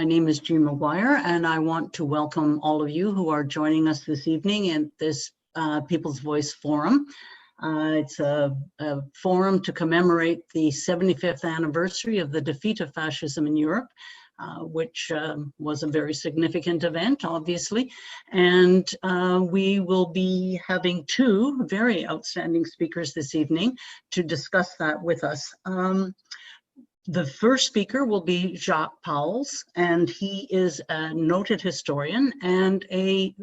name is Jean McGuire, and I want to welcome all of you who are joining us this evening in this People's Voice Forum. It's a forum to commemorate the 75th anniversary of the defeat of fascism in Europe, which was a very significant event, obviously. And we will be having two very outstanding speakers this evening to discuss that with us. The first speaker will be Jacques Pauwels, and he is a noted historian and a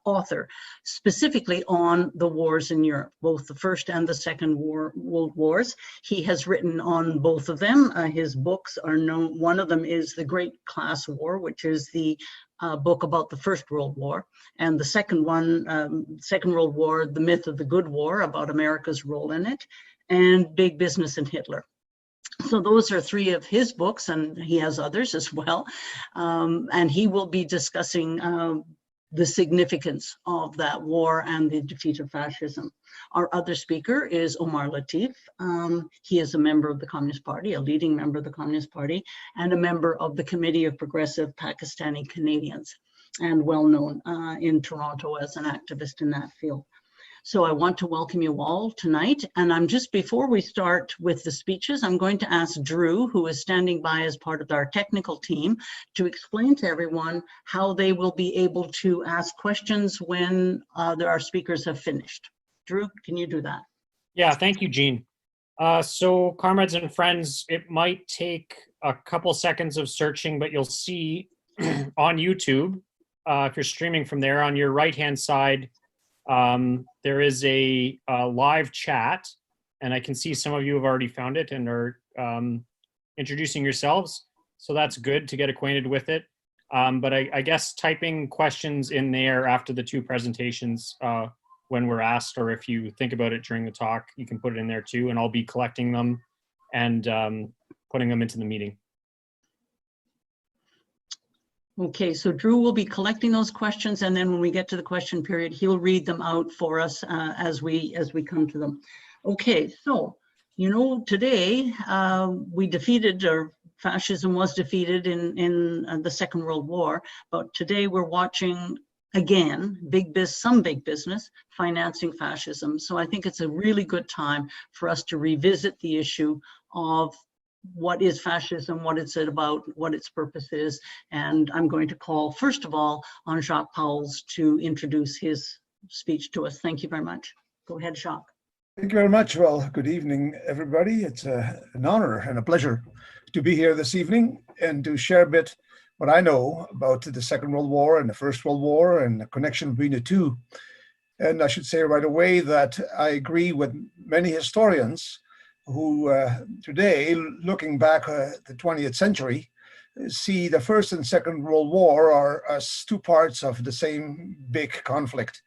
author specifically on the wars in Europe, both the First and the Second World Wars. He has written on both of them. His books are known. One of them is The Great Class War, which is the book about the First World War, and the second one, Second World War, The Myth of the Good War, about America's role in it, and Big Business and Hitler. So those are three of his books, and he has others as well. And he will be discussing the significance of that war and the defeat of fascism. Our other speaker is Omar Latif. He is a member of the Communist Party, a leading member of the Communist Party, and a member of the Committee of Progressive Pakistani Canadians, and well known in Toronto as an activist in that field. So I want to welcome you all tonight. And I'm just, before we start with the speeches, I'm going to ask Drew, who is standing by as part of our technical team, to explain to everyone how they will be able to ask questions when our speakers have finished. Drew, can you do that? Yeah, thank you, Jean. So comrades and friends, it might take a couple seconds of searching, but you'll see on YouTube, if you're streaming from there, on your right-hand side, there is a live chat, and I can see some of you have already found it and are introducing yourselves. So that's good to get acquainted with it. But I guess typing questions in there after the two presentations when we're asked, or if you think about it during the talk, you can put it in there too, and I'll be collecting them and putting them into the meeting. Okay, so Drew will be collecting those questions, and then when we get to the question period, he'll read them out for us as we come to them. Okay, so, you know, today we defeated, or fascism was defeated in the Second World War, but today we're watching again, some big business financing fascism. So I think it's a really good time for us to revisit the issue of what is fascism, what it's about, what its purpose is. And I'm going to call, first of all, on Jacques Pauwels to introduce his speech to us. Thank you very much. Go ahead, Jacques. Thank you very much. Well, good evening, everybody. It's an honor and a pleasure to be here this evening and to share a bit what I know about the Second World War and the First World War and the connection between the two. And I should say right away that I agree with many historians who today, looking back at the 20th century, see the First and Second World War are as two parts of the same big conflict.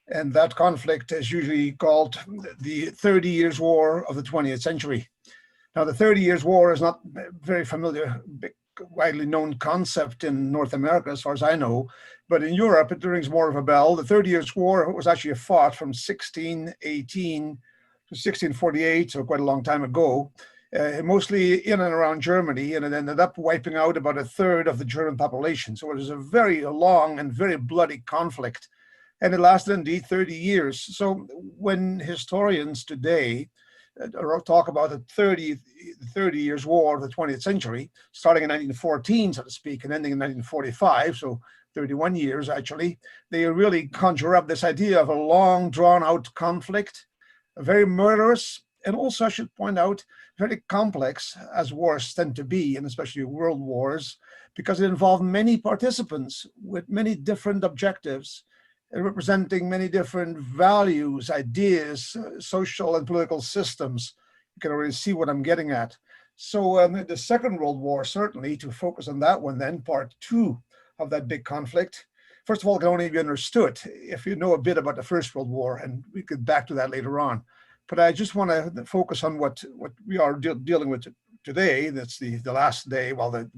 And that conflict is usually called the 30 Years' War of the 20th century. Now, the 30 Years' War is not a very familiar, widely known concept in North America, as far as I know, but in Europe, it rings more of a bell. The 30 Years' War was actually fought from 1618 1648, so quite a long time ago, mostly in and around Germany, and it ended up wiping out about a third of the German population. So it was a very long and very bloody conflict, and it lasted indeed 30 years. So when historians today talk about the 30 Years' War of the 20th century, starting in 1914, so to speak, and ending in 1945, so 31 years actually, they really conjure up this idea of a long, drawn-out conflict, very murderous, and also I should point out, very complex, as wars tend to be, and especially world wars, because it involved many participants with many different objectives, representing many different values, ideas, social and political systems. You can already see what I'm getting at. So the Second World War, certainly, to focus on that one then, part two of that big conflict, first of all, can only be understood if you know a bit about the First World War, and we get back to that later on. But I just want to focus on what we are dealing with today. That's the last day, well, the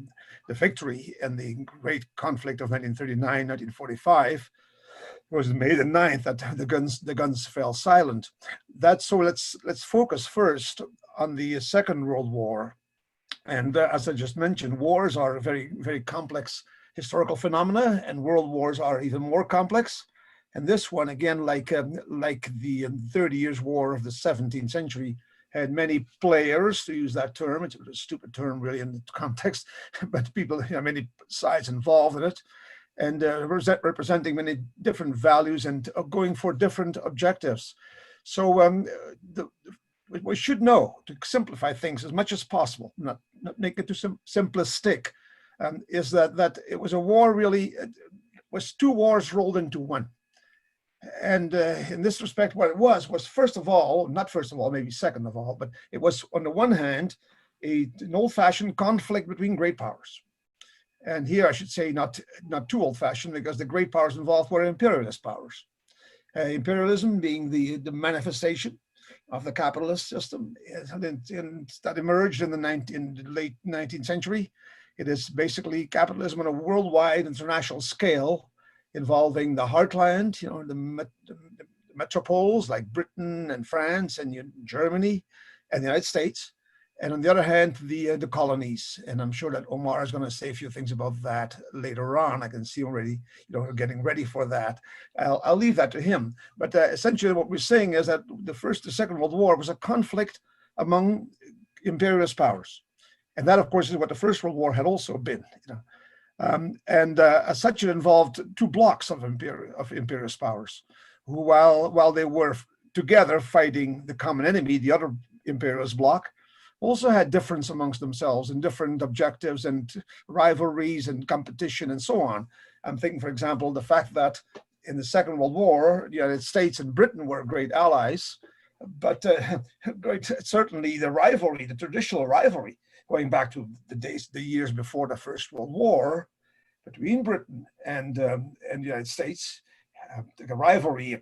victory and the great conflict of 1939, 1945. It was May the 9th that the guns fell silent. So let's focus first on the Second World War. And as I just mentioned, wars are a very, very complex historical phenomena, and world wars are even more complex. And this one, again, like the 30 Years' War of the 17th century, had many players, to use that term. It's a stupid term, really, in the context, but people, many sides involved in it, and representing many different values and going for different objectives. So we should know, to simplify things as much as possible, not make it too simplistic, is that it was a war, really, it was two wars rolled into one. And in this respect, what it was first of all, not first of all, maybe second of all, but it was, on the one hand, an old-fashioned conflict between great powers. And here I should say not too old-fashioned, because the great powers involved were imperialist powers. Imperialism being the manifestation of the capitalist system that emerged in the late 19th century. It is basically capitalism on a worldwide international scale, involving the heartland, the metropoles like Britain and France and Germany and the United States. And on the other hand, the colonies. And I'm sure that Omar is going to say a few things about that later on. I can see already, getting ready for that. I'll leave that to him. But essentially what we're saying is that the Second World War was a conflict among imperialist powers. And that, of course, is what the First World War had also been. As such, it involved two blocks of imperialist powers, who, while they were together fighting the common enemy, the other imperialist bloc, also had difference amongst themselves and different objectives and rivalries and competition and so on. I'm thinking, for example, the fact that in the Second World War, the United States and Britain were great allies, but certainly the traditional rivalry, going back to the years before the First World War, between Britain and the United States, the rivalry,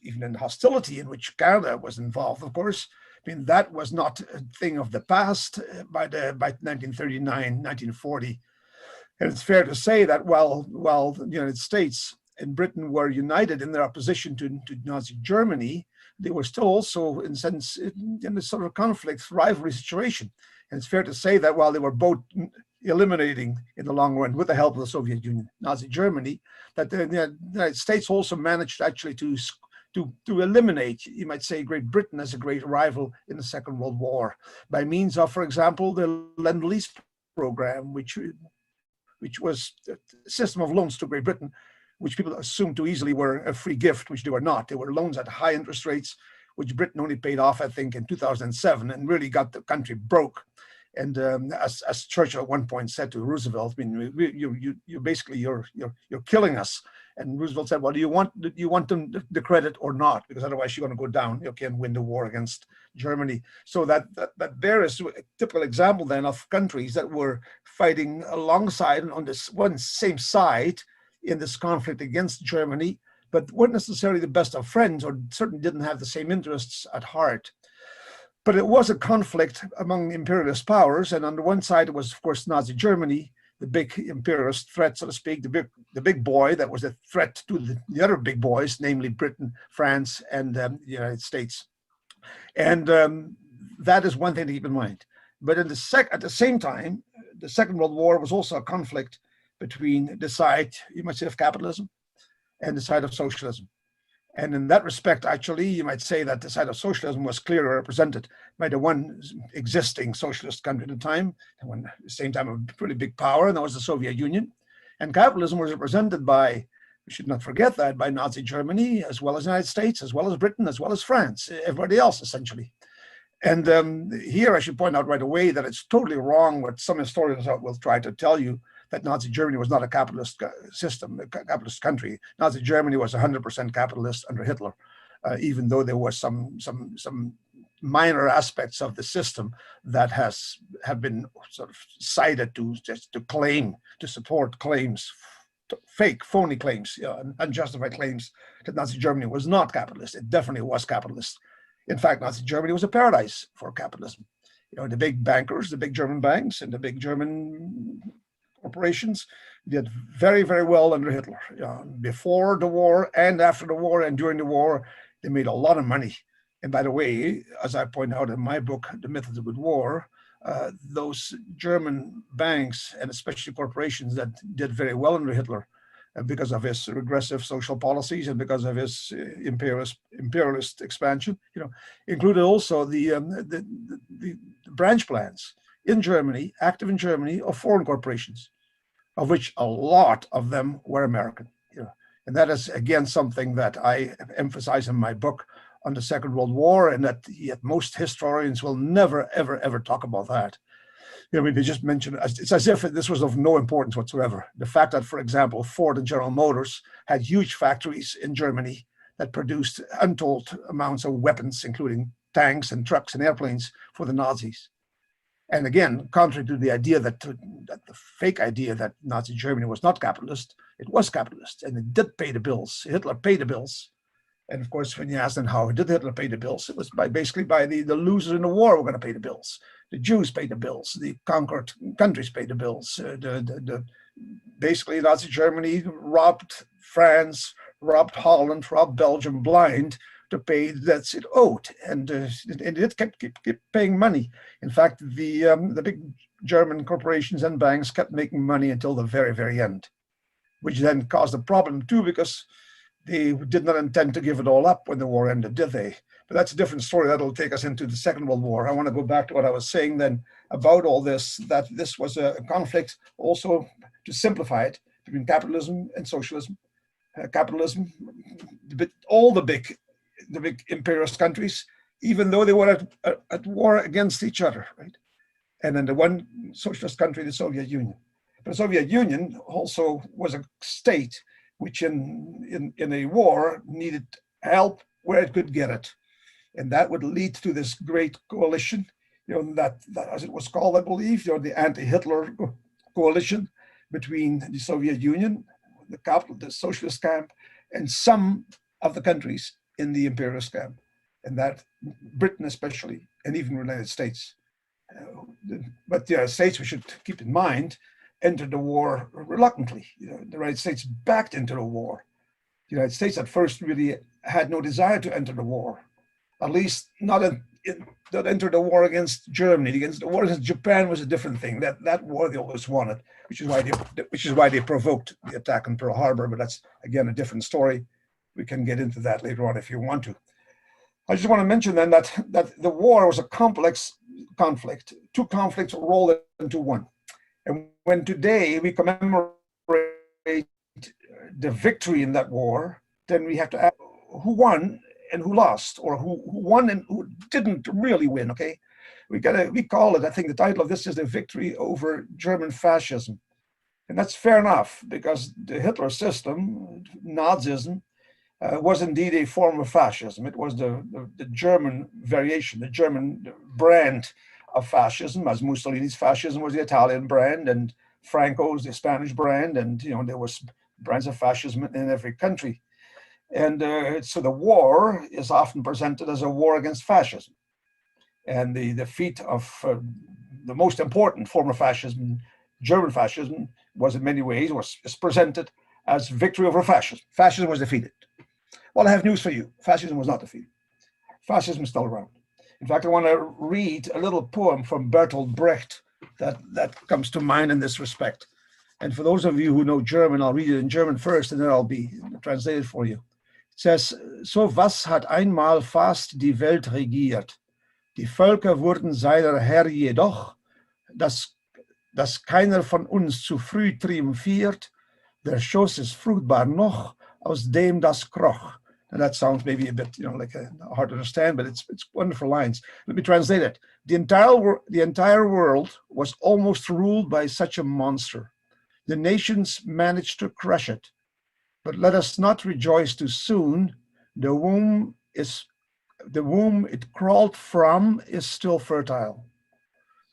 even in hostility in which Canada was involved, of course, that was not a thing of the past by 1939, 1940. And it's fair to say that while the United States and Britain were united in their opposition to Nazi Germany, they were still also, in a sense, in a sort of conflict, rivalry situation. And it's fair to say that while they were both eliminating, in the long run, with the help of the Soviet Union, Nazi Germany, that the United States also managed actually to eliminate, you might say, Great Britain as a great rival in the Second World War by means of, for example, the Lend-Lease program, which was a system of loans to Great Britain, which people assumed too easily were a free gift, which they were not. They were loans at high interest rates, which Britain only paid off, I think, in 2007, and really got the country broke. And as Churchill at one point said to Roosevelt, you're killing us. And Roosevelt said, well, do you want them the credit or not? Because otherwise you're going to go down. You can't win the war against Germany. So that there is a typical example then of countries that were fighting alongside on this one same side in this conflict against Germany, but weren't necessarily the best of friends, or certainly didn't have the same interests at heart. But it was a conflict among imperialist powers, and on the one side it was, of course, Nazi Germany, the big imperialist threat, so to speak, the big boy that was a threat to the other big boys, namely Britain, France, and the United States. And that is one thing to keep in mind. But at the same time, the Second World War was also a conflict between the side, you might say, of capitalism and the side of socialism. And in that respect, actually, you might say that the side of socialism was clearly represented by the one existing socialist country at the time, and at the same time a pretty big power, and that was the Soviet Union. And capitalism was represented by, we should not forget that, by Nazi Germany, as well as the United States, as well as Britain, as well as France, everybody else, essentially. And here I should point out right away that it's totally wrong what some historians will try to tell you, that Nazi Germany was not a capitalist system, a capitalist country. Nazi Germany was 100% capitalist under Hitler, even though there was some minor aspects of the system that have been sort of cited to support claims, fake, phony claims, unjustified claims that Nazi Germany was not capitalist. It definitely was capitalist. In fact, Nazi Germany was a paradise for capitalism. The big bankers, the big German banks, and the big German corporations did very, very well under Hitler. Before the war and after the war and during the war, they made a lot of money. And by the way, as I point out in my book, The Myth of the Good War, those German banks, and especially corporations that did very well under Hitler because of his regressive social policies and because of his imperialist expansion, included also the branch plans in Germany, active in Germany, of foreign corporations, of which a lot of them were American. And that is, again, something that I emphasize in my book on the Second World War, and that yet most historians will never, ever, ever talk about that. I mean, they just mention it's as if this was of no importance whatsoever. The fact that, for example, Ford and General Motors had huge factories in Germany that produced untold amounts of weapons, including tanks and trucks and airplanes for the Nazis. And again, contrary to the idea that the fake idea that Nazi Germany was not capitalist, it was capitalist, and it did pay the bills. Hitler paid the bills. And of course, when you ask them how did Hitler pay the bills, it was basically by the losers in the war were going to pay the bills. The Jews paid the bills. The conquered countries paid the bills. Basically, Nazi Germany robbed France, robbed Holland, robbed Belgium blind to pay the debts it owed, and it kept paying money. In fact, the big German corporations and banks kept making money until the very, very end, which then caused a problem too, because they did not intend to give it all up when the war ended, did they? But that's a different story. That'll take us into the Second World War. I want to go back to what I was saying then about all this, that this was a conflict, also to simplify it, between capitalism and socialism. Capitalism, all the big imperialist countries, even though they were at war against each other, right? And then the one socialist country, the Soviet Union. But the Soviet Union also was a state which in a war needed help where it could get it. And that would lead to this great coalition, that as it was called, I believe, the anti-Hitler coalition between the Soviet Union, the socialist camp, and some of the countries in the imperialist camp, and that Britain especially, and even the United States. But the United States, we should keep in mind, entered the war reluctantly. The United States backed into the war. The United States at first really had no desire to enter the war, at least not enter the war against Germany. The war against Japan was a different thing. That war they always wanted, which is why they provoked the attack on Pearl Harbor. But that's again a different story. We can get into that later on if you want to. I just want to mention then that the war was a complex conflict. Two conflicts rolled into one. And when today we commemorate the victory in that war, then we have to ask who won and who lost, or who won and who didn't really win, okay? We call it, I think the title of this is The Victory Over German Fascism. And that's fair enough, because the Hitler system, Nazism, was indeed a form of fascism. It was the German variation, the German brand of fascism, as Mussolini's fascism was the Italian brand, and Franco's the Spanish brand, and there was brands of fascism in every country. And so the war is often presented as a war against fascism. And the defeat of the most important form of fascism, German fascism, was in many ways is presented as victory over fascism. Fascism was defeated. Well, I have news for you. Fascism was not defeated. Fascism is still around. In fact, I want to read a little poem from Bertolt Brecht that comes to mind in this respect. And for those of you who know German, I'll read it in German first, and then I'll be translated for you. It says, so was hat einmal fast die Welt regiert. Die Völker wurden seiner Herr jedoch, dass keiner von uns zu früh triumphiert. Der Schoß ist fruchtbar noch, aus dem das kroch. And that sounds maybe a bit, hard to understand, but it's wonderful lines. Let me translate it. The entire world was almost ruled by such a monster. The nations managed to crush it. But let us not rejoice too soon. The womb it crawled from is still fertile.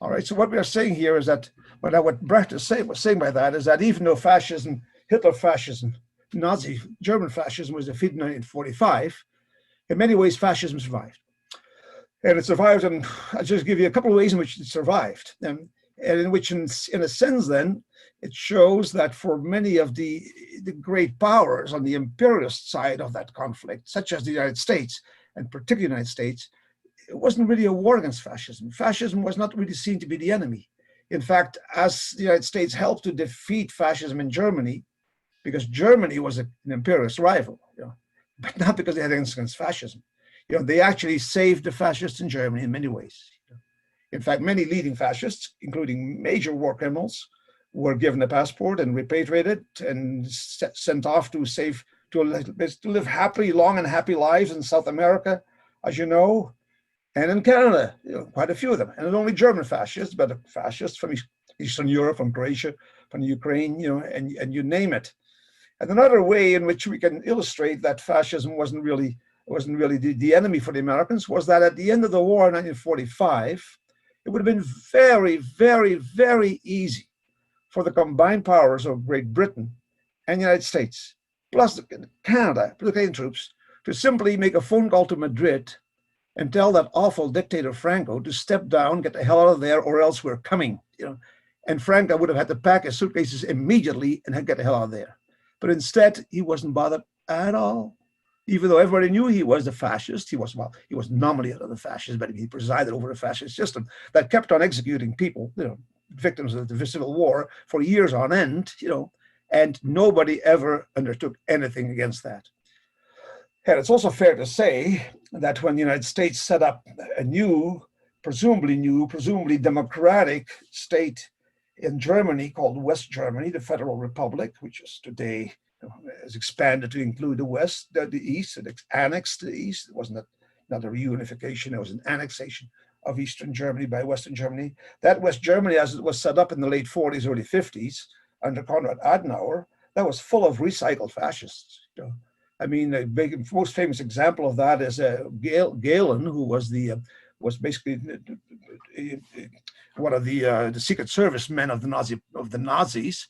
All right, so what we are saying here is that, what Brecht was saying by that is that even though fascism, Hitler fascism, Nazi German fascism was defeated in 1945, in many ways fascism survived. And it survived, and I'll just give you a couple of ways in which it survived. And in which, in a sense, then, it shows that for many of the great powers on the imperialist side of that conflict, such as the United States, and particularly the United States, it wasn't really a war against fascism. Fascism was not really seen to be the enemy. In fact, as the United States helped to defeat fascism in Germany, because Germany was an imperialist rival, but not because they had anything against fascism. They actually saved the fascists in Germany in many ways. In fact, many leading fascists, including major war criminals, were given a passport and repatriated and sent off to live happy, long and happy lives in South America, as you know, and in Canada, quite a few of them. And not only German fascists, but fascists from Eastern Europe, from Croatia, from Ukraine, and you name it. And another way in which we can illustrate that fascism wasn't really the enemy for the Americans was that at the end of the war in 1945, it would have been very, very, very easy for the combined powers of Great Britain and the United States, plus Canada, plus the Canadian troops, to simply make a phone call to Madrid and tell that awful dictator Franco to step down, get the hell out of there, or else we're coming. And Franco would have had to pack his suitcases immediately and get the hell out of there. But instead, he wasn't bothered at all. Even though everybody knew he was the fascist, he was nominally the fascist, but he presided over the fascist system that kept on executing people, victims of the Civil War for years on end, and nobody ever undertook anything against that. And it's also fair to say that when the United States set up a presumably democratic state in Germany called West Germany, the Federal Republic, which is today has expanded to include the West, the East, it annexed the East. It wasn't not a reunification, it was an annexation of Eastern Germany by Western Germany. That West Germany, as it was set up in the late 40s, early 50s, under Konrad Adenauer, that was full of recycled fascists. I mean, the most famous example of that is Galen, who was basically one of the Secret Service men of the Nazis,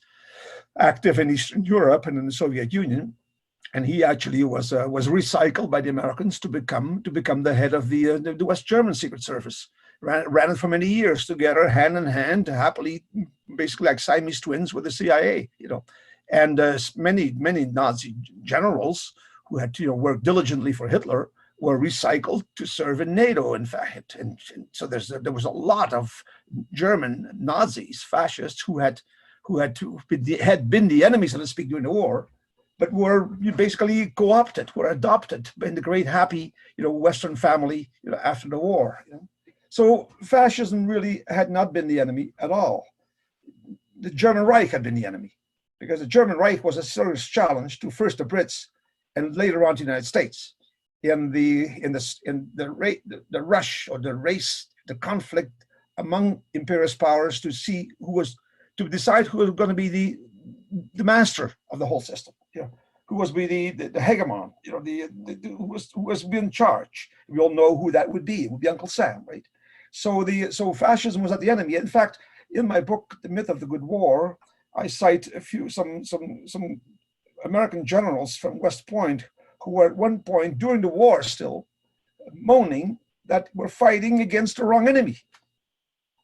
active in Eastern Europe and in the Soviet Union, and he actually was recycled by the Americans to become the head of the West German Secret Service. Ran it for many years together, hand in hand, happily, basically like Siamese twins with the CIA. And many Nazi generals who had to work diligently for Hitler were recycled to serve in NATO, in fact. And so there was a lot of German Nazis, fascists, who had been the enemies, so to speak, during the war, but were basically co-opted, were adopted in the great happy, Western family, after the war. So fascism really had not been the enemy at all. The German Reich had been the enemy, because the German Reich was a serious challenge to first the Brits and later on to the United States in the rush or the race, the conflict among imperialist powers to decide who was going to be the master of the whole system, who was be the hegemon, who was be in charge. We all know who that would be. It would be Uncle Sam, right? So fascism was not the enemy. In fact, in my book, The Myth of the Good War, I cite some American generals from West Point who were at one point during the war still moaning that we're fighting against the wrong enemy,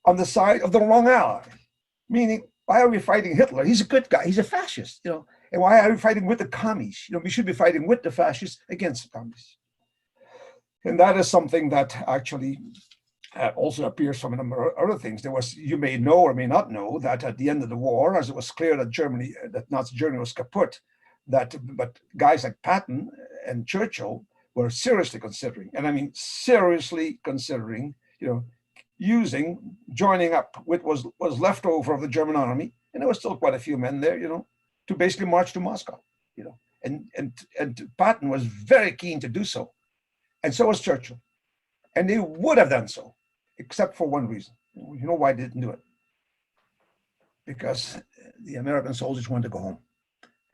on the side of the wrong ally. Meaning, why are we fighting Hitler? He's a good guy. He's a fascist, And why are we fighting with the commies? We should be fighting with the fascists against the commies. And that is something that actually also appears from a number of other things. You may know or may not know that at the end of the war, as it was clear that Nazi Germany was kaput, but guys like Patton and Churchill were seriously considering, and I mean seriously considering, joining up with what was left over of the German army, and there was still quite a few men there, to basically march to Moscow, and Patton was very keen to do so, and so was Churchill, and they would have done so, except for one reason. You know why they didn't do it? Because the American soldiers wanted to go home.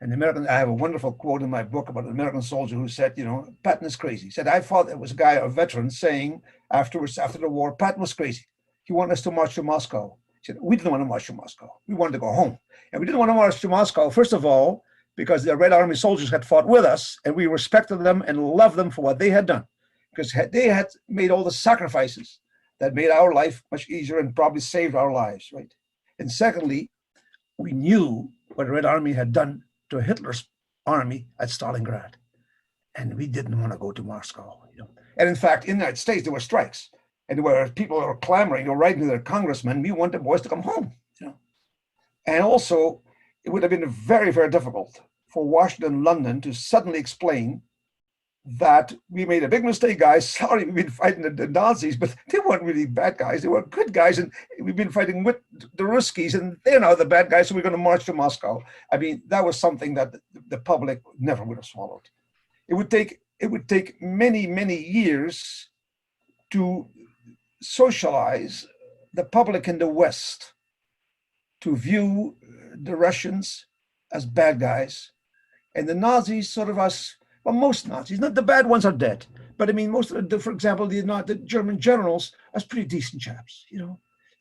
And I have a wonderful quote in my book about an American soldier who said, Patton is crazy. He said, I thought it was a guy, a veteran, saying afterwards, after the war, Patton was crazy. He wanted us to march to Moscow. He said, we didn't want to march to Moscow. We wanted to go home. And we didn't want to march to Moscow, first of all, because the Red Army soldiers had fought with us, and we respected them and loved them for what they had done, because they had made all the sacrifices that made our life much easier and probably saved our lives, right? And secondly, we knew what the Red Army had done to Hitler's army at Stalingrad, and we didn't want to go to Moscow. And in fact, in the United States, there were strikes, and there were people who were clamoring, or writing to their congressmen, we want the boys to come home. And also, it would have been very, very difficult for Washington and London to suddenly explain that we made a big mistake, guys. Sorry, we've been fighting the Nazis, but they weren't really bad guys. They were good guys, and we've been fighting with the Ruskies, and they're now the bad guys, so we're going to march to Moscow. I mean, that was something that the public never would have swallowed. It would take many, many years to socialize the public in the West to view the Russians as bad guys, and the Nazis sort of as, well, most Nazis, not the bad ones are dead, but I mean, most of the, for example, the German generals as pretty decent chaps,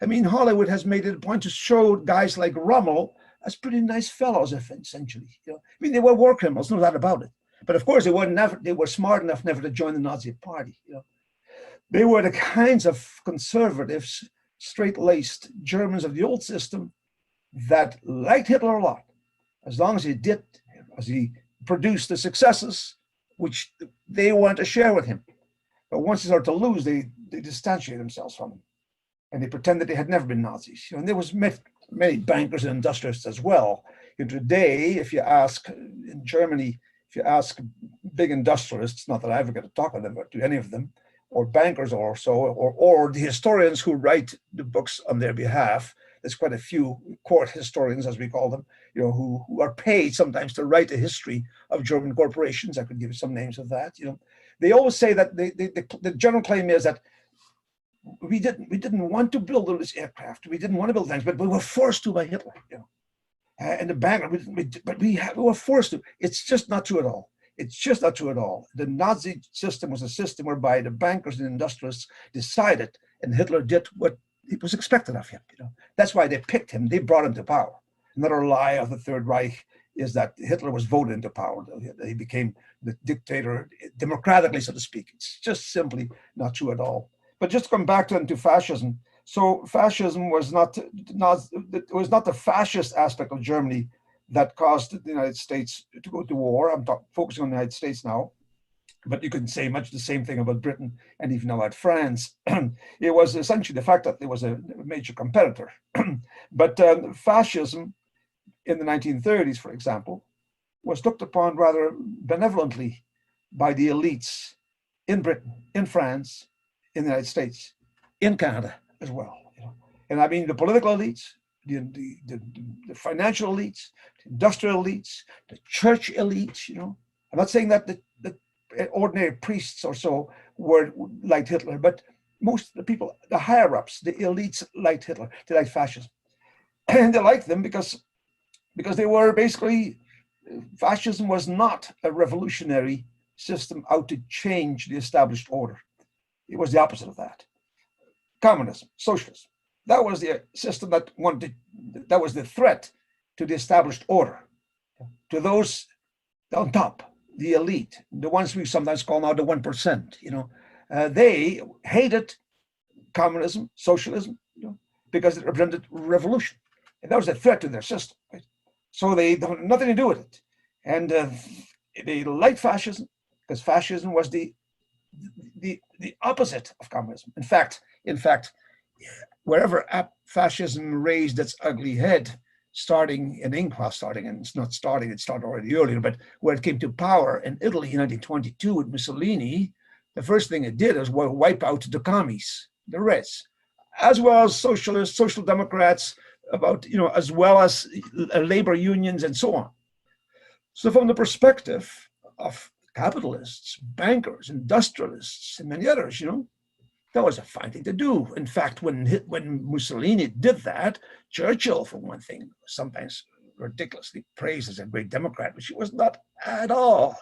I mean, Hollywood has made it a point to show guys like Rommel as pretty nice fellows, essentially. I mean, they were war criminals, no doubt about it. But of course, they were smart enough never to join the Nazi party. They were the kinds of conservatives, straight-laced Germans of the old system that liked Hitler a lot, as long as he produced the successes which they wanted to share with him. But once they started to lose, they distantiated themselves from him, and they pretended they had never been Nazis. And there was many bankers and industrialists as well. Today, if you ask in Germany, if you ask big industrialists, not that I ever get to talk with them, but to any of them, or bankers or so, or the historians who write the books on their behalf, there's quite a few court historians, as we call them, who are paid sometimes to write a history of German corporations. I could give you some names of that. They always say that the general claim is that we didn't want to build all this aircraft, we didn't want to build things, but we were forced to by Hitler. And the banker, but we were forced to. It's just not true at all. It's just not true at all. The Nazi system was a system whereby the bankers and industrialists decided, and Hitler did what it was expected of him. That's why they picked him. They brought him to power. Another lie of the Third Reich is that Hitler was voted into power. He became the dictator democratically, so to speak. It's just simply not true at all. But just to come back to fascism. So fascism was not the fascist aspect of Germany that caused the United States to go to war. I'm focusing on the United States now. But you can say much the same thing about Britain and even about France. It was essentially the fact that there was a major competitor. But fascism in the 1930s, for example, was looked upon rather benevolently by the elites in Britain, in France, in the United States, in Canada as well. And I mean the political elites, the financial elites, the industrial elites, the church elites. I'm not saying that the ordinary priests or so were like Hitler, but most of the people, the higher ups, the elites liked Hitler. They liked fascism, and they liked them because they were basically, fascism was not a revolutionary system out to change the established order. It was the opposite of that. Communism, socialism, that was the system that was the threat to the established order, to those on top. The elite, the ones we sometimes call now the 1%, they hated communism, socialism, because it represented revolution. And that was a threat to their system. Right? So they had nothing to do with it. And they liked fascism because fascism was the opposite of communism. In fact, wherever fascism raised its ugly head, starting, and it started already earlier, but where it came to power in Italy in 1922 with Mussolini, the first thing it did was wipe out the commies, the Reds, as well as socialists, social democrats, as well as labor unions and so on. So from the perspective of capitalists, bankers, industrialists, and many others, that was a fine thing to do. In fact, when Mussolini did that, Churchill, for one thing, sometimes ridiculously praised as a great Democrat, which he was not at all.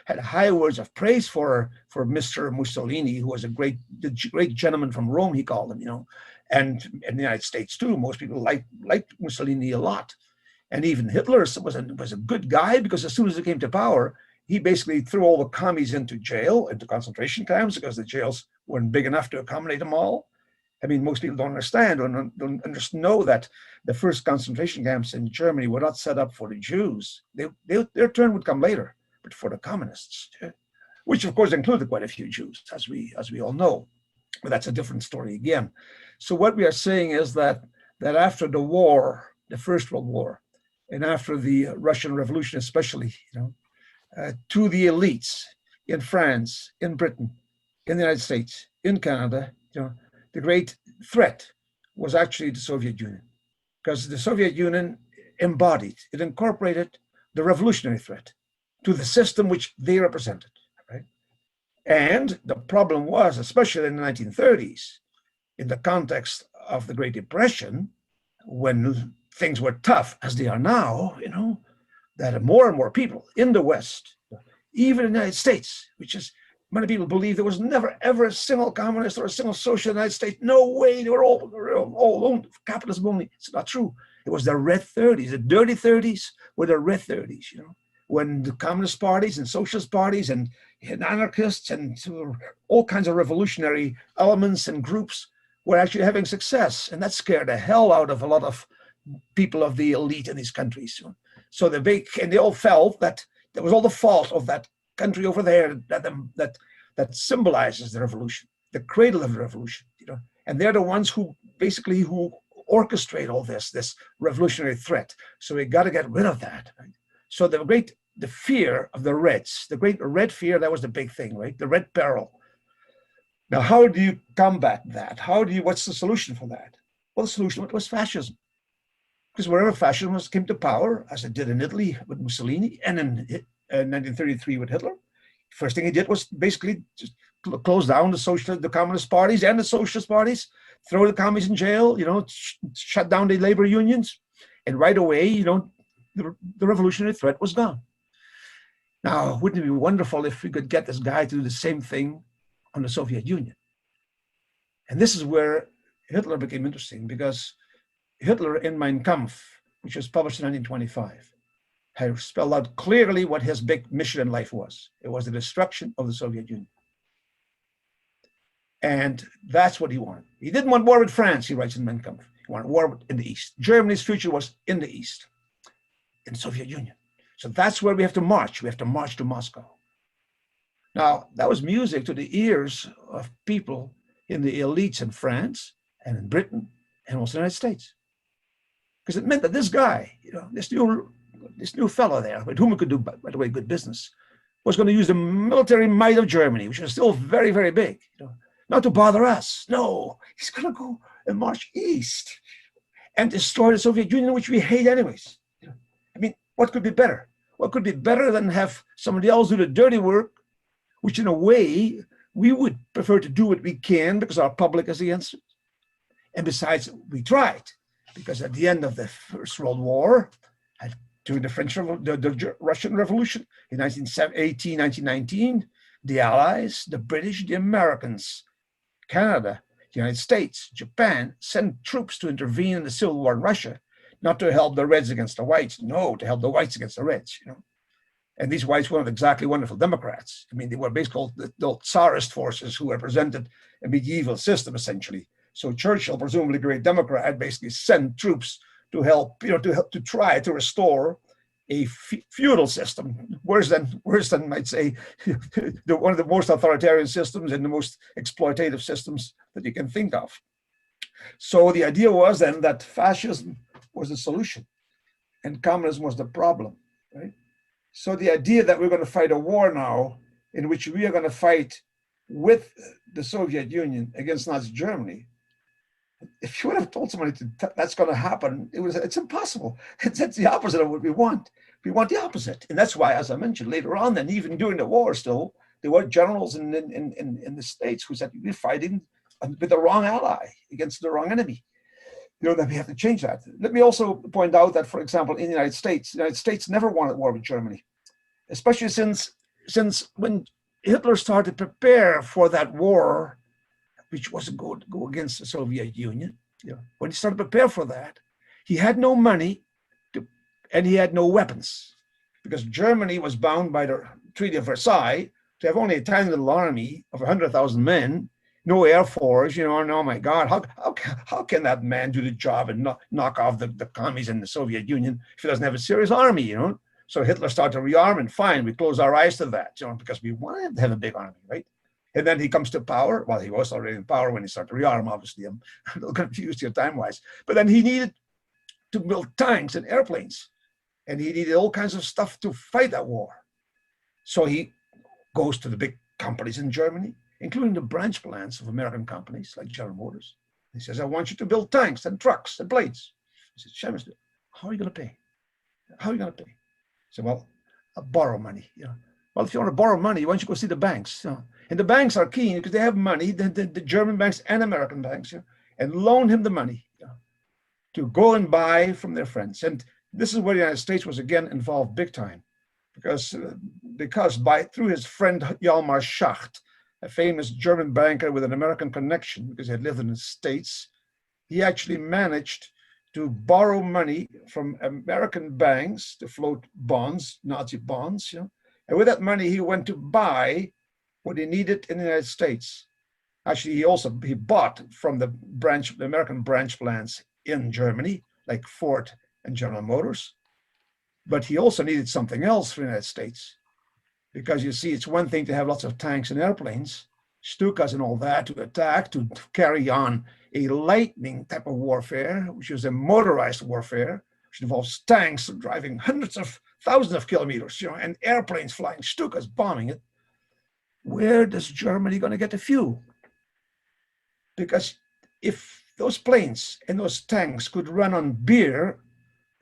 Had high words of praise for Mr. Mussolini, who was the great gentleman from Rome, he called him. And in the United States too, most people liked Mussolini a lot. And even Hitler was a good guy, because as soon as he came to power, he basically threw all the commies into jail, into concentration camps, because the jails weren't big enough to accommodate them all. I mean, most people don't understand or don't know that the first concentration camps in Germany were not set up for the Jews. Their turn would come later, but for the communists. which of course included quite a few Jews, as we all know. But that's a different story again. So what we are saying is that after the war, the First World War, and after the Russian Revolution especially, to the elites in France, in Britain, in the United States, in Canada, the great threat was actually the Soviet Union, because the Soviet Union embodied, it incorporated the revolutionary threat to the system which they represented, right? And the problem was, especially in the 1930s, in the context of the Great Depression, when things were tough as they are now, that more and more people in the West, even in the United States, which is, many people believe there was never ever a single communist or a single socialist in the United States. No way, they were all owned capitalism only. It's not true. It was the red 30s, the dirty 30s were the red 30s, when the communist parties and socialist parties and anarchists and all kinds of revolutionary elements and groups were actually having success. And that scared the hell out of a lot of people of the elite in these countries. So they all felt that it was all the fault of that country over there that symbolizes the revolution, the cradle of the revolution, and they're the ones who orchestrate all this revolutionary threat. So we got to get rid of that. Right? So the fear of the Reds, the great red fear, that was the big thing, right? The red peril. Now, how do you combat that? What's the solution for that? Well, the solution was fascism. Because wherever fascism came to power, as it did in Italy with Mussolini and in 1933 with Hitler, first thing he did was basically just close down the communist parties and the socialist parties, throw the commies in jail, shut down the labor unions, and right away, the revolutionary threat was gone. Now, wouldn't it be wonderful if we could get this guy to do the same thing on the Soviet Union? And this is where Hitler became interesting, because Hitler in Mein Kampf, which was published in 1925, had spelled out clearly what his big mission in life was. It was the destruction of the Soviet Union. And that's what he wanted. He didn't want war with France, he writes in Mein Kampf. He wanted war in the East. Germany's future was in the East, in the Soviet Union. So that's where we have to march. We have to march to Moscow. Now, that was music to the ears of people in the elites in France and in Britain and also in the United States. Because it meant that this guy, this new fellow there, with whom we could do, by the way, good business, was going to use the military might of Germany, which was still very, very big, not to bother us. No, he's going to go and march east and destroy the Soviet Union, which we hate anyways. I mean, what could be better? What could be better than have somebody else do the dirty work, which in a way, we would prefer to do what we can because our public is against it. And besides, we tried, because at the end of the First World War, during the Russian Revolution in 1918, 1919, the Allies, the British, the Americans, Canada, the United States, Japan, sent troops to intervene in the Civil War in Russia, not to help the Reds against the Whites, no, to help the Whites against the Reds, And these Whites weren't exactly wonderful Democrats. I mean, they were basically the Tsarist forces who represented a medieval system, essentially. So Churchill, presumably a great Democrat, basically sent troops to help, to try to restore a feudal system, worse than I'd say, one of the most authoritarian systems and the most exploitative systems that you can think of. So the idea was then that fascism was the solution and communism was the problem, right? So the idea that we're going to fight a war now in which we are going to fight with the Soviet Union against Nazi Germany, if you would have told somebody that's going to happen, it's impossible. It's the opposite of what we want. We want the opposite. And that's why, as I mentioned later on, then even during the war still, there were generals in the States who said, we're fighting with the wrong ally against the wrong enemy. That we have to change that. Let me also point out that, for example, in the United States never wanted war with Germany, especially since when Hitler started to prepare for that war, which wasn't going to go against the Soviet Union. When he started to prepare for that, he had no money and he had no weapons, because Germany was bound by the Treaty of Versailles to have only a tiny little army of 100,000 men, no air force, and oh my God, how can that man do the job and knock off the commies in the Soviet Union if he doesn't have a serious army, So Hitler started rearming. Fine, we close our eyes to that, because we wanted to have a big army, right? And then he comes to power. Well, he was already in power when he started to rearm, obviously. I'm a little confused here time-wise. But then he needed to build tanks and airplanes. And he needed all kinds of stuff to fight that war. So he goes to the big companies in Germany, including the branch plants of American companies like General Motors. He says, I want you to build tanks and trucks and planes. He says, Seamus, how are you going to pay? How are you going to pay? He said, well, I'll borrow money. Well, if you want to borrow money, why don't you go see the banks? And the banks are keen because they have money, the German banks and American banks, and loan him the money to go and buy from their friends. And this is where the United States was again involved big time, because through his friend Hjalmar Schacht, a famous German banker with an American connection, because he had lived in the States, he actually managed to borrow money from American banks to float bonds, Nazi bonds, and with that money he went to buy what he needed in the United States. Actually, he bought from the American branch plants in Germany, like Ford and General Motors, but he also needed something else for the United States. Because you see, it's one thing to have lots of tanks and airplanes, Stukas and all that, to attack, to carry on a lightning type of warfare, which is a motorized warfare, which involves tanks driving hundreds of thousands of kilometers, and airplanes flying, Stukas bombing it. Where does Germany going to get the fuel? Because if those planes and those tanks could run on beer,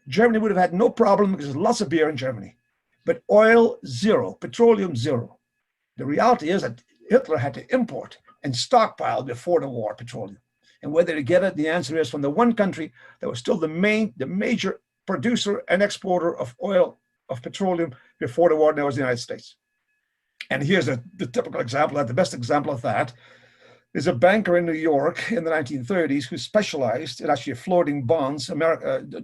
Germany would have had no problem because there's lots of beer in Germany. But oil, zero, petroleum, zero. The reality is that Hitler had to import and stockpile before the war petroleum. And whether to get it, the answer is from the one country that was still the major producer and exporter of oil, of petroleum before the war, and that was the United States. And here's the typical example, the best example of that is a banker in New York in the 1930s who specialized in actually floating bonds,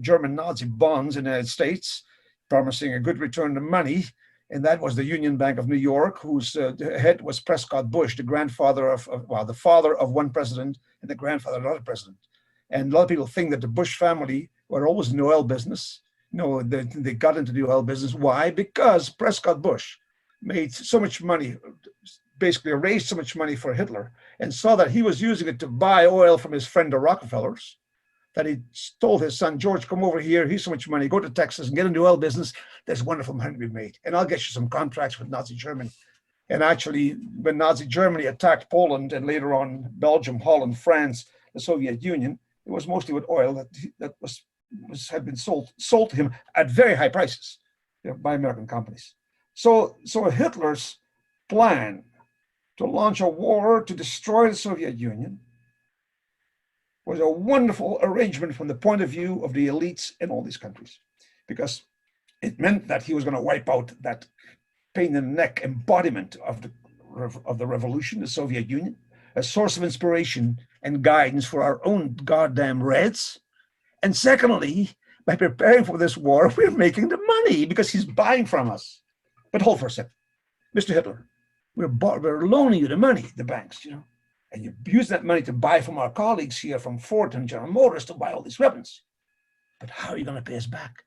German Nazi bonds in the United States, promising a good return to money. And that was the Union Bank of New York, whose head was Prescott Bush, the father of one president and the grandfather of another president. And a lot of people think that the Bush family were always in the oil business. No, they got into the oil business. Why? Because Prescott Bush made so much money, basically raised so much money for Hitler, and saw that he was using it to buy oil from his friend, the Rockefellers, that he told his son, George, come over here, here's so much money, go to Texas and get into the oil business. There's wonderful money to be made. And I'll get you some contracts with Nazi Germany. And actually, when Nazi Germany attacked Poland and later on Belgium, Holland, France, the Soviet Union, it was mostly with oil that had been sold to him at very high prices by American companies. So Hitler's plan to launch a war to destroy the Soviet Union was a wonderful arrangement from the point of view of the elites in all these countries, because it meant that he was going to wipe out that pain in the neck embodiment of the revolution, the Soviet Union, a source of inspiration and guidance for our own goddamn Reds. And secondly, by preparing for this war, we're making the money because he's buying from us. But hold for a second, Mr. Hitler, we're loaning you the money, the banks, and you use that money to buy from our colleagues here from Ford and General Motors to buy all these weapons. But how are you going to pay us back?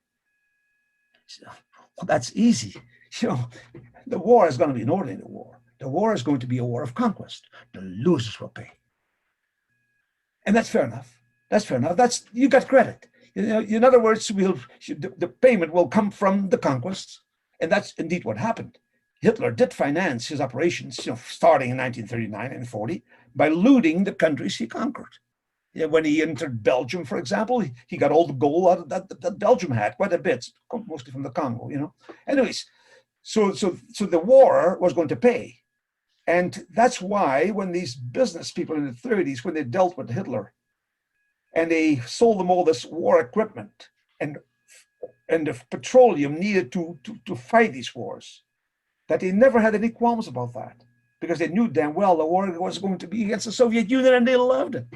Well, that's easy. The war is going to be an ordinary war. The war is going to be a war of conquest. The losers will pay. And that's fair enough. That's fair enough. You got credit. In other words, the payment will come from the conquests. And that's indeed what happened. Hitler did finance his operations, starting in 1939 and 40, by looting the countries he conquered. When he entered Belgium, for example, he got all the gold out of that Belgium had, quite a bit, mostly from the Congo, Anyways, so the war was going to pay. And that's why when these business people in the 30s, when they dealt with Hitler, and they sold them all this war equipment and the petroleum needed to fight these wars, that they never had any qualms about that, because they knew damn well the war was going to be against the Soviet Union, and they loved it.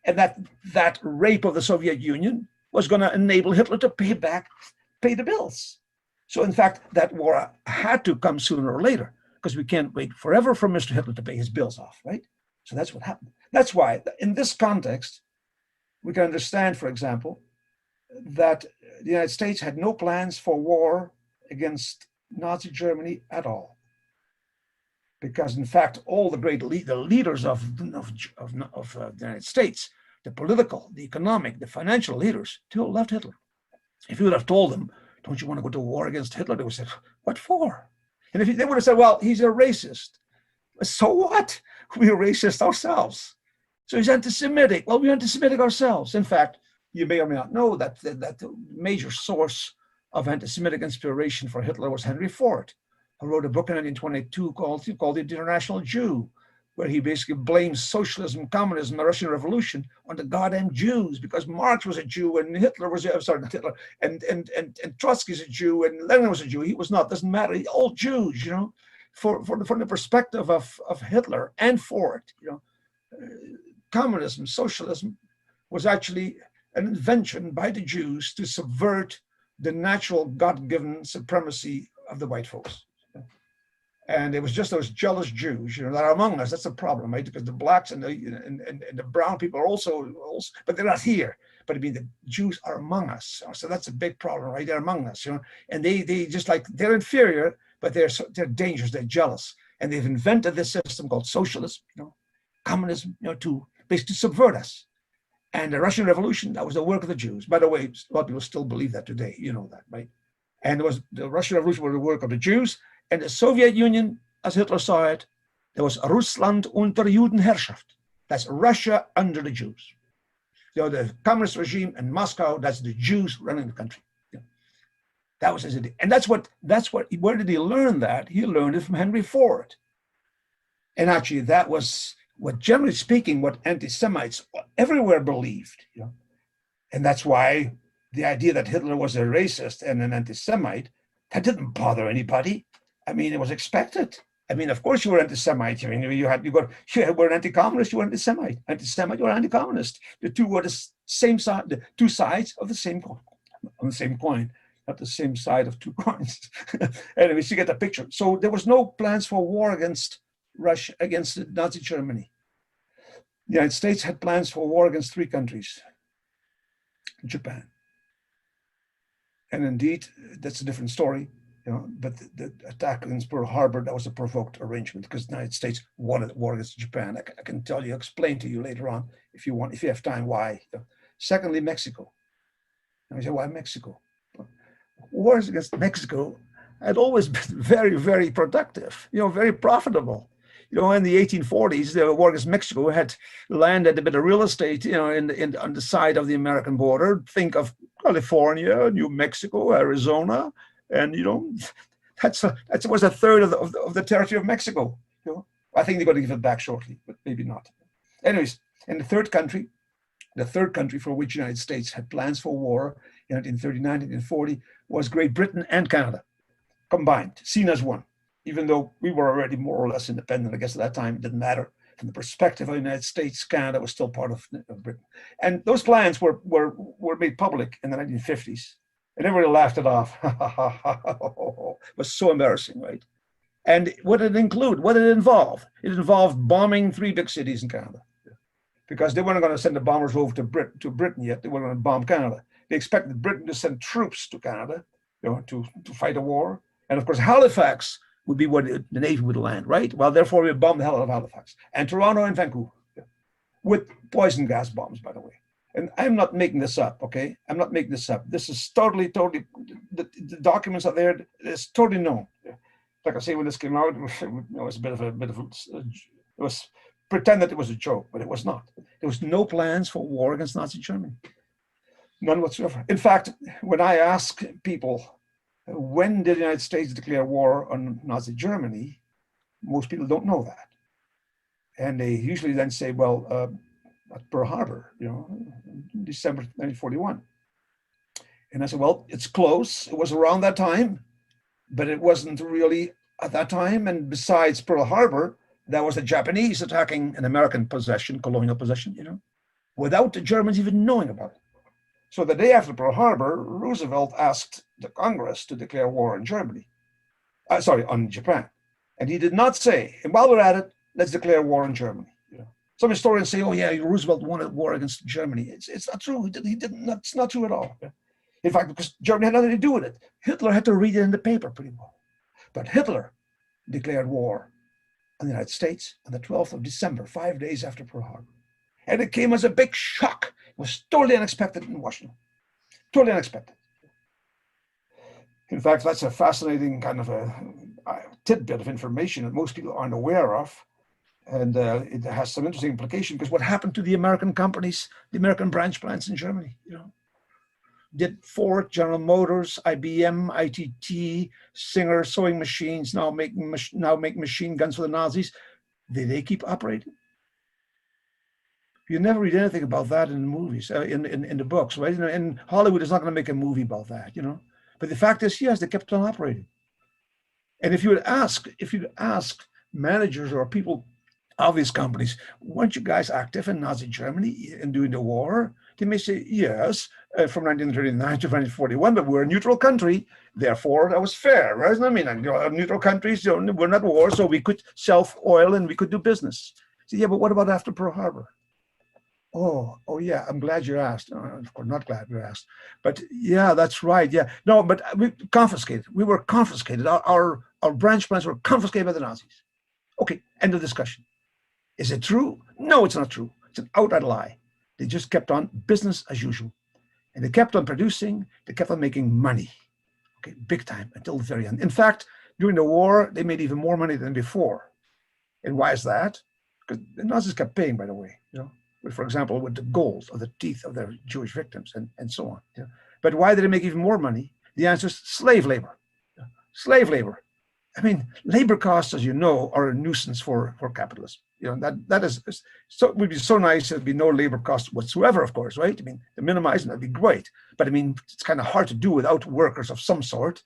And that rape of the Soviet Union was going to enable Hitler to pay the bills. So in fact, that war had to come sooner or later, because we can't wait forever for Mr. Hitler to pay his bills off, right? So that's what happened. That's why in this context, we can understand, for example, that the United States had no plans for war against Nazi Germany at all. Because in fact, all the great the leaders of the United States, the political, the economic, the financial leaders, they all loved Hitler. If you would have told them, don't you want to go to war against Hitler? They would have said, what for? And if they would have said, well, he's a racist. So what? We're racist ourselves. So he's anti-Semitic. Well, we're anti-Semitic ourselves. In fact, you may or may not know that the major source of anti-Semitic inspiration for Hitler was Henry Ford, who wrote a book in 1922 called The International Jew, where he basically blames socialism, communism, the Russian Revolution on the goddamn Jews, because Marx was a Jew and Hitler was, sorry, not Hitler, and Trotsky's a Jew and Lenin was a Jew. He was not, doesn't matter, all Jews, you know, from the perspective of Hitler and Ford, you know, communism, socialism was actually an invention by the Jews to subvert the natural God-given supremacy of the white folks. And it was just those jealous Jews, you know, that are among us. That's the problem, right? Because the blacks and the brown people are also, but they're not here. But I mean, the Jews are among us. So that's a big problem, right? They're among us, you know. And they just like, they're inferior, but they're dangerous, they're jealous. And they've invented this system called socialism, you know, communism, you know, to basically subvert us. And the Russian Revolution, that was the work of the Jews. By the way, a lot of people still believe that today, you know that, right? And it was the Russian Revolution was the work of the Jews. And the Soviet Union, as Hitler saw it, there was Russland unter Judenherrschaft. That's Russia under the Jews. You know, the communist regime in Moscow, that's the Jews running the country. Yeah. That was his idea. And where did he learn that? He learned it from Henry Ford. And actually, that was what, generally speaking, what anti-Semites everywhere believed. You know? And that's why the idea that Hitler was a racist and an anti-Semite, that didn't bother anybody. I mean, it was expected. I mean, of course you were anti-Semite. I mean, you were an anti-communist, you were anti-Semite. Anti-Semite, you were anti-communist. The two were the same side, the two sides of the same coin, on the same coin, not the same side of two coins. Anyways, you get the picture. So there was no plans for war against Russia, against Nazi Germany. The United States had plans for war against three countries: Japan. And indeed, that's a different story. You know, but the attack against Pearl Harbor, that was a provoked arrangement because the United States wanted war against Japan. I can explain to you later on if you have time why. Secondly, Mexico. And we say, why Mexico? Wars against Mexico had always been very, very productive, you know, very profitable. You know, in the 1840s, the war against Mexico had landed a bit of real estate, you know, on the side of the American border. Think of California, New Mexico, Arizona. And, you know, that was a third of the territory of Mexico. You know? I think they're going to give it back shortly, but maybe not. Anyways, and the third country for which the United States had plans for war in 1939, 1940 was Great Britain and Canada combined, seen as one. Even though we were already more or less independent, I guess at that time it didn't matter. From the perspective of the United States, Canada was still part of Britain. And those plans were made public in the 1950s. And everybody laughed it off. It was so embarrassing, right? And what did it include? What did it involve? It involved bombing three big cities in Canada. Because they weren't going to send the bombers over to Britain yet. They were going to bomb Canada. They expected Britain to send troops to Canada, you know, to fight a war. And of course, Halifax would be where the Navy would land, right? Well, therefore, we bombed the hell out of Halifax. And Toronto and Vancouver, yeah, with poison gas bombs, by the way. And I'm not making this up, okay? I'm not making this up. This is totally, the documents are there. It's totally known. Like I say, when this came out, it was it was pretend that it was a joke, but it was not. There was no plans for war against Nazi Germany. None whatsoever. In fact, when I ask people, when did the United States declare war on Nazi Germany? Most people don't know that. And they usually then say, well, at Pearl Harbor, you know, December 1941. And I said, well, it's close. It was around that time, but it wasn't really at that time. And besides Pearl Harbor, that was the Japanese attacking an American possession, colonial possession, you know, without the Germans even knowing about it. So the day after Pearl Harbor, Roosevelt asked the Congress to declare war on on Japan. And he did not say, and while we're at it, let's declare war on Germany. You know, some historians say, oh yeah, Roosevelt wanted war against Germany. It's not true. He didn't. That's not true at all. In fact, because Germany had nothing to do with it. Hitler had to read it in the paper pretty well. But Hitler declared war on the United States on the 12th of December, 5 days after Pearl Harbor. And it came as a big shock. It was totally unexpected in Washington. Totally unexpected. In fact, that's a fascinating kind of a tidbit of information that most people aren't aware of. And it has some interesting implication, because what happened to the American companies, the American branch plants in Germany, did Ford, General Motors, IBM, ITT, Singer sewing machines now make machine guns for the Nazis? Did they keep operating? You never read anything about that in the movies, in the books, right? And Hollywood is not going to make a movie about that, But the fact is, yes, they kept on operating. And if you'd ask managers or people of these companies, weren't you guys active in Nazi Germany and during the war? They may say, yes, from 1939 to 1941, but we're a neutral country. Therefore, that was fair, right? I mean, neutral countries, we're not war, so we could sell oil and we could do business. So, yeah, but what about after Pearl Harbor? Oh, yeah, I'm glad you asked. Of course, not glad you asked. But yeah, that's right. Yeah. No, but we confiscated. We were confiscated. Our branch plants were confiscated by the Nazis. Okay, end of discussion. Is it true? No, it's not true. It's an outright lie. They just kept on business as usual. And they kept on producing. They kept on making money. Okay, big time until the very end. In fact, during the war, they made even more money than before. And why is that? Because the Nazis kept paying, by the way, for example, with the gold or the teeth of their Jewish victims and so on. But why did they make even more money? The answer is slave labor. Slave labor. I mean, labor costs, as you know, are a nuisance for capitalism. That is so. It would be so nice if there'd be no labor costs whatsoever, of course, right? I mean, to minimize them, that'd be great. But I mean, it's kind of hard to do without workers of some sort,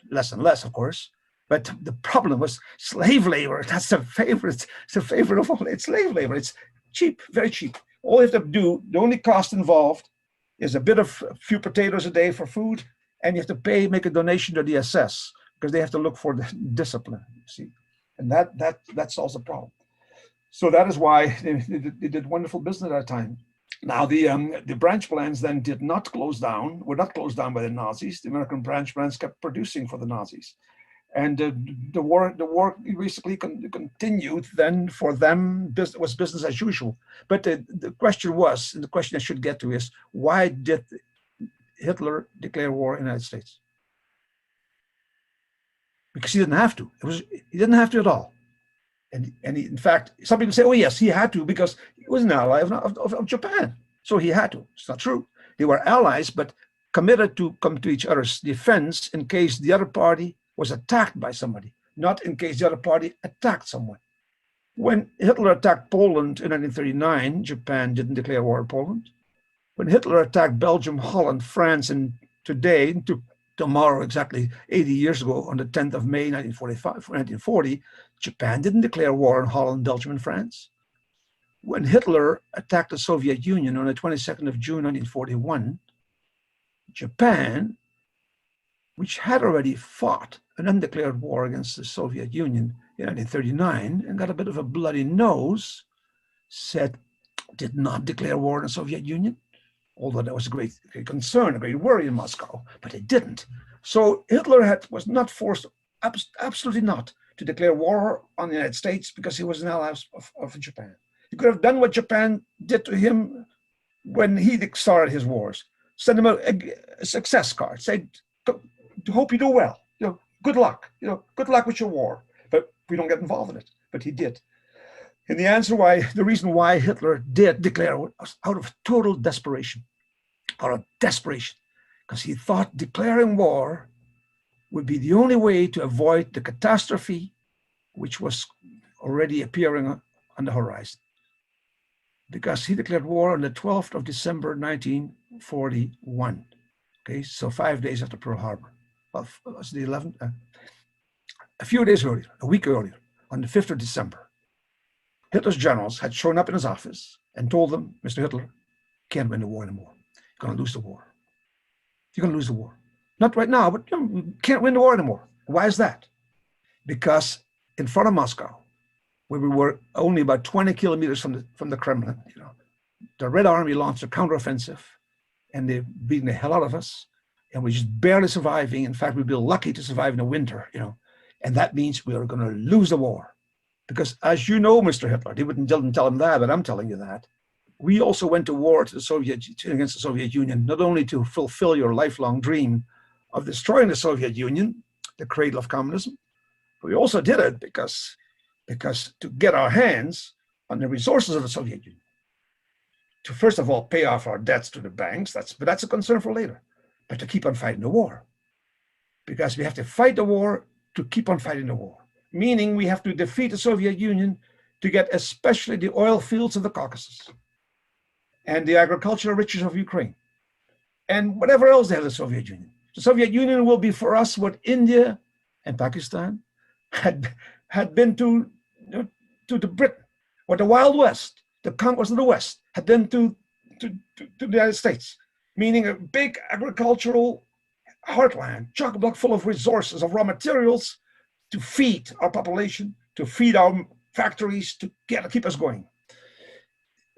less and less, of course. But the problem was slave labor. That's the favorite. It's the favorite of all. It's slave labor. It's cheap, very cheap. All you have to do, the only cost involved is a few potatoes a day for food, and you have to make a donation to the SS, because they have to look for the discipline, you see. And that solves the problem. So that is why they did wonderful business at that time. Now, the branch plants then were not closed down by the Nazis. The American branch plants kept producing for the Nazis. And the war basically continued then for them. It was business as usual. But the question I should get to is, why did Hitler declare war in the United States? Because he didn't have to. He didn't have to at all. And in fact, some people say, oh yes, he had to because he was an ally of Japan. So he had to. It's not true. They were allies, but committed to come to each other's defense in case the other party was attacked by somebody, not in case the other party attacked someone. When Hitler attacked Poland in 1939, Japan didn't declare war on Poland. When Hitler attacked Belgium, Holland, France, and tomorrow, exactly 80 years ago, on the 10th of May, 1940, Japan didn't declare war on Holland, Belgium, and France. When Hitler attacked the Soviet Union on the 22nd of June, 1941, Japan, which had already fought an undeclared war against the Soviet Union in 1939 and got a bit of a bloody nose, did not declare war on the Soviet Union, although that was a great concern, a great worry in Moscow, but it didn't. So Hitler was not forced, absolutely not, to declare war on the United States because he was an ally of Japan. He could have done what Japan did to him when he started his wars. Send him a success card, say, hope you do well, good luck, good luck with your war, but we don't get involved in it, but he did. And the reason why Hitler did declare was out of total desperation, because he thought declaring war would be the only way to avoid the catastrophe which was already appearing on the horizon. Because he declared war on the 12th of December, 1941. Okay, so 5 days after Pearl Harbor. Well, was the 11th? A few days earlier, a week earlier, on the 5th of December, Hitler's generals had shown up in his office and told them, Mr. Hitler, you can't win the war anymore. You're going to lose the war. You're going to lose the war. Not right now, but you can't win the war anymore. Why is that? Because in front of Moscow, where we were only about 20 kilometers from the Kremlin, the Red Army launched a counteroffensive, and they've beaten the hell out of us. and we're just barely surviving. In fact, we'd be lucky to survive in the winter, and that means we are going to lose the war. Because as you know, Mr. Hitler, they didn't tell him that, but I'm telling you that. We also went to war against the Soviet Union, not only to fulfill your lifelong dream of destroying the Soviet Union, the cradle of communism, but we also did it because to get our hands on the resources of the Soviet Union, to first of all pay off our debts to the banks, but that's a concern for later, but to keep on fighting the war. Because we have to fight the war to keep on fighting the war. Meaning we have to defeat the Soviet Union to get especially the oil fields of the Caucasus and the agricultural riches of Ukraine and whatever else they have the Soviet Union. The Soviet Union will be for us what India and Pakistan had been to the Britain, what the Wild West, the conquest of the West, had been to the United States, meaning a big agricultural heartland, chock-a-block full of resources, of raw materials to feed our population, to feed our factories, to keep us going.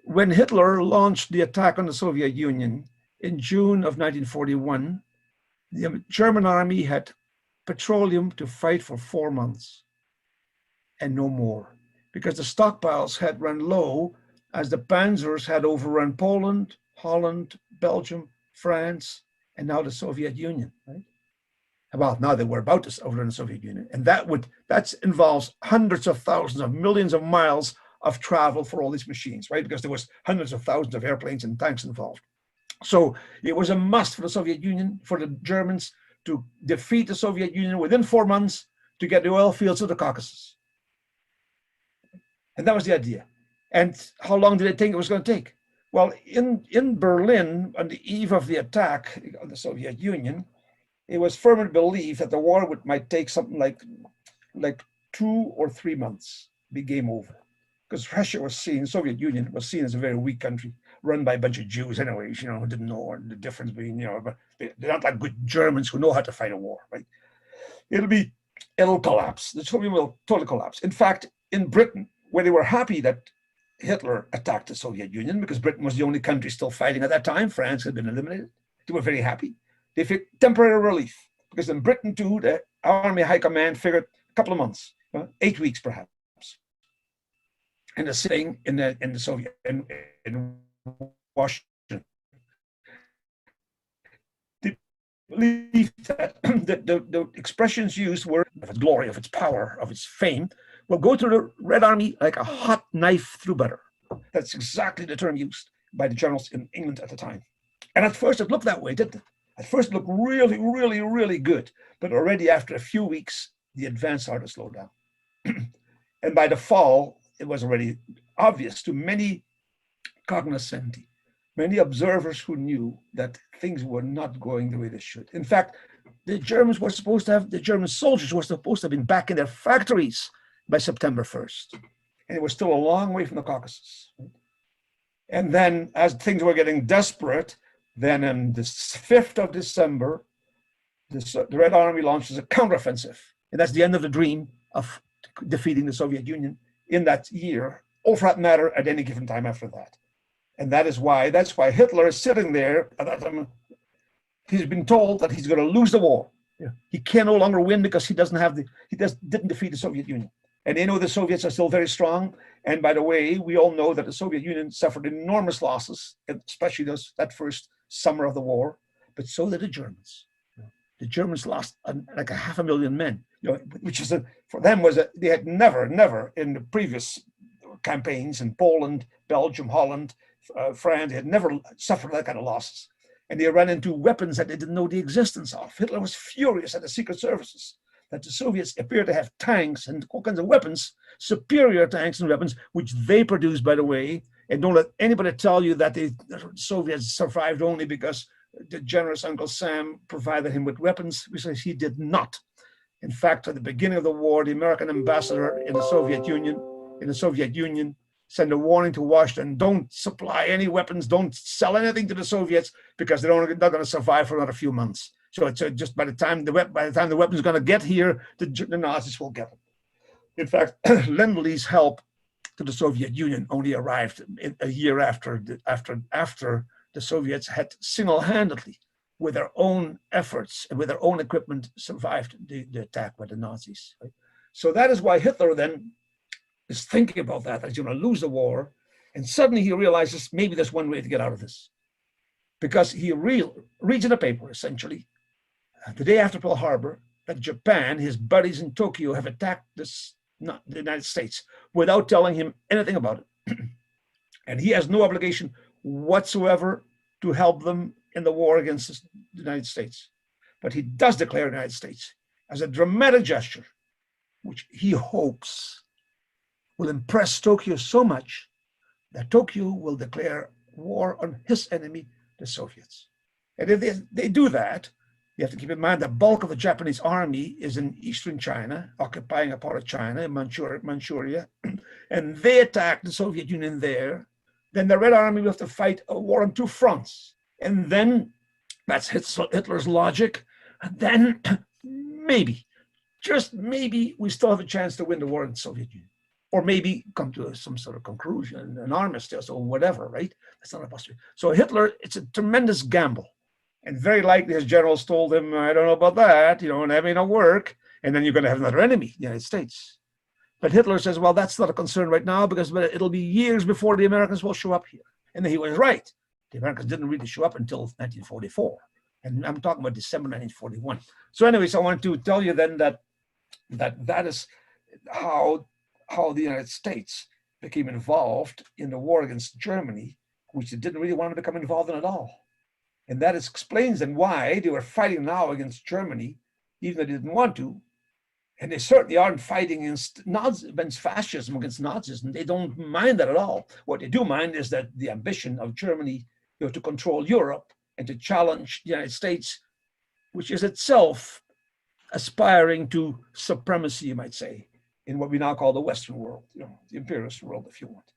When Hitler launched the attack on the Soviet Union in June of 1941, the German army had petroleum to fight for 4 months and no more, because the stockpiles had run low as the panzers had overrun Poland, Holland, Belgium, France, and now the Soviet Union, right? Well, now they were about to overrun the Soviet Union, and that involves hundreds of thousands of millions of miles of travel for all these machines, right? Because there was hundreds of thousands of airplanes and tanks involved. So it was a must for the Soviet Union, for the Germans to defeat the Soviet Union within 4 months to get the oil fields of the Caucasus. And that was the idea. And how long did they think it was going to take? Well, in Berlin, on the eve of the attack on the Soviet Union, it was firmly believed that the war might take something like 2 or 3 months, be game over. Because Russia was seen, the Soviet Union was seen as a very weak country, run by a bunch of Jews anyways, who didn't know the difference between, but they're not like good Germans who know how to fight a war, right? It'll collapse. The Soviet Union will totally collapse. In fact, in Britain, where they were happy that Hitler attacked the Soviet Union, because Britain was the only country still fighting at that time, France had been eliminated, they were very happy. They felt temporary relief, because in Britain too, the Army High Command figured a couple of months, 8 weeks perhaps. And the same in the Soviet in Washington. They believed that the expressions used were of its glory, of its power, of its fame, will go through the Red Army like a hot knife through butter. That's exactly the term used by the generals in England at the time. And at first it looked that way, didn't it? At first it looked really, really, really good. But already after a few weeks, the advance started to slow down. And by the fall, it was already obvious to many cognoscenti, many observers who knew that things were not going the way they should. In fact, the German soldiers were supposed to have been back in their factories by September 1st. And it was still a long way from the Caucasus. And then as things were getting desperate, then on the 5th of December, the Red Army launches a counteroffensive. And that's the end of the dream of defeating the Soviet Union in that year, or for that matter, at any given time after that. And that's why Hitler is sitting there at that time. He's been told that he's going to lose the war. Yeah. He can no longer win because he didn't defeat the Soviet Union. And they know the Soviets are still very strong. And by the way, we all know that the Soviet Union suffered enormous losses, especially that first summer of the war, but so did the Germans. The Germans lost like 500,000 men, which is for them they had never in the previous campaigns in Poland, Belgium, Holland, France, they had never suffered that kind of losses. And they ran into weapons that they didn't know the existence of. Hitler was furious at the secret services that the Soviets appeared to have tanks and all kinds of weapons, superior tanks and weapons, which they produced, by the way. And don't let anybody tell you that the Soviets survived only because the generous Uncle Sam provided him with weapons, because he did not. In fact, at the beginning of the war, the American ambassador in the Soviet Union sent a warning to Washington: don't supply any weapons, don't sell anything to the Soviets, because they're not going to survive for another few months. So it's just by the time the weapons are going to get here, the Nazis will get them. In fact, Lend-Lease help to the Soviet Union only arrived a year after the Soviets had single-handedly with their own efforts and with their own equipment, survived the attack by the Nazis. Right? So that is why Hitler then is thinking about that he's going to lose the war. And suddenly he realizes maybe there's one way to get out of this. Because he reads in a paper, essentially, the day after Pearl Harbor, that Japan, his buddies in Tokyo, have attacked the United States without telling him anything about it. And he has no obligation whatsoever to help them in the war against the United States. But he does declare the United States as a dramatic gesture, which he hopes will impress Tokyo so much that Tokyo will declare war on his enemy, the Soviets. And if they do that, you have to keep in mind the bulk of the Japanese army is in eastern China, occupying a part of China, in Manchuria, and they attack the Soviet Union there. Then the Red Army will have to fight a war on two fronts. And then, that's Hitler's logic, and then maybe, just maybe, we still have a chance to win the war in the Soviet Union. Or maybe come to some sort of conclusion, an armistice or whatever, right? That's not a possibility. So Hitler, it's a tremendous gamble. And very likely his generals told him, I don't know about that, and that may not work. And then you're going to have another enemy, the United States. But Hitler says, well, that's not a concern right now because it'll be years before the Americans will show up here. And then he was right. The Americans didn't really show up until 1944. And I'm talking about December 1941. So anyways, I wanted to tell you then that is how the United States became involved in the war against Germany, which they didn't really want to become involved in at all. And that explains then why they were fighting now against Germany, even though they didn't want to. And they certainly aren't fighting against fascism, against Nazism. They don't mind that at all. What they do mind is that the ambition of Germany to control Europe and to challenge the United States, which is itself aspiring to supremacy, you might say, in what we now call the Western world, the imperialist world, if you want.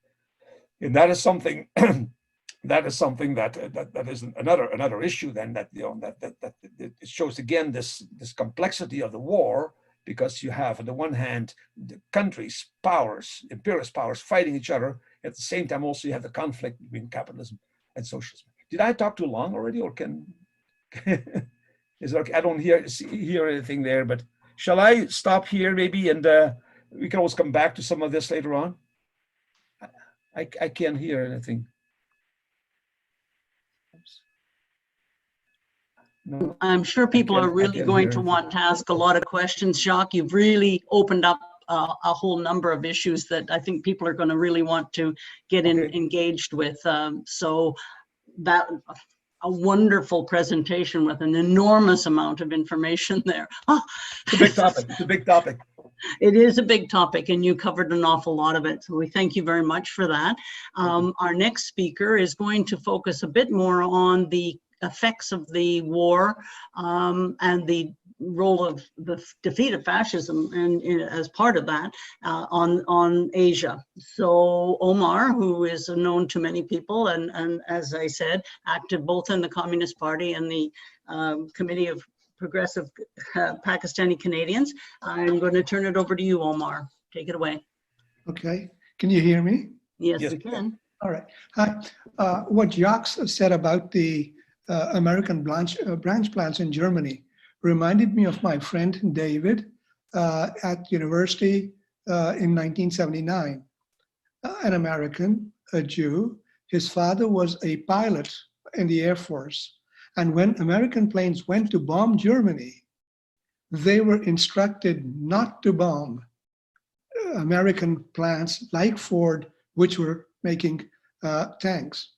And that is something that is another issue then that it shows again this complexity of the war, because you have on the one hand the countries, powers, imperialist powers fighting each other. At the same time also you have the conflict between capitalism and socialism. Did I talk too long already, or is it okay? I don't hear anything there, but shall I stop here maybe, and we can always come back to some of this later on? I can't hear anything. No, I'm sure people are really going to want to ask a lot of questions, Jacques. You've really opened up a whole number of issues that I think people are going to really want to get engaged with. So that a wonderful presentation with an enormous amount of information there. Oh. It's a big topic. It's a big topic. It is a big topic, and you covered an awful lot of it. So we thank you very much for that. Our next speaker is going to focus a bit more on the effects of the war and the role of the defeat of fascism and as part of that on Asia. So Omar, who is known to many people and as I said, active both in the Communist Party and the Committee of Progressive Pakistani Canadians. I'm going to turn it over to you, Omar. Take it away. Okay. Can you hear me? Yes, we can. All right. Hi. What Jacques said about the American branch plants in Germany reminded me of my friend David at university in 1979. An American, a Jew. His father was a pilot in the Air Force. And when American planes went to bomb Germany, they were instructed not to bomb American plants like Ford, which were making tanks.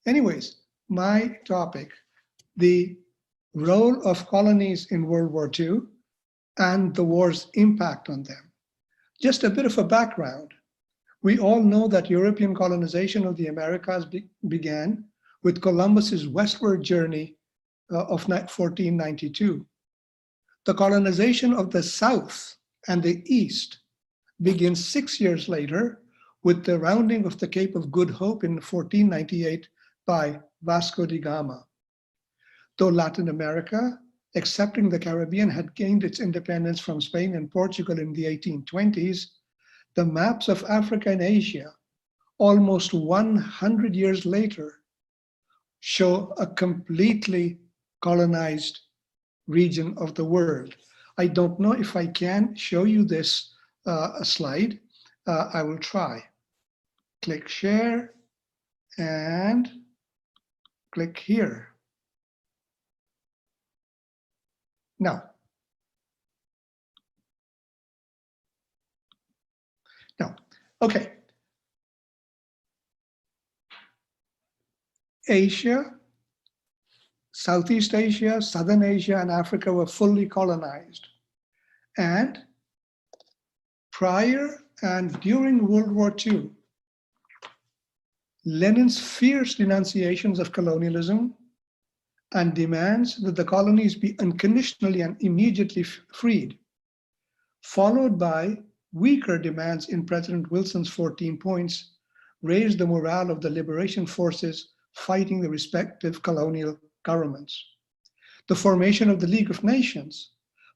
Anyways, my topic, the role of colonies in World War II and the war's impact on them. Just a bit of a background. We all know that European colonization of the Americas began with Columbus's westward journey of 1492. The colonization of the South and the East begins 6 years later with the rounding of the Cape of Good Hope in 1498 by Vasco da Gama. Though Latin America, excepting the Caribbean, had gained its independence from Spain and Portugal in the 1820s, the maps of Africa and Asia, almost 100 years later, show a completely colonized region of the world. I don't know if I can show you this slide. I will try. Click share and click here. No. No. Okay. Asia, Southeast Asia, Southern Asia, and Africa were fully colonized. And prior and during World War II, Lenin's fierce denunciations of colonialism and demands that the colonies be unconditionally and immediately freed, followed by weaker demands in President Wilson's 14 points, raised the morale of the liberation forces fighting the respective colonial governments. The formation of the League of Nations,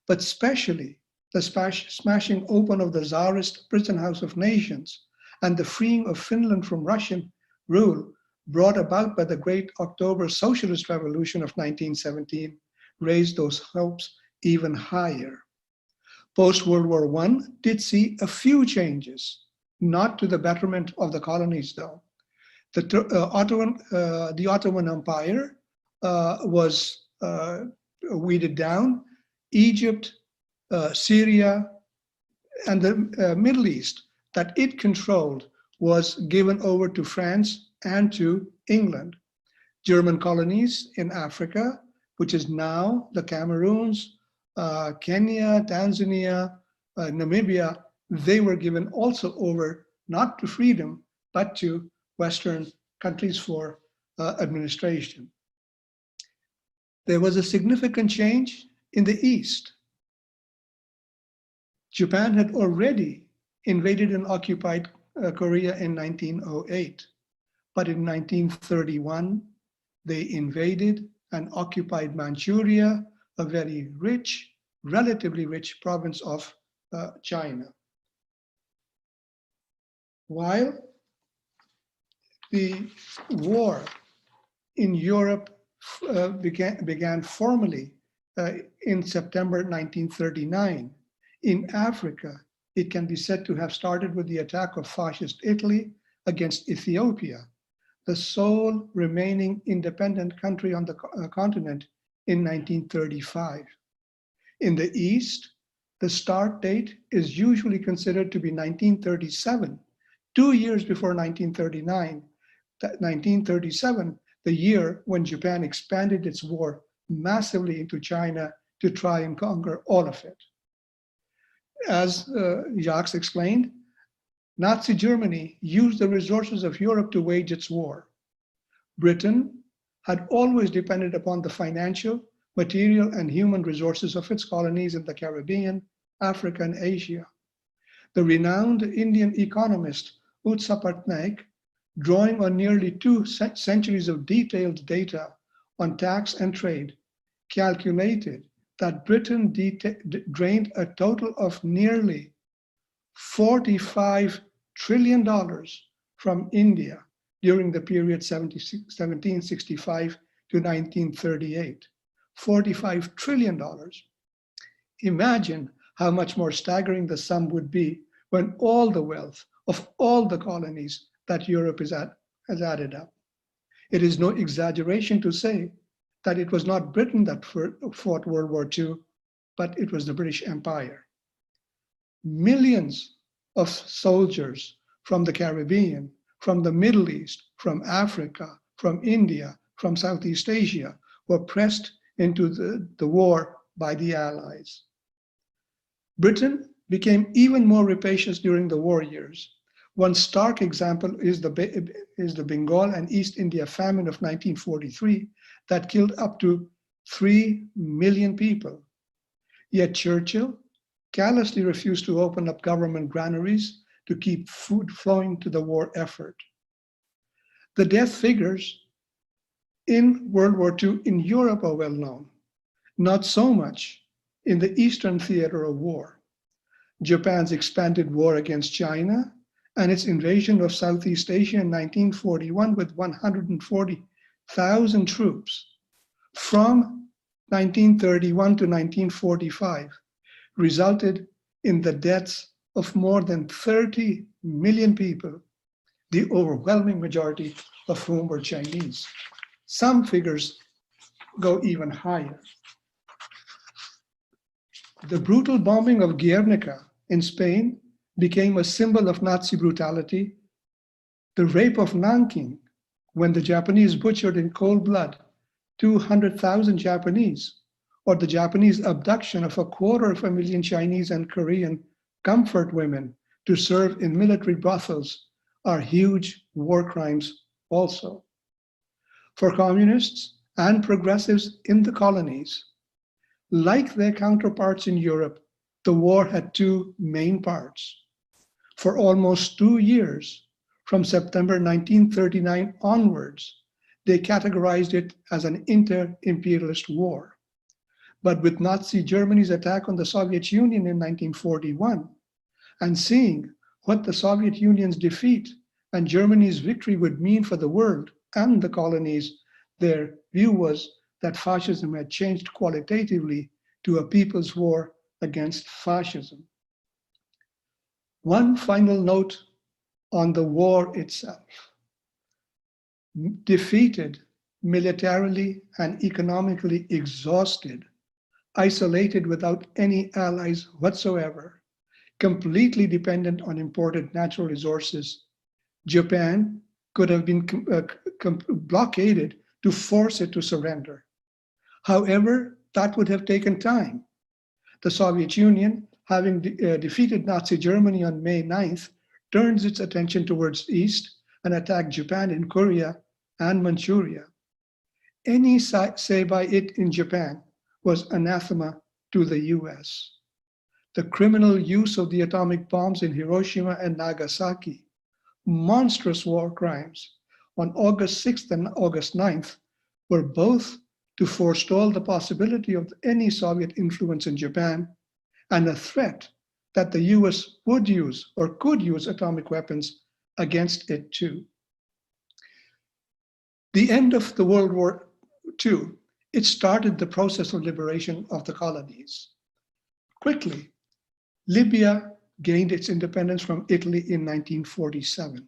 but especially the smashing open of the Tsarist prison house of nations and the freeing of Finland from Russian rule brought about by the Great October Socialist Revolution of 1917 raised those hopes even higher. Post-World War I did see a few changes, not to the betterment of the colonies though. The Ottoman Empire was weeded down. Egypt, Syria, and the Middle East that it controlled was given over to France and to England. German colonies in Africa, which is now the Cameroons, Kenya, Tanzania, Namibia, they were given also over not to freedom, but to Western countries for administration. There was a significant change in the East. Japan had already invaded and occupied Korea in 1908, but in 1931, they invaded and occupied Manchuria, a very rich, relatively rich province of China. While the war in Europe began formally in September 1939, in Africa, it can be said to have started with the attack of fascist Italy against Ethiopia, the sole remaining independent country on the continent in 1935. In the East, the start date is usually considered to be 1937, 2 years before 1939. 1937, the year when Japan expanded its war massively into China to try and conquer all of it. As Jacques explained, Nazi Germany used the resources of Europe to wage its war. Britain had always depended upon the financial, material, and human resources of its colonies in the Caribbean, Africa, and Asia. The renowned Indian economist Utsa Patnaik, drawing on nearly 2 centuries of detailed data on tax and trade, calculated that Britain drained a total of nearly $45 trillion from India during the period 1765 to 1938. $45 trillion. Imagine how much more staggering the sum would be when all the wealth of all the colonies that Europe has added up. It is no exaggeration to say that it was not Britain that fought World War II, but it was the British Empire. Millions of soldiers from the Caribbean, from the Middle East, from Africa, from India, from Southeast Asia were pressed into the war by the Allies. Britain became even more rapacious during the war years. One stark example is the Bengal and East India famine of 1943 that killed up to 3 million people. Yet Churchill callously refused to open up government granaries to keep food flowing to the war effort. The death figures in World War II in Europe are well known, not so much in the Eastern theater of war. Japan's expanded war against China and its invasion of Southeast Asia in 1941 with 140,000 troops from 1931 to 1945, resulted in the deaths of more than 30 million people, the overwhelming majority of whom were Chinese. Some figures go even higher. The brutal bombing of Guernica in Spain became a symbol of Nazi brutality. The rape of Nanking, when the Japanese butchered in cold blood 200,000 Japanese, or the Japanese abduction of 250,000 Chinese and Korean comfort women to serve in military brothels, are huge war crimes also. For communists and progressives in the colonies, like their counterparts in Europe, the war had two main parts. For almost 2 years, from September 1939 onwards, they categorized it as an inter-imperialist war. But with Nazi Germany's attack on the Soviet Union in 1941, and seeing what the Soviet Union's defeat and Germany's victory would mean for the world and the colonies, their view was that fascism had changed qualitatively to a people's war against fascism. One final note on the war itself. Defeated, militarily and economically exhausted, isolated without any allies whatsoever, completely dependent on imported natural resources, Japan could have been blockaded to force it to surrender. However, that would have taken time. The Soviet Union, having defeated Nazi Germany on May 9th, turns its attention towards the east and attacked Japan in Korea and Manchuria. Any say by it in Japan was anathema to the US. The criminal use of the atomic bombs in Hiroshima and Nagasaki, monstrous war crimes on August 6th and August 9th, were both to forestall the possibility of any Soviet influence in Japan and a threat that the US would use or could use atomic weapons against it too. The end of the World War II, it started the process of liberation of the colonies. Quickly, Libya gained its independence from Italy in 1947.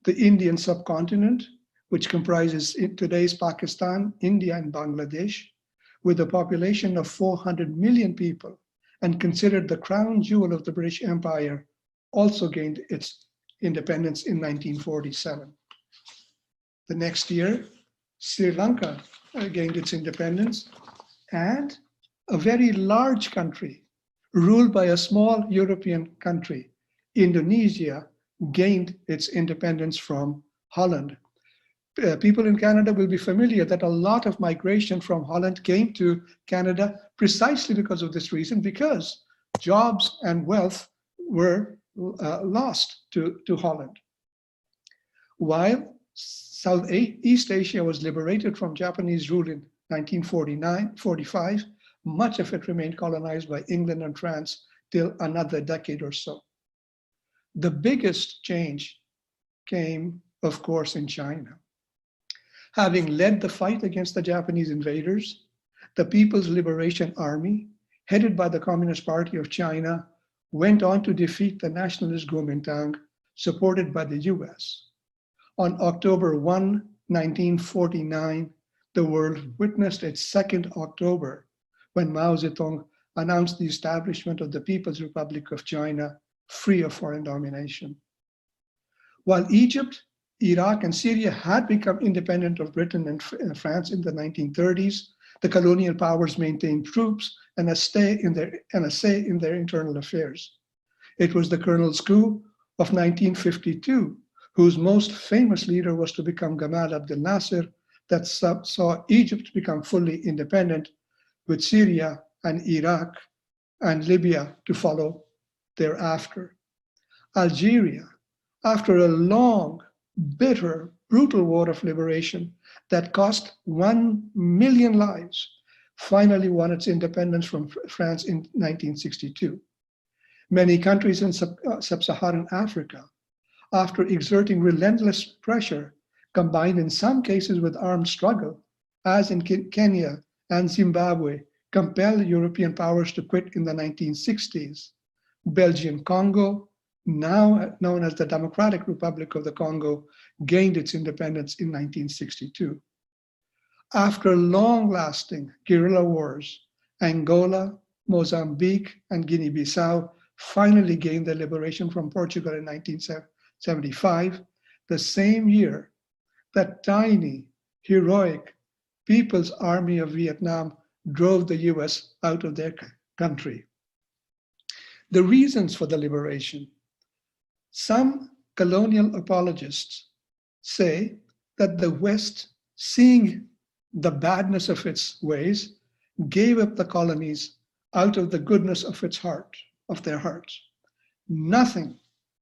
The Indian subcontinent, which comprises today's Pakistan, India, and Bangladesh, with a population of 400 million people and considered the crown jewel of the British Empire, also gained its independence in 1947. The next year, Sri Lanka gained its independence, and a very large country, ruled by a small European country, Indonesia, gained its independence from Holland. People in Canada will be familiar that a lot of migration from Holland came to Canada precisely because of this reason, because jobs and wealth were lost to Holland. While East Asia was liberated from Japanese rule in 1945, much of it remained colonized by England and France till another decade or so. The biggest change came, of course, in China. Having led the fight against the Japanese invaders, the People's Liberation Army, headed by the Communist Party of China, went on to defeat the nationalist Kuomintang, supported by the US. On October 1, 1949, the world witnessed its 2nd October, when Mao Zedong announced the establishment of the People's Republic of China, free of foreign domination. While Egypt, Iraq, and Syria had become independent of Britain and France in the 1930s, the colonial powers maintained troops and a say in their internal affairs. It was the colonel's coup of 1952, whose most famous leader was to become Gamal Abdel Nasser, that saw Egypt become fully independent, with Syria and Iraq and Libya to follow thereafter. Algeria, after a long, bitter, brutal war of liberation that cost 1 million lives, finally won its independence from France in 1962. Many countries in sub-Saharan Africa, after exerting relentless pressure, combined in some cases with armed struggle, as in Kenya and Zimbabwe compelled European powers to quit in the 1960s. Belgian Congo, now known as the Democratic Republic of the Congo, gained its independence in 1962. After long-lasting guerrilla wars, Angola, Mozambique, and Guinea-Bissau finally gained their liberation from Portugal in 1975, the same year that tiny, heroic People's Army of Vietnam drove the US out of their country. The reasons for the liberation. Some colonial apologists say that the West, seeing the badness of its ways, gave up the colonies out of the goodness of its heart, of their hearts. Nothing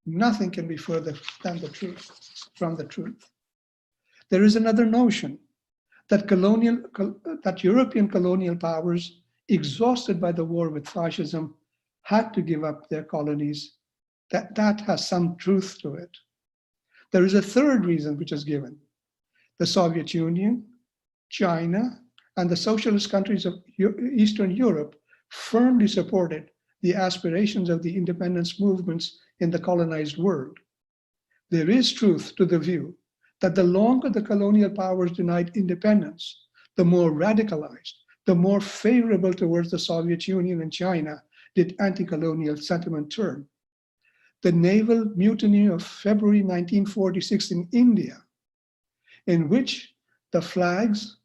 can be further than the truth, from the truth. There is another notion that European colonial powers, exhausted by the war with fascism, had to give up their colonies. That has some truth to it. There is a third reason which is given. The Soviet Union, China, and the socialist countries of Eastern Europe firmly supported the aspirations of the independence movements in the colonized world. There is truth to the view that the longer the colonial powers denied independence, the more radicalized, the more favorable towards the Soviet Union and China did anti-colonial sentiment turn. The naval mutiny of February 1946 in India, in which the flags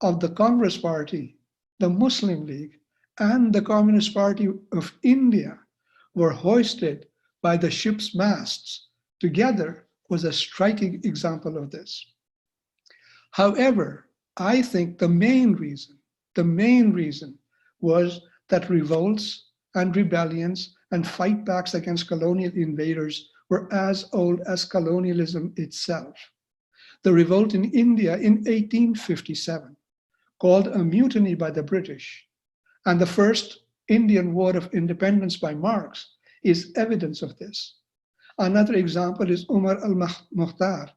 of the Congress Party, the Muslim League, and the Communist Party of India were hoisted by the ship's masts together, was a striking example of this. However, I think the main reason was that revolts and rebellions and fightbacks against colonial invaders were as old as colonialism itself. The revolt in India in 1857, called a mutiny by the British, and the first Indian War of Independence by Marx, is evidence of this. Another example is Umar al-Mukhtar,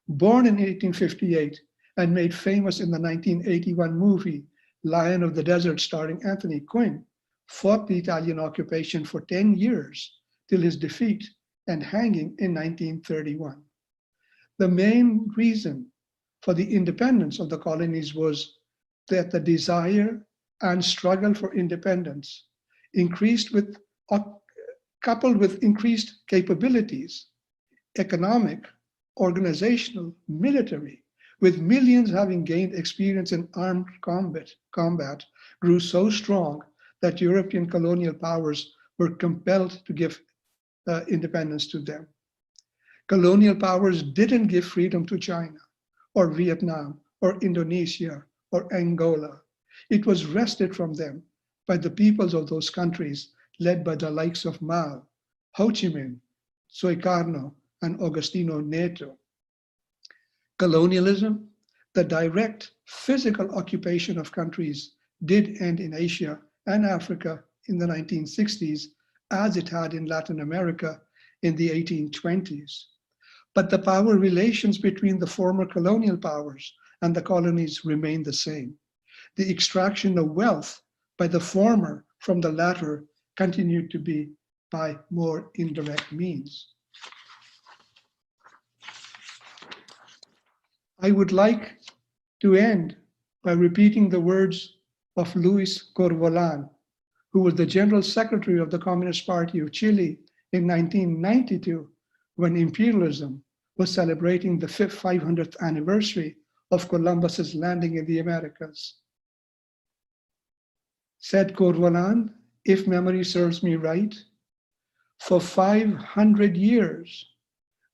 born in 1858 and made famous in the 1981 movie Lion of the Desert starring Anthony Quinn, fought the Italian occupation for 10 years till his defeat and hanging in 1931. The main reason for the independence of the colonies was that the desire and struggle for independence coupled with increased capabilities, economic, organizational, military, with millions having gained experience in armed combat, grew so strong that European colonial powers were compelled to give independence to them. Colonial powers didn't give freedom to China, or Vietnam, or Indonesia, or Angola. It was wrested from them by the peoples of those countries led by the likes of Mao, Ho Chi Minh, Sukarno, and Agostinho Neto. Colonialism, the direct physical occupation of countries, did end in Asia and Africa in the 1960s, as it had in Latin America in the 1820s. But the power relations between the former colonial powers and the colonies remained the same. The extraction of wealth by the former from the latter continued to be by more indirect means. I would like to end by repeating the words of Luis Corvalán, who was the General Secretary of the Communist Party of Chile in 1992, when imperialism was celebrating the 500th anniversary of Columbus's landing in the Americas. Said Corvalán, if memory serves me right, for 500 years,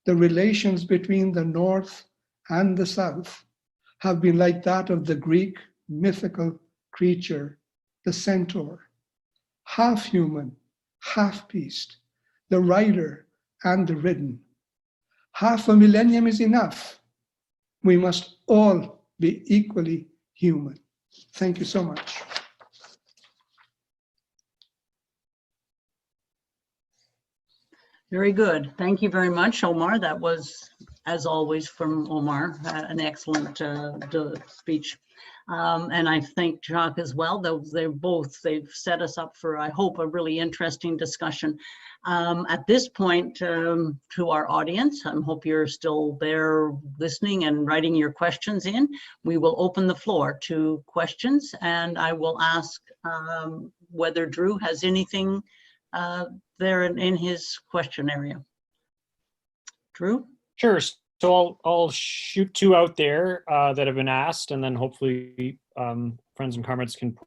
the relations between the North and the South have been like that of the Greek mythical creature, the centaur, half human, half beast, the rider and the ridden. Half a millennium is enough. We must all be equally human. Thank you so much. Very good. Thank you very much, Omar. That was, as always, from Omar, an excellent speech. And I thank Jacques as well. They've set us up for, I hope, a really interesting discussion. At this point, to our audience, I hope you're still there listening and writing your questions in. We will open the floor to questions, and I will ask whether Drew has anything there in his question area. Drew? Sure. So I'll shoot two out there that have been asked, and then hopefully friends and comrades can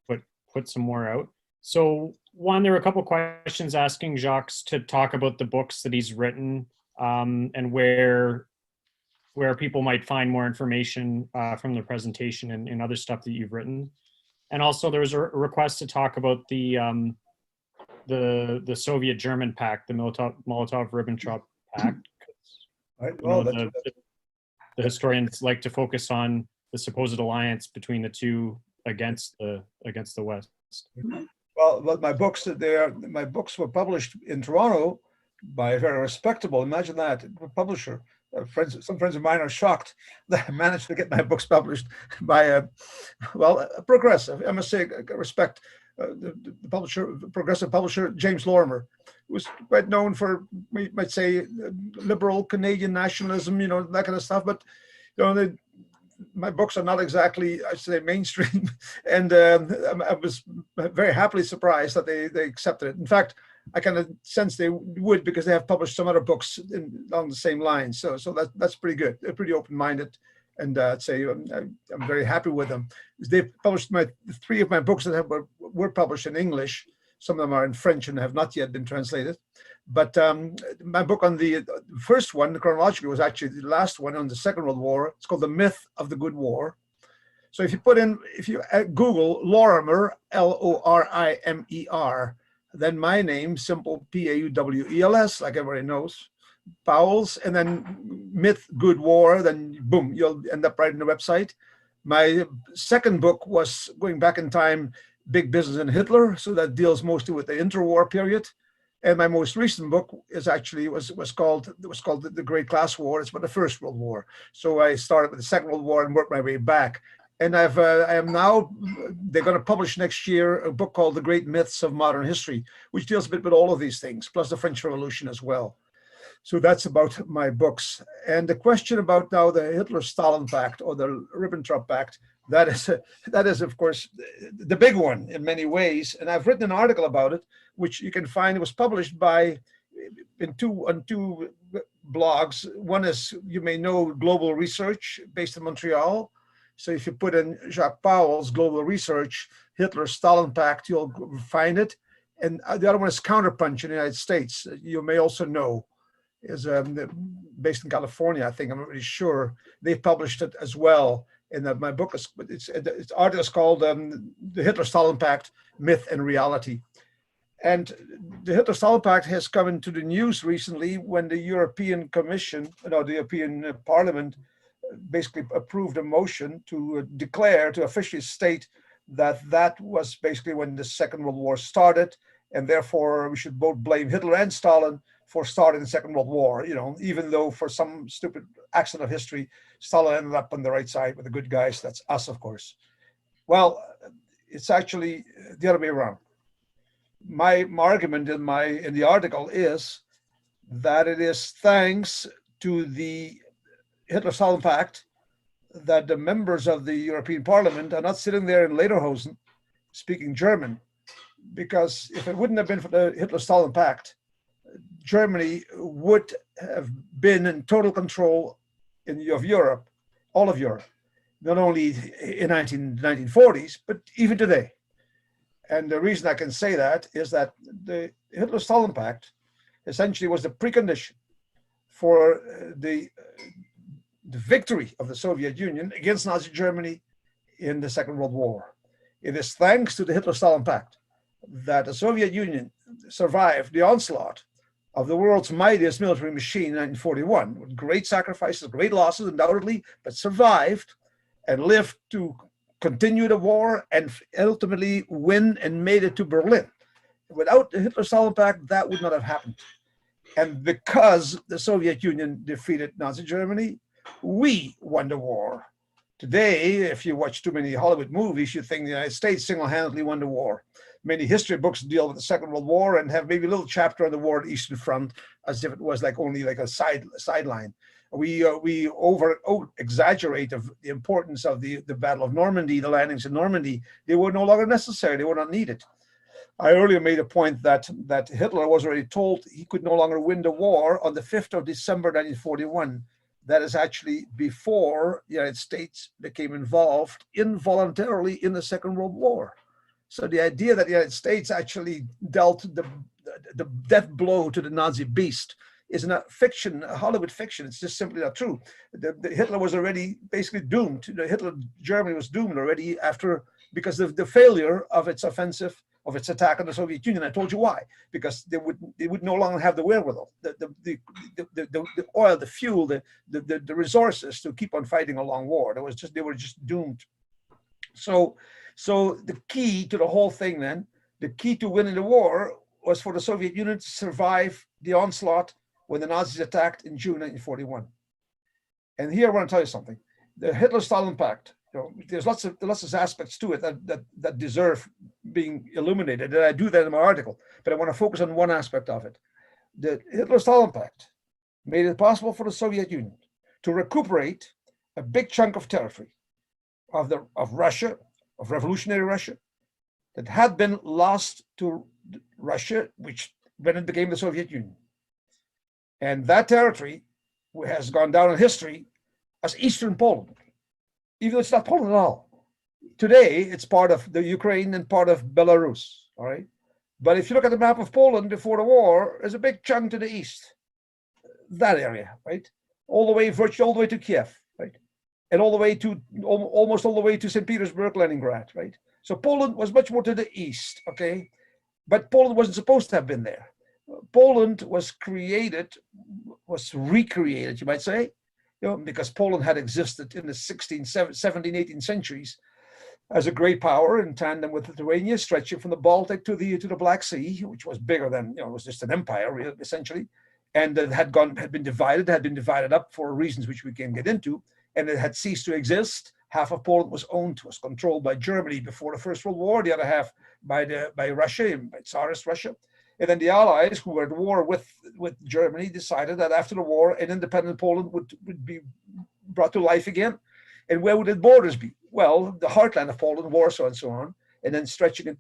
put some more out. So one, there were a couple questions asking Jacques to talk about the books that he's written and where people might find more information from the presentation and other stuff that you've written. And also there was a request to talk about the Soviet-German Pact, the Molotov-Ribbentrop Pact. Right. Well, the historians like to focus on the supposed alliance between the two against the West. Well, my books were published in Toronto by a very respectable, imagine that, publisher. Some friends of mine are shocked that I managed to get my books published by a progressive, I must say, respect the publisher, progressive publisher, James Lorimer, who was quite known for, we might say, liberal Canadian nationalism, that kind of stuff. But my books are not exactly, I say, mainstream, and I was very happily surprised that they accepted it. In fact, I kind of sense they would, because they have published some other books along the same lines. So that's pretty good. They're pretty open-minded, and I'd say I'm very happy with them. They've published three of my books that were published in English. Some of them are in French and have not yet been translated. But my book on the first one, chronologically, was actually the last one on the Second World War. It's called The Myth of the Good War. So if you Google Lorimer, Lorimer, then my name, simple Pauwels, like everybody knows, Pauwels, and then Myth, Good War, then boom, you'll end up right on the website. My second book was going back in time, Big Business and Hitler, so that deals mostly with the interwar period. And my most recent book is actually was called The Great Class War. It's about the First World War. So I started with the Second World War and worked my way back. And I am now, they're going to publish next year a book called The Great Myths of Modern History, which deals a bit with all of these things, plus the French Revolution as well. So that's about my books. And the question about now the Hitler-Stalin Pact or the Ribbentrop Pact, that is, of course, the big one in many ways. And I've written an article about it, which you can find. It was published on two blogs. One is, you may know, Global Research, based in Montreal. So if you put in Jacques Pauwels, Global Research, Hitler-Stalin Pact, you'll find it. And the other one is Counterpunch in the United States. You may also know, is based in California, I think, I'm not really sure. They published it as well. And my book its article is called The Hitler-Stalin Pact, Myth and Reality. And the Hitler-Stalin Pact has come into the news recently when the European Commission, the European Parliament, basically approved a motion to declare, to officially state that was basically when the Second World War started, and therefore we should both blame Hitler and Stalin for starting the Second World War, even though for some stupid accident of history, Stalin ended up on the right side with the good guys. That's us, of course. Well, it's actually the other way around. My argument in the article is that it is thanks to the Hitler-Stalin Pact that the members of the European Parliament are not sitting there in Lederhosen speaking German, because if it wouldn't have been for the Hitler-Stalin Pact, Germany would have been in total control of Europe, all of Europe, not only in 1940s, but even today. And the reason I can say that is that the Hitler-Stalin Pact essentially was the precondition for the victory of the Soviet Union against Nazi Germany in the Second World War. It is thanks to the Hitler-Stalin Pact that the Soviet Union survived the onslaught of the world's mightiest military machine in 1941, with great sacrifices, great losses, undoubtedly, but survived and lived to continue the war and ultimately win and made it to Berlin. Without the Hitler-Stalin Pact, that would not have happened. And because the Soviet Union defeated Nazi Germany, we won the war. Today, if you watch too many Hollywood movies, you think the United States single-handedly won the war. Many history books deal with the Second World War and have maybe a little chapter on the war at the Eastern Front, as if it was like only like a sideline. We exaggerate of the importance of the Battle of Normandy, the landings in Normandy. They were no longer necessary. They were not needed. I earlier made a point that Hitler was already told he could no longer win the war on the 5th of December 1941. That is actually before the United States became involved involuntarily in the Second World War. So the idea that the United States actually dealt the death blow to the Nazi beast is not fiction, a Hollywood fiction. It's just simply not true. Hitler was already basically doomed. Germany was doomed already because of the failure of its offensive, of its attack on the Soviet Union. I told you why. Because they would no longer have the wherewithal, the oil, the fuel, the resources to keep on fighting a long war. They were just doomed. So the key to the whole thing then, the key to winning the war was for the Soviet Union to survive the onslaught when the Nazis attacked in June 1941. And here I want to tell you something. The Hitler-Stalin Pact, there's lots of aspects to it that deserve being illuminated, and I do that in my article, but I want to focus on one aspect of it. The Hitler-Stalin Pact made it possible for the Soviet Union to recuperate a big chunk of territory of Russia, of revolutionary Russia, that had been lost to Russia, when it became the Soviet Union. And that territory has gone down in history as Eastern Poland, even though it's not Poland at all. Today, it's part of the Ukraine and part of Belarus, all right? But if you look at the map of Poland before the war, there's a big chunk to the east, that area, right? Virtually all the way to Kiev, right? And all the way to, almost all the way to St. Petersburg, Leningrad, right? So Poland was much more to the east, okay? But Poland wasn't supposed to have been there. Poland was recreated, you might say, because Poland had existed in the 16th, 17th, 18th centuries as a great power in tandem with Lithuania, stretching from the Baltic to the Black Sea, which was bigger than, it was just an empire, essentially. And it had been divided up for reasons which we can get into, and it had ceased to exist. Half of Poland was controlled by Germany before the First World War, the other half by Russia, by Tsarist Russia. And then the Allies, who were at war with Germany, decided that after the war, an independent Poland would be brought to life again. And where would its borders be? Well, the heartland of Poland, Warsaw and so on, and then stretching it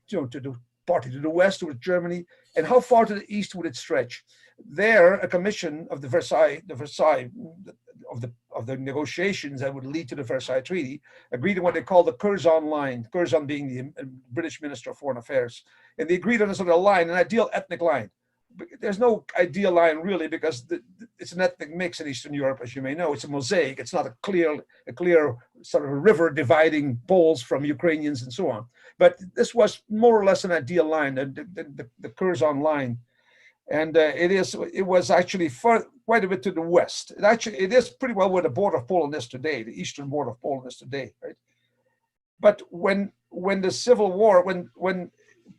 partly to the west towards Germany. And how far to the east would it stretch? There, a commission of the negotiations that would lead to the Versailles Treaty agreed on what they call the Curzon line, Curzon being the British Minister of Foreign Affairs. And they agreed on a sort of line, an ideal ethnic line. There's no ideal line really, because it's an ethnic mix in Eastern Europe, as you may know. It's a mosaic. It's not a clear sort of a river dividing Poles from Ukrainians and so on. But this was more or less an ideal line, the Curzon line. And it was actually quite a bit to the west. It is pretty well where the border of Poland is today, the eastern border of Poland is today, right? But when the Civil War, when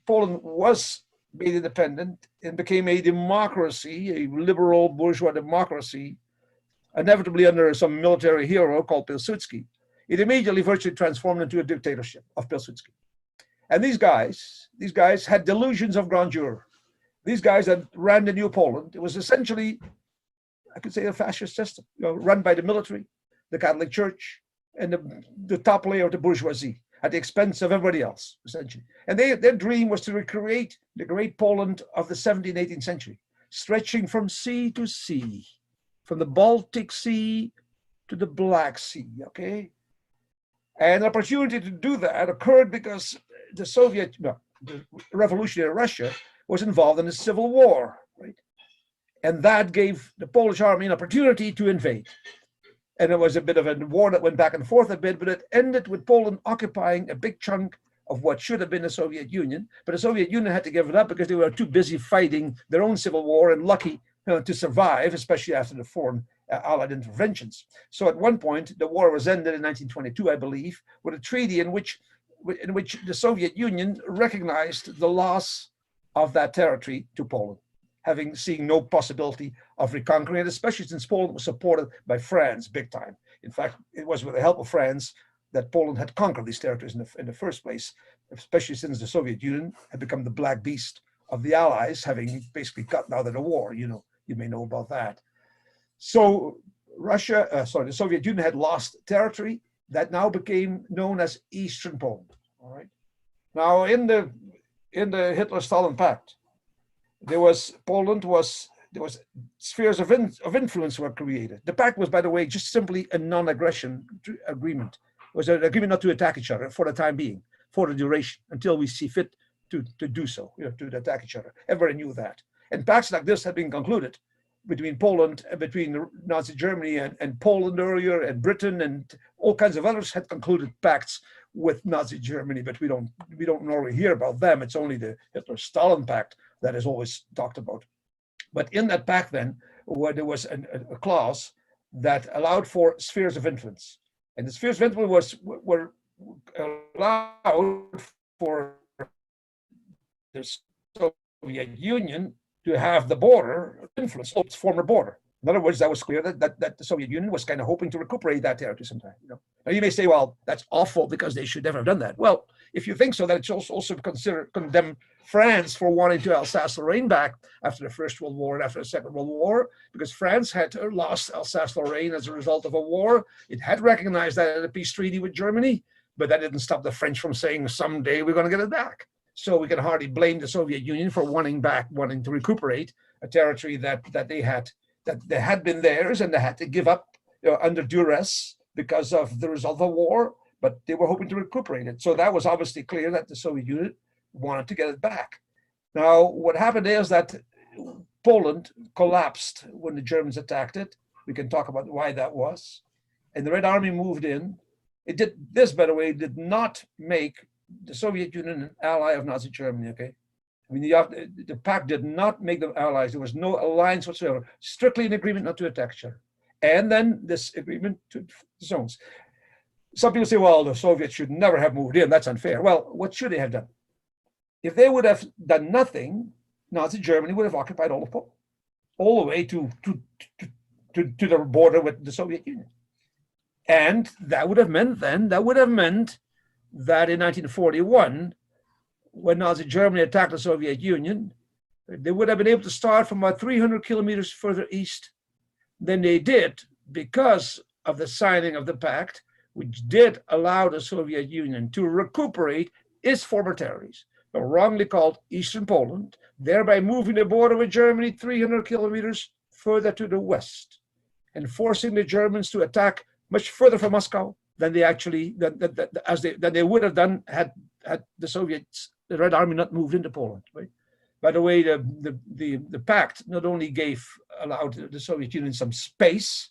Poland was made independent and became a democracy, a liberal bourgeois democracy, inevitably under some military hero called Pilsudski, it immediately virtually transformed into a dictatorship of Pilsudski. And these guys had delusions of grandeur. These guys that ran the new Poland, it was essentially, I could say, a fascist system, run by the military, the Catholic Church, and the top layer of the bourgeoisie at the expense of everybody else, essentially. And their dream was to recreate the great Poland of the 17th, 18th century, stretching from sea to sea, from the Baltic Sea to the Black Sea, okay? And an opportunity to do that occurred because the revolutionary Russia was involved in a civil war, right? And that gave the Polish army an opportunity to invade. And it was a bit of a war that went back and forth a bit, but it ended with Poland occupying a big chunk of what should have been the Soviet Union. But the Soviet Union had to give it up because they were too busy fighting their own civil war and lucky to survive, especially after the foreign Allied interventions. So at one point, the war was ended in 1922, I believe, with a treaty in which the Soviet Union recognized the loss of that territory to Poland, seeing no possibility of reconquering it, especially since Poland was supported by France big time. In fact, it was with the help of France that Poland had conquered these territories in the first place, especially since the Soviet Union had become the black beast of the Allies, having basically gotten out of the war. You may know about that. So the Soviet Union had lost territory that now became known as Eastern Poland. All right. Now, in the Hitler-Stalin Pact, there was spheres of influence were created. The pact was, by the way, just simply a non-aggression agreement. It was an agreement not to attack each other for the time being, for the duration, until we see fit to do so, to attack each other. Everybody knew that. And pacts like this had been concluded between Poland, between Nazi Germany and Poland earlier, and Britain, and all kinds of others had concluded pacts with Nazi Germany, but we don't normally hear about them. It's only the Hitler-Stalin Pact that is always talked about. But in that pact then, where there was a clause that allowed for spheres of influence. And the spheres of influence were allowed for the Soviet Union to have the border influence its former border. In other words, that was clear that the Soviet Union was kind of hoping to recuperate that territory sometime. Now you may say, well, that's awful because they should never have done that. Well, if you think so, then it's also condemn France for wanting to Alsace-Lorraine back after the First World War and after the Second World War, because France had lost Alsace-Lorraine as a result of a war. It had recognized that in a peace treaty with Germany, but that didn't stop the French from saying someday we're going to get it back. So we can hardly blame the Soviet Union for wanting to recuperate a territory that they had been theirs and they had to give up under duress because of the result of the war, but they were hoping to recuperate it. So that was obviously clear that the Soviet Union wanted to get it back. Now, what happened is that Poland collapsed when the Germans attacked it. We can talk about why that was. And the Red Army moved in. It did this, by the way, did not make the Soviet Union an ally of Nazi Germany, okay? I mean, the pact did not make them allies. There was no alliance whatsoever. Strictly an agreement not to attack each other. And then this agreement to zones. Some people say, well, the Soviets should never have moved in. That's unfair. Well, what should they have done? If they would have done nothing, Nazi Germany would have occupied all of Poland, all the way to the border with the Soviet Union. And that would have meant that in 1941, when Nazi Germany attacked the Soviet Union, they would have been able to start from about 300 kilometers further east than they did because of the signing of the pact, which did allow the Soviet Union to recuperate its former territories, wrongly called Eastern Poland, thereby moving the border with Germany 300 kilometers further to the west and forcing the Germans to attack much further from Moscow than they actually than they would have done had the Soviets, the Red Army, not moved into Poland. Right? By the way, the pact not only allowed the Soviet Union some space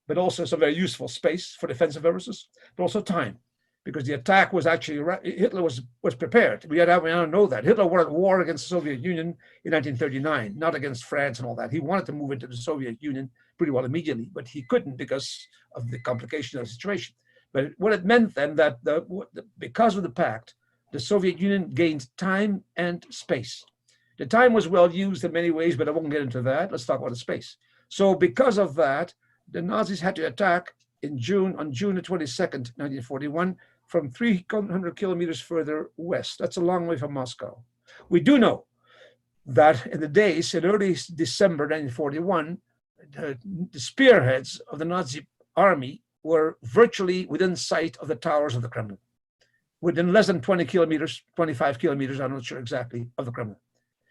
but also some very useful space for defensive purposes, but also time, because the attack was actually, Hitler was prepared. We now know that Hitler wanted war against the Soviet Union in 1939, not against France and all that. He wanted to move into the Soviet Union pretty well immediately, but he couldn't because of the complication of the situation. But what it meant then that because of the pact, the Soviet Union gained time and space. The time was well used in many ways, but I won't get into that. Let's talk about the space. So because of that, the Nazis had to attack on June the 22nd, 1941, from 300 kilometers further west. That's a long way from Moscow. We do know that in early December 1941, the spearheads of the Nazi army were virtually within sight of the towers of the Kremlin, within less than 20 kilometers, 25 kilometers, I'm not sure exactly, of the Kremlin.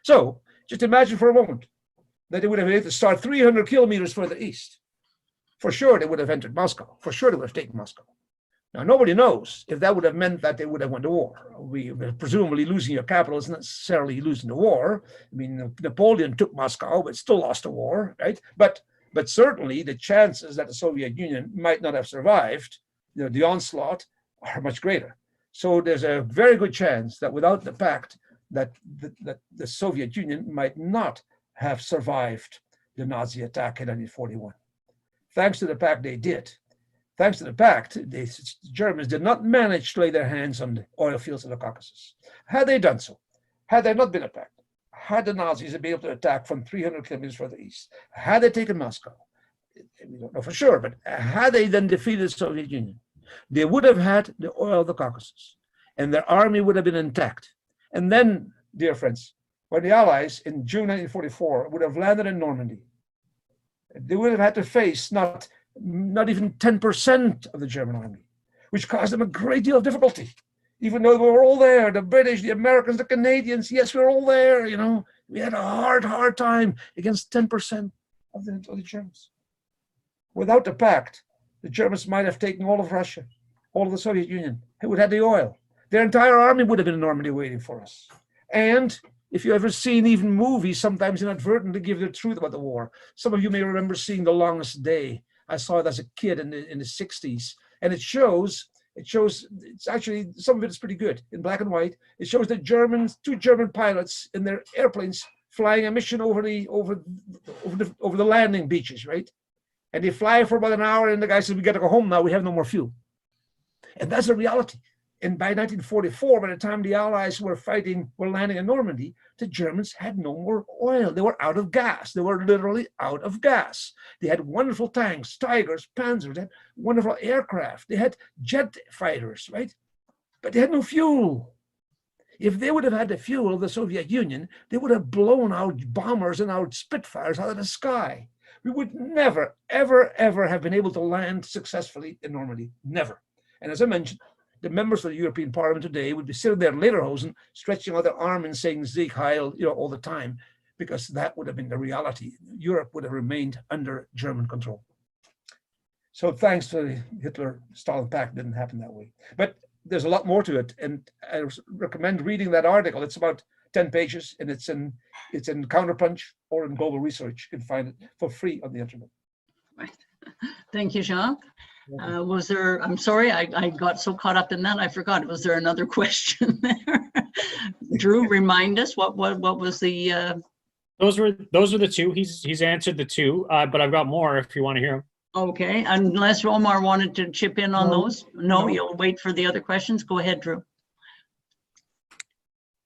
So just imagine for a moment that they would have been able to start 300 kilometers further east. For sure, they would have entered Moscow. For sure, they would have taken Moscow. Now, nobody knows if that would have meant that they would have won the war. Presumably, losing your capital is not necessarily losing the war. I mean, Napoleon took Moscow, but still lost the war, right? But certainly, the chances that the Soviet Union might not have survived, the onslaught, are much greater. So there's a very good chance that without the pact, that the Soviet Union might not have survived the Nazi attack in 1941. Thanks to the pact, they did. Thanks to the pact, the Germans did not manage to lay their hands on the oil fields of the Caucasus. Had they done so, had there not been a pact, had the Nazis been able to attack from 300 kilometers further east, had they taken Moscow, we don't know for sure, but had they then defeated the Soviet Union, They would have had the oil of the Caucasus, and their army would have been intact. And then, dear friends, when the Allies in June 1944 would have landed in Normandy, they would have had to face not even 10% of the German army, which caused them a great deal of difficulty. Even though we were all there, the British, the Americans, the Canadians, yes, we were all there, you know. We had a hard time against 10% of the Germans. Without the pact, the Germans might have taken all of Russia, all of the Soviet Union. It would have had the oil. Their entire army would have been in Normandy waiting for us. And if you've ever seen even movies, sometimes inadvertently give the truth about the war. Some of you may remember seeing The Longest Day. I saw it as a kid in the 60s. And it shows, it's actually, some of it is pretty good in black and white. It shows the two German pilots in their airplanes flying a mission over the landing beaches, right? And they fly for about an hour, and the guy says, we got to go home now, we have no more fuel. And that's the reality. And by 1944, by the time the Allies were landing in Normandy, the Germans had no more oil. They were out of gas. They were literally out of gas. They had wonderful tanks, Tigers, Panzers, they had wonderful aircraft. They had jet fighters, right? But they had no fuel. If they would have had the fuel of the Soviet Union, they would have blown out bombers and out Spitfires out of the sky. We would never, ever, ever have been able to land successfully in Normandy. Never. And as I mentioned, the members of the European Parliament today would be sitting there lederhosen, stretching out their arm and saying Sieg Heil, you know, all the time, because that would have been the reality. Europe would have remained under German control. So thanks to the Hitler-Stalin pact, didn't happen that way. But there's a lot more to it, and I recommend reading that article. It's about 10 pages, and it's in Counterpunch or in Global Research. You can find it for free on the internet. Right. Thank you, Jacques. Was there, I'm sorry, I got so caught up in that, I forgot. Was there another question there? Drew, remind us, what was the... Those were the two. He's answered the two, but I've got more if you want to hear them. Okay, unless Omar wanted to chip in on those. No, you'll wait for the other questions. Go ahead, Drew.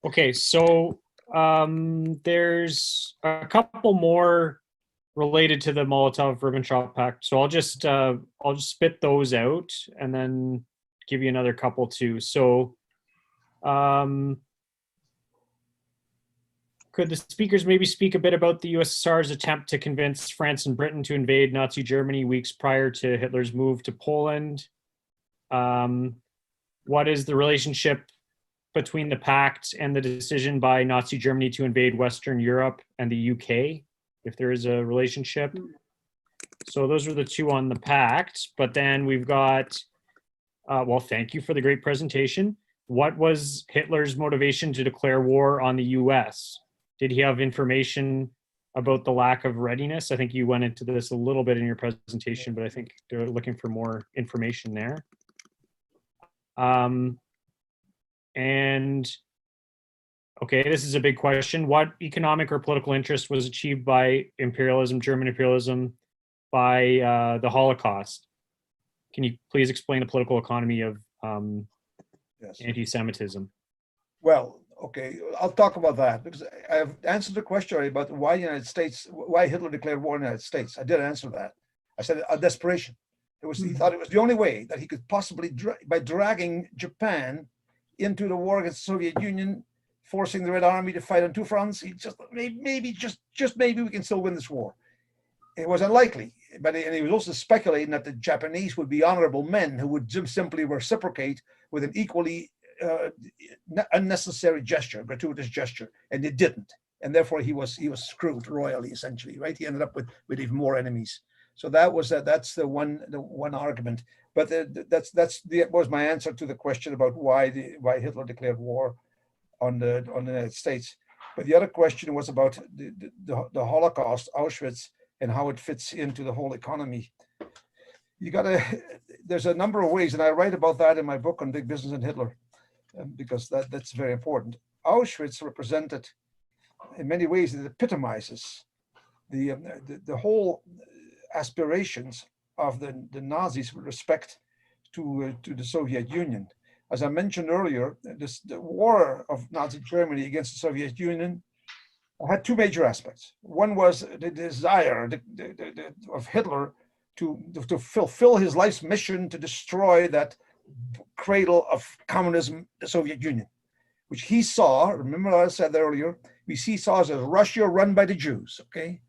Okay, so there's a couple more related to the Molotov-Ribbentrop Pact. So I'll just spit those out and then give you another couple too. So could the speakers maybe speak a bit about the USSR's attempt to convince France and Britain to invade Nazi Germany weeks prior to Hitler's move to Poland? What is the relationship between the pact and the decision by Nazi Germany to invade Western Europe and the UK, if there is a relationship? So those are the two on the pact, but then we've got, well, thank you for the great presentation. What was Hitler's motivation to declare war on the US? Did he have information about the lack of readiness? I think you went into this a little bit in your presentation, but I think they're looking for more information there. And okay, this is a big question. What economic or political interest was achieved by imperialism, German imperialism, by the Holocaust? Can you please explain the political economy of Yes. anti-Semitism? Well, okay, I'll talk about that because I've answered the question already about why Hitler declared war on the United States. I did answer that. I said a desperation. He thought it was the only way that he could possibly, by dragging Japan into the war against the Soviet Union, forcing the Red Army to fight on two fronts, he just maybe we can still win this war. It was unlikely, and he was also speculating that the Japanese would be honorable men who would simply reciprocate with an equally unnecessary gesture, gratuitous gesture, and they didn't, and therefore he was screwed royally, essentially, right? He ended up with even more enemies. So that's the one argument. But that was my answer to the question about why Hitler declared war on the United States. But the other question was about the Holocaust, Auschwitz, and how it fits into the whole economy. There's a number of ways, and I write about that in my book on Big Business and Hitler, because that's very important. Auschwitz represented, in many ways, it epitomizes the whole aspirations of the Nazis with respect to the Soviet Union. As I mentioned earlier, the war of Nazi Germany against the Soviet Union had two major aspects. One was the desire of Hitler to fulfill his life's mission to destroy that cradle of communism, the Soviet Union, which he saw, remember what I said earlier, he saw as a Russia run by the Jews, okay?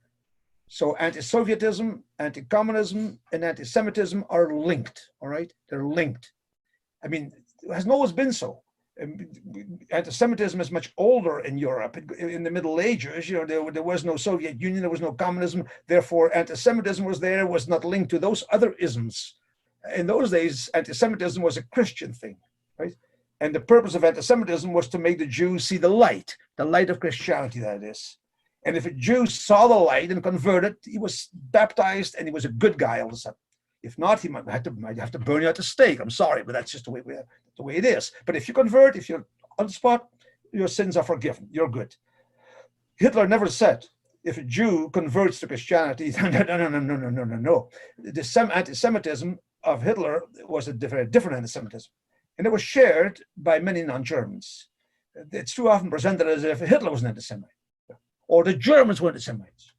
So anti-Sovietism, anti-communism, and anti-Semitism are linked, all right? They're linked. I mean, it hasn't always been so. Anti-Semitism is much older in Europe. In the Middle Ages, there was no Soviet Union, there was no communism. Therefore, anti-Semitism was not linked to those other isms. In those days, anti-Semitism was a Christian thing, right? And the purpose of anti-Semitism was to make the Jews see the light of Christianity, that is. And if a Jew saw the light and converted, he was baptized and he was a good guy all of a sudden. If not, he might have to burn you at the stake. I'm sorry, but that's just the way it is. But if you convert, if you're on the spot, your sins are forgiven. You're good. Hitler never said, if a Jew converts to Christianity, no. The anti-Semitism of Hitler was a different anti-Semitism. And it was shared by many non-Germans. It's too often presented as if Hitler was an anti-Semite, or the Germans were anti-Semites.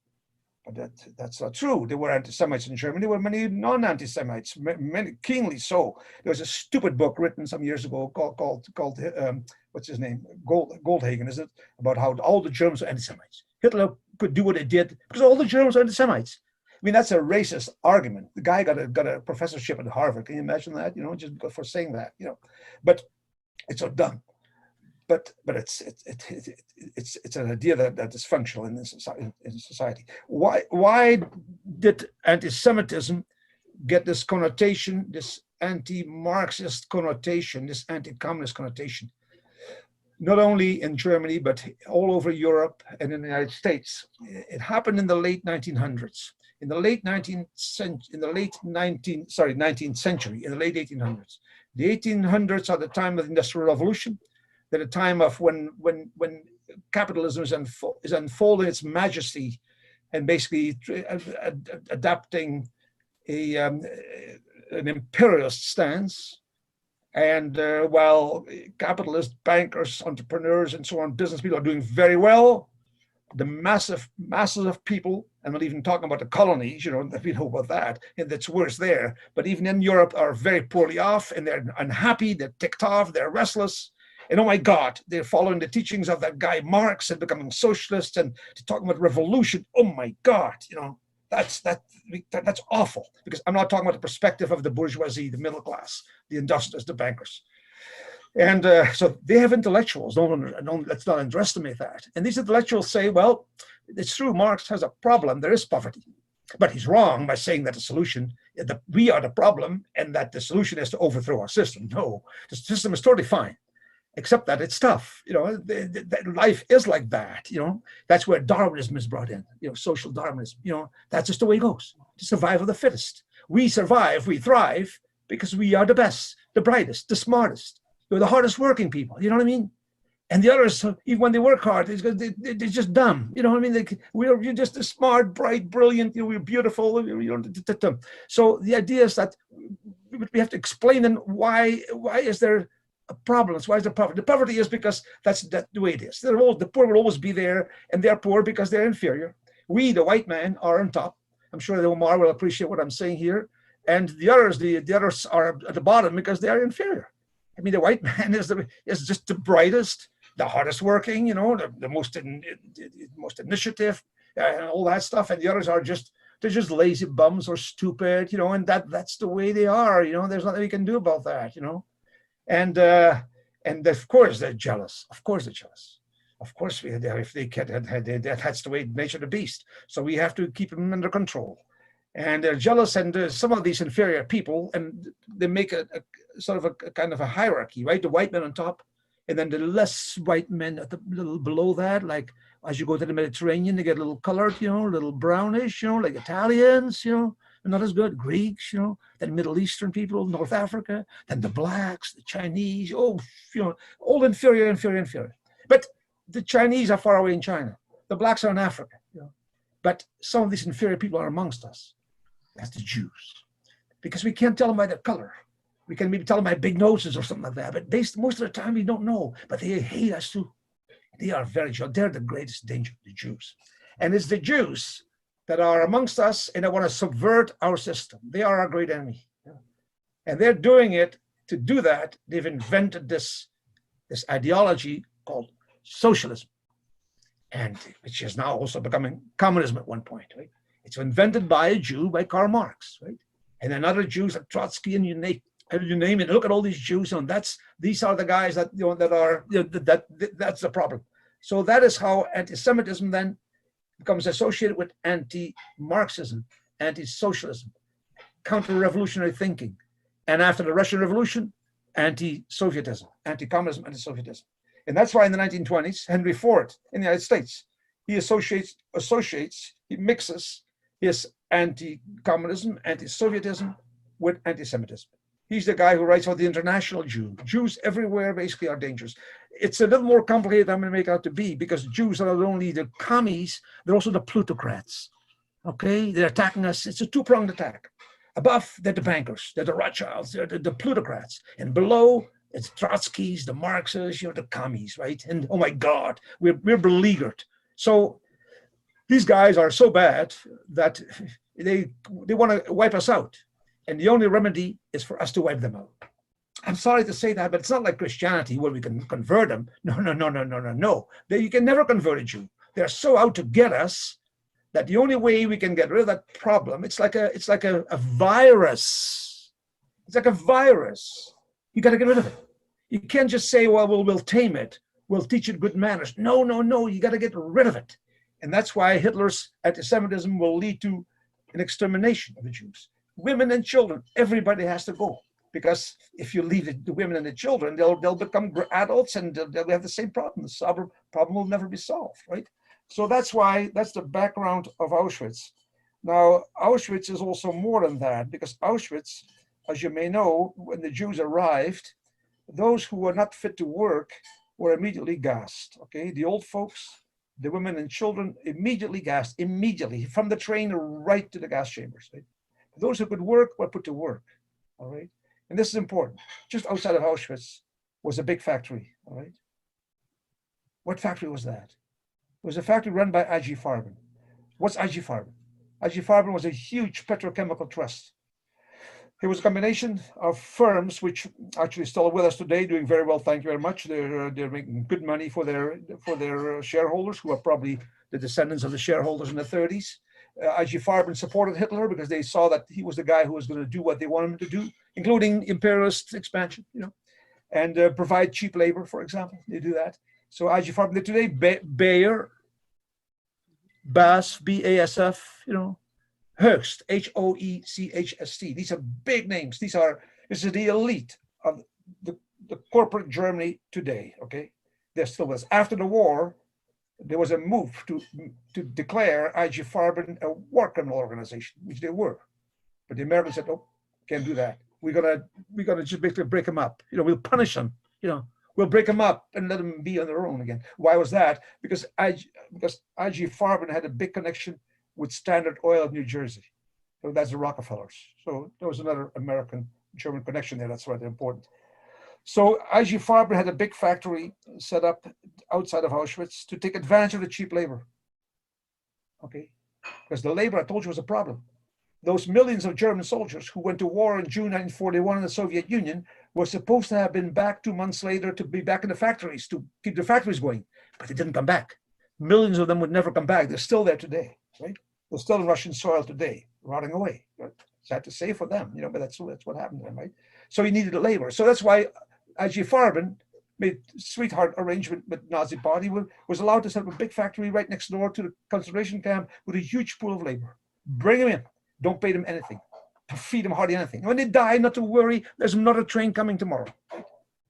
But that's not true. There were anti-Semites in Germany. There were many non-anti-Semites, many keenly so. There was a stupid book written some years ago called what's his name? Goldhagen, is it? About how all the Germans were anti-Semites. Hitler could do what he did because all the Germans were anti-Semites. I mean, that's a racist argument. The guy got a professorship at Harvard. Can you imagine that? Just for saying that. But it's so dumb. But it's an idea that is functional in society. Why did anti-Semitism get this connotation, this anti-Marxist connotation, this anti-communist connotation? Not only in Germany, but all over Europe and in the United States. It happened in the late 1900s. In the late 19th century, in the late 1800s. The 1800s are the time of the Industrial Revolution. They're a time of when capitalism is unfolding its majesty and basically adapting an imperialist stance. And while capitalists, bankers, entrepreneurs, and so on, business people are doing very well, the masses of people, I'm not even talking about the colonies, we know about that, and that's worse there. But even in Europe are very poorly off, and they're unhappy, they're ticked off, they're restless. And oh my God, they're following the teachings of that guy Marx and becoming socialists and talking about revolution. Oh my God, that's awful, because I'm not talking about the perspective of the bourgeoisie, the middle class, the industrialists, the bankers. And so they have intellectuals. Let's not underestimate that. And these intellectuals say, well, it's true, Marx has a problem. There is poverty. But he's wrong by saying that the solution, we are the problem, and that the solution is to overthrow our system. No, the system is totally fine, except that it's tough. Life is like that. That's where Darwinism is brought in. Social Darwinism. That's just the way it goes. The survival of the fittest. We survive, we thrive because we are the best, the brightest, the smartest. We're the hardest working people. You know what I mean? And the others, even when they work hard, they're just dumb. You know what I mean? You're just a smart, bright, brilliant. We're beautiful. So the idea is that we have to explain then why is there a problem? Why is there poverty? The poverty is because that's the way it is. The poor will always be there, and they're poor because they're inferior. We, the white man, are on top. I'm sure that Omar will appreciate what I'm saying here. And the others are at the bottom because they are inferior. I mean, the white man is just the brightest, the hardest working, the most initiative, and all that stuff. And the others are they're just lazy bums or stupid, and that's the way they are. There's nothing we can do about that, And of course they're jealous. Of course they're jealous. Of course, if they can't, that's the way nature of the beast. So we have to keep them under control. And they're jealous, and some of these inferior people, and they make a sort of a kind of a hierarchy, right? The white men on top, and then the less white men at the little below that. Like as you go to the Mediterranean, they get a little colored, a little brownish, like Italians, not as good, Greeks, then Middle Eastern people, North Africa, then the blacks, the Chinese, all inferior. But the Chinese are far away in China. The blacks are in Africa, But some of these inferior people are amongst us. That's the Jews. Because we can't tell them by their color. We can maybe tell them by big noses or something like that. But most of the time we don't know. But they hate us too. They are very jealous. They're the greatest danger, the Jews. And it's the Jews that are amongst us and that want to subvert our system. They are our great enemy. And they're doing it. To do that, they've invented this ideology called socialism, and which is now also becoming communism at one point, right? It's invented by a Jew, by Karl Marx, right? And then other Jews like Trotsky and you name it. Look at all these Jews, and these are the guys that that's the problem. So that is how anti-Semitism then becomes associated with anti-Marxism, anti-socialism, counter-revolutionary thinking, and after the Russian Revolution, anti-Sovietism, anti-communism, anti-Sovietism. And that's why in the 1920s, Henry Ford in the United States, he he mixes his anti-communism, anti-Sovietism with anti-Semitism. He's the guy who writes about the international Jew. Jews everywhere basically are dangerous. It's a little more complicated than I'm going to make it out to be, because Jews are not only the commies, they're also the plutocrats. Okay, they're attacking us. It's a two-pronged attack. Above, they're the bankers, they're the Rothschilds, they're the plutocrats. And below, it's Trotskys, the Marxists, the commies, right? And oh my God, we're beleaguered. So these guys are so bad that they want to wipe us out. And the only remedy is for us to wipe them out. I'm sorry to say that, but it's not like Christianity where we can convert them. No. You can never convert a Jew. They're so out to get us that the only way we can get rid of that problem, it's like a virus. It's like a virus. You got to get rid of it. You can't just say, well, we'll tame it. We'll teach it good manners. No. You got to get rid of it. And that's why Hitler's anti-Semitism will lead to an extermination of the Jews. Women and children, everybody has to go. Because if you leave the women and the children, they'll become adults and they'll have the same problem. The problem will never be solved, right? So that's the background of Auschwitz. Now, Auschwitz is also more than that, because Auschwitz, as you may know, when the Jews arrived, those who were not fit to work were immediately gassed, okay? The old folks, the women and children, immediately gassed, immediately, from the train right to the gas chambers, right? Those who could work were put to work, all right? And this is important. Just outside of Auschwitz was a big factory, all right? What factory was that? It was a factory run by IG Farben. What's IG Farben? IG Farben was a huge petrochemical trust. It was a combination of firms which actually still with us today, doing very well, thank you very much. They're making good money for their shareholders, who are probably the descendants of the shareholders in the 30s. IG Farben supported Hitler because they saw that he was the guy who was going to do what they wanted him to do, including imperialist expansion, and provide cheap labor, for example. They do that. So IG Farben today, Bayer, BASF, BASF, Hoechst, Hoechst. These are big names. This is the elite of the corporate Germany today, okay? There still was. After the war, there was a move to declare IG Farben a war criminal organization, which they were. But the Americans said, oh, can't do that. We're gonna just basically break them up. We'll punish them, We'll break them up and let them be on their own again. Why was that? Because IG Farben had a big connection with Standard Oil of New Jersey. So that's the Rockefellers. So there was another American-German connection there. That's why they're important. So IG Farben had a big factory set up outside of Auschwitz to take advantage of the cheap labor. Okay, because the labor, I told you, was a problem. Those millions of German soldiers who went to war in June 1941 in the Soviet Union were supposed to have been back 2 months later to be back in the factories, to keep the factories going, but they didn't come back. Millions of them would never come back. They're still there today, right? They're still in Russian soil today, rotting away. Sad to say for them, but that's what happened to them, right? So he needed the labor. So that's why IG Farben made a sweetheart arrangement with Nazi Party, was allowed to set up a big factory right next door to the concentration camp with a huge pool of labor. Bring them in. Don't pay them anything. Feed them hardly anything. When they die, not to worry, there's another train coming tomorrow. Right?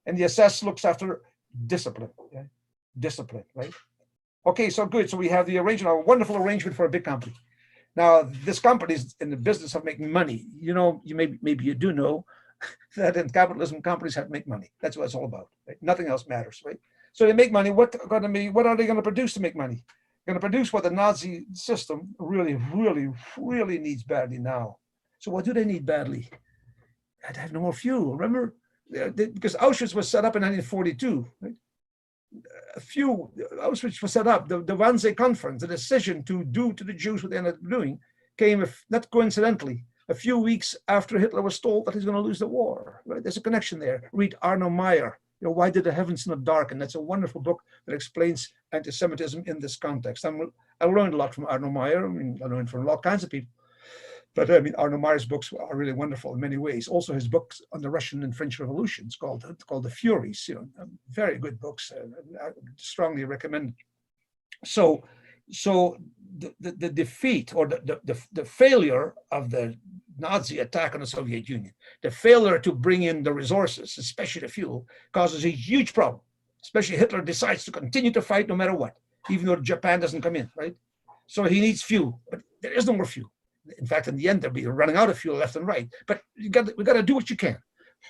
And the SS looks after discipline. Yeah? Discipline, right? Okay, so good. So we have the arrangement, a wonderful arrangement for a big company. Now, this company is in the business of making money. Maybe you do know that in capitalism, companies have to make money. That's what it's all about. Right? Nothing else matters, right? So they make money. What are they going to produce to make money? They're going to produce what the Nazi system really, really, really needs badly now. So what do they need badly? They have no more fuel. Remember, because Auschwitz was set up in 1942, right? a few, Auschwitz was set up, the Wannsee Conference, the decision to do to the Jews what they ended up doing, came, not coincidentally, a few weeks after Hitler was told that he's going to lose the war. Right? There's a connection there. Read Arno Meyer, Why Did the Heavens Not Darken? That's a wonderful book that explains anti-Semitism in this context. I learned a lot from Arno Meyer. I learned from all kinds of people. But Arno Meyer's books are really wonderful in many ways. Also, his books on the Russian and French revolutions called The Furies, very good books. I strongly recommend. So the defeat or the failure of the Nazi attack on the Soviet Union, the failure to bring in the resources, especially the fuel, causes a huge problem. Especially Hitler decides to continue to fight no matter what, even though Japan doesn't come in, right? So he needs fuel, but there is no more fuel. In fact, in the end, they'll be running out of fuel left and right. But we got to do what you can.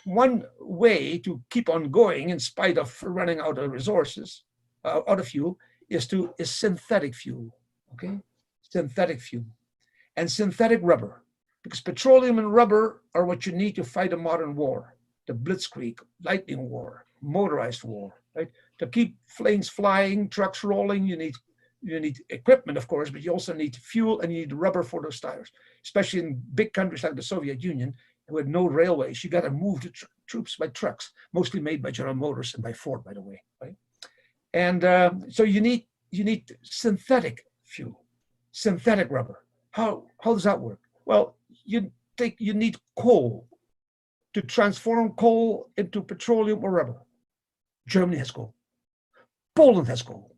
One way to keep on going in spite of running out of resources, out of fuel, is synthetic fuel. Okay, synthetic fuel and synthetic rubber, because petroleum and rubber are what you need to fight a modern war, the blitzkrieg, lightning war, motorized war. Right, to keep planes flying, trucks rolling, you need equipment, of course, but you also need fuel and you need rubber for those tires, especially in big countries like the Soviet Union with no railways. You got to move the troops by trucks, mostly made by General Motors and by Ford, by the way. Right? And so you need synthetic fuel, synthetic rubber. How does that work? Well, you need coal to transform coal into petroleum or rubber. Germany has coal. Poland has coal.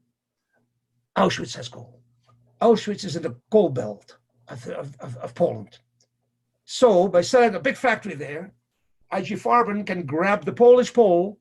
Auschwitz has coal. Auschwitz is in the coal belt of Poland. So by setting a big factory there, IG Farben can grab the Polish coal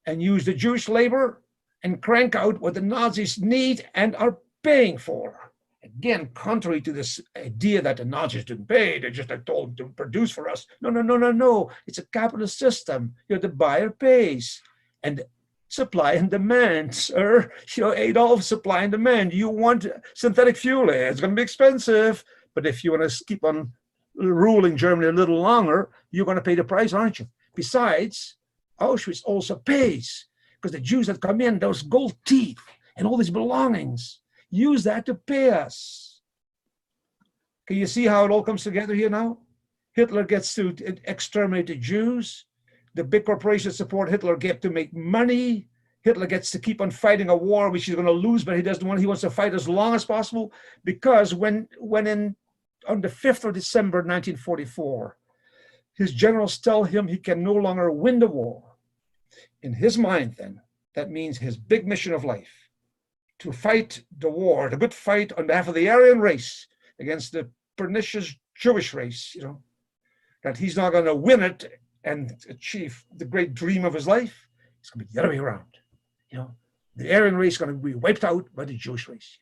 and use the Jewish labor and crank out what the Nazis need and are paying for. Again, contrary to this idea that the Nazis didn't pay, they just told them to produce for us. No. It's a capitalist system. The buyer pays. And supply and demand, sir. Adolf, supply and demand. You want synthetic fuel? It's going to be expensive. But if you want to keep on ruling Germany a little longer, you're going to pay the price, aren't you? Besides, Auschwitz also pays, because the Jews that come in, those gold teeth and all these belongings, use that to pay us. Can you see how it all comes together here now? Hitler gets to exterminate the Jews. The big corporations support Hitler get to make money. Hitler gets to keep on fighting a war which he's going to lose, but he doesn't want. He wants to fight as long as possible, because on the 5th of December 1944, his generals tell him he can no longer win the war. In his mind, then, that means his big mission of life, to fight the war, the good fight on behalf of the Aryan race against the pernicious Jewish race. That he's not going to win it and achieve the great dream of his life. It's going to be the other way around. The Aryan race is going to be wiped out by the Jewish race.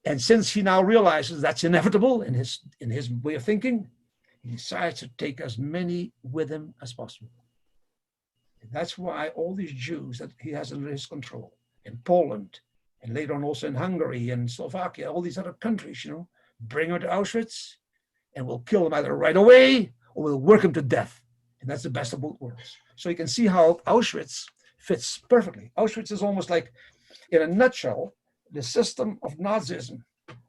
And since he now realizes that's inevitable in his way of thinking, he decides to take as many with him as possible. And that's why all these Jews that he has under his control in Poland, and later on also in Hungary and Slovakia, all these other countries, bring them to Auschwitz, and we'll kill them either right away or we'll work him to death. And that's the best of both worlds. So you can see how Auschwitz fits perfectly. Auschwitz is almost like, in a nutshell, the system of Nazism,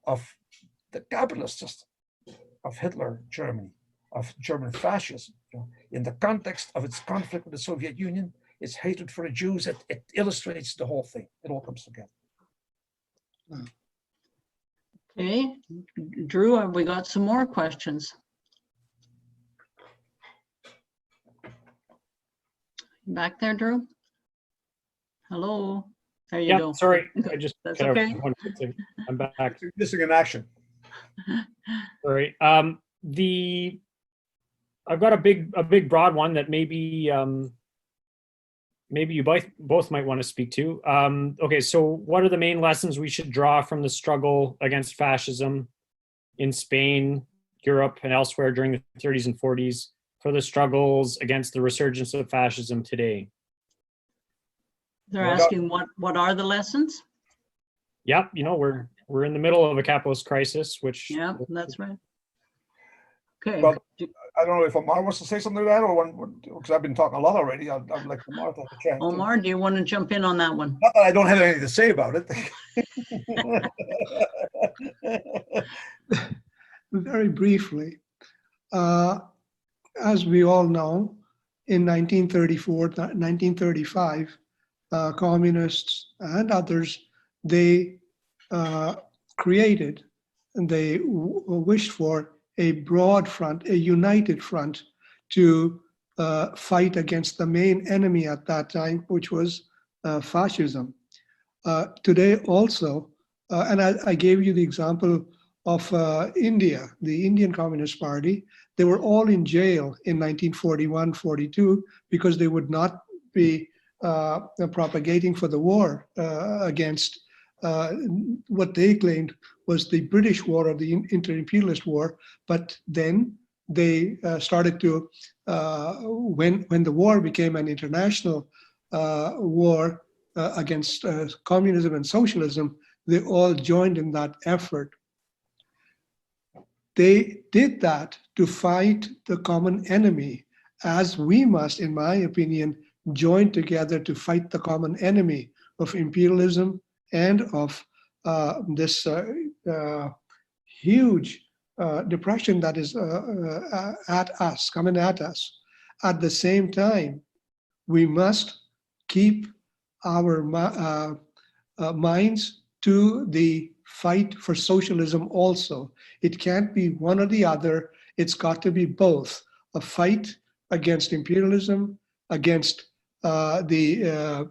of the capitalist system of Hitler Germany, of German fascism. In the context of its conflict with the Soviet Union, its hatred for the Jews, it illustrates the whole thing. It all comes together. Okay, Drew, have we got some more questions? Back there, Drew? Hello? There you go. Sorry. I just That's okay. I'm back. Missing in action. Sorry. I've got a big broad one that maybe you both might want to speak to. Okay, so what are the main lessons we should draw from the struggle against fascism in Spain, Europe, and elsewhere during the 30s and 40s for the struggles against the resurgence of fascism today? They're asking what are the lessons? Yep, we're in the middle of a capitalist crisis, which yeah, that's right. Okay. Well, I don't know if Omar wants to say something to that, or because I've been talking a lot already. I'd like Omar to have a chance. Omar, do you want to jump in on that one? Not that I don't have anything to say about it. Very briefly, as we all know, in 1934, 1935, communists and others, they created and they wished for a broad front, a united front to fight against the main enemy at that time, which was fascism. Today also, and I gave you the example of India, the Indian Communist Party. They were all in jail in 1941, 42, because they would not be propagating for the war against what they claimed was the British war or the inter-imperialist war. But then they started to, when the war became an international war against communism and socialism, they all joined in that effort. They did that to fight the common enemy, as we must, in my opinion, join together to fight the common enemy of imperialism and of this huge depression that is coming at us. At the same time, we must keep our minds to the fight for socialism also. It can't be one or the other. It's got to be both. A fight against imperialism, against the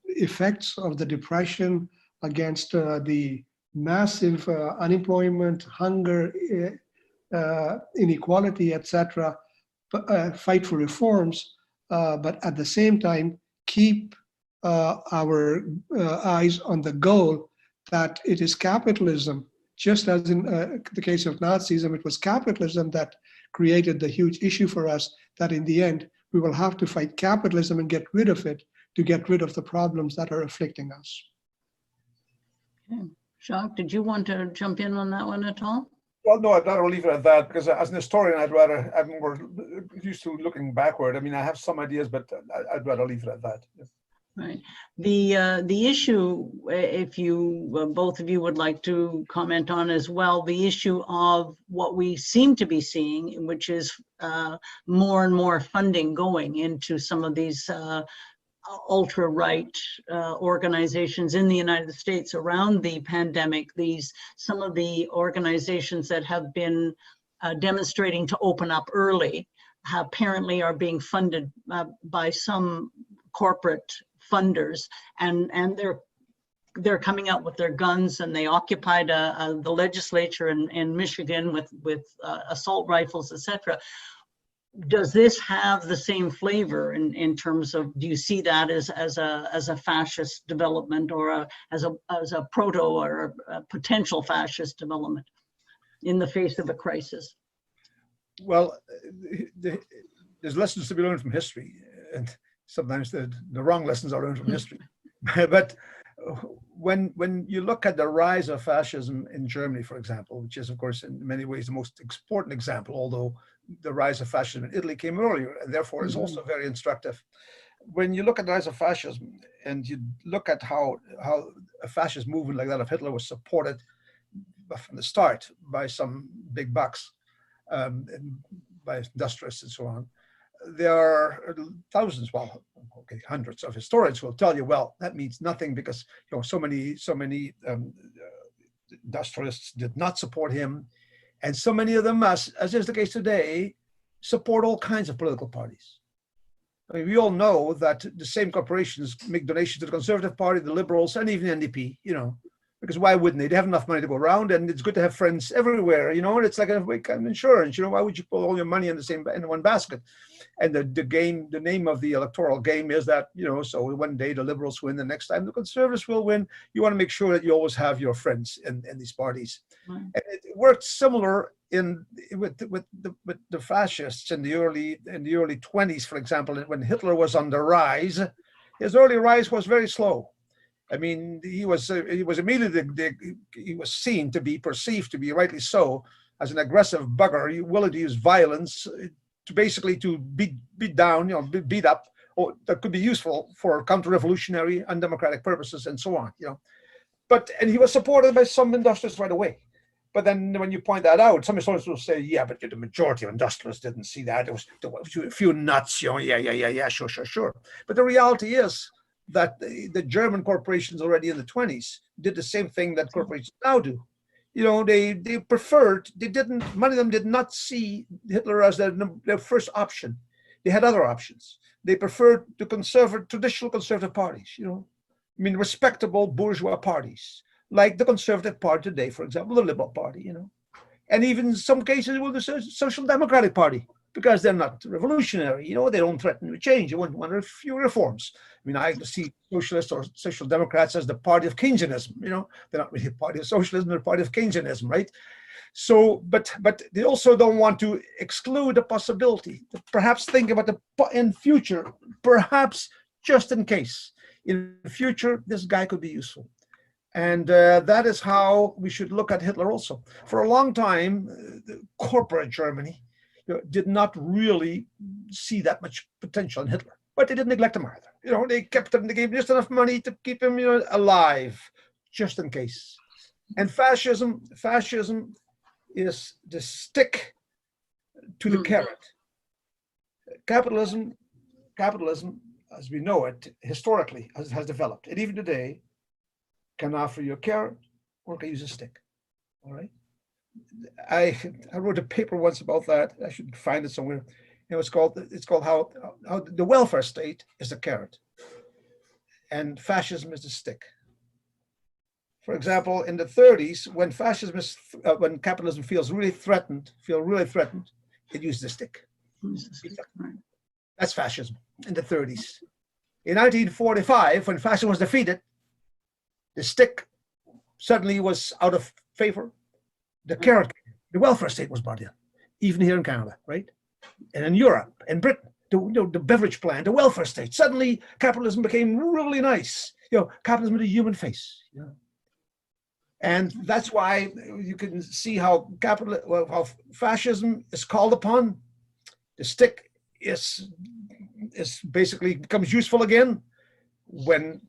effects of the depression, against the massive unemployment, hunger, inequality, etc. Fight for reforms, but at the same time, keep our eyes on the goal that it is capitalism. Just as in the case of Nazism, it was capitalism that created the huge issue for us, that in the end, we will have to fight capitalism and get rid of it to get rid of the problems that are afflicting us. Okay. Jacques, did you want to jump in on that one at all? Well, no, I'd rather leave it at that, because as an historian, I'm more used to looking backward. I mean, I have some ideas, but I'd rather leave it at that. Yes. Right. The issue, if you both of you would like to comment on as well, the issue of what we seem to be seeing, which is more and more funding going into some of these ultra-right organizations in the United States around the pandemic. Some of the organizations that have been demonstrating to open up early apparently are being funded by some corporate funders, and they're coming out with their guns, and they occupied the legislature in Michigan with assault rifles, etc. Does this have the same flavor in terms of, do you see that as a fascist development, or as a proto or a potential fascist development in the face of a crisis? Well, there's lessons to be learned from history, and sometimes the wrong lessons are learned from history. But when you look at the rise of fascism in Germany, for example, which is, of course, in many ways the most important example, although the rise of fascism in Italy came earlier, and therefore is also very instructive. When you look at the rise of fascism, and you look at how a fascist movement like that of Hitler was supported from the start by some big bucks, by industrialists and so on, there are thousands, well, okay, hundreds of historians will tell you, well, that means nothing, because so many industrialists did not support him, and so many of them, as is the case today, support all kinds of political parties. I mean, we all know that the same corporations make donations to the Conservative Party, the Liberals, and even the NDP, because why wouldn't they? They have enough money to go around, and it's good to have friends everywhere, and it's like a kind of insurance, why would you put all your money in one basket? And the name of the electoral game is that, so one day the Liberals win, the next time the Conservatives will win. You want to make sure that you always have your friends in these parties. And it worked similar with the fascists in the early 20s, for example, when Hitler was on the rise. His early rise was very slow. I mean, he was immediately he was perceived to be, rightly so, as an aggressive bugger, willing to use violence to basically to beat down, beat up, or that could be useful for counter-revolutionary, undemocratic purposes, and so on. And he was supported by some industrialists right away. But then when you point that out, some historians will say, yeah, but the majority of industrialists didn't see that. There was a few nuts, yeah, sure. But the reality is that the German corporations already in the 20s did the same thing that corporations now do. They preferred, many of them did not see Hitler as their first option. They had other options. They preferred traditional conservative parties, respectable bourgeois parties, like the Conservative Party today, for example, the Liberal Party, and even in some cases with the Social Democratic Party, because they're not revolutionary, they don't threaten to change. They want a few reforms. I see socialists or social democrats as the party of Keynesianism. They're not really a party of socialism; they're a party of Keynesianism, right? So, but they also don't want to exclude the possibility to perhaps think about in future, perhaps just in case, in the future, this guy could be useful. And that is how we should look at Hitler also. For a long time, corporate Germany did not really see that much potential in Hitler, but they didn't neglect him either. They kept him, they gave just enough money to keep him alive, just in case. And fascism is the stick to the carrot. Capitalism, as we know it historically, has developed, and even today, can offer you a carrot or can use a stick. All right. I wrote a paper once about that. I should find it somewhere. It's called how the welfare state is the carrot and fascism is the stick. For example, in the 30s, when capitalism feels really threatened, it uses the stick. That's fascism in the 30s. In 1945, when fascism was defeated, the stick suddenly was out of favor. The carrot, the welfare state was brought in, even here in Canada, right? And in Europe, in Britain, the beverage plant, the welfare state. Suddenly, capitalism became really nice. Capitalism with a human face. And that's why you can see how fascism is called upon. The stick is basically becomes useful again when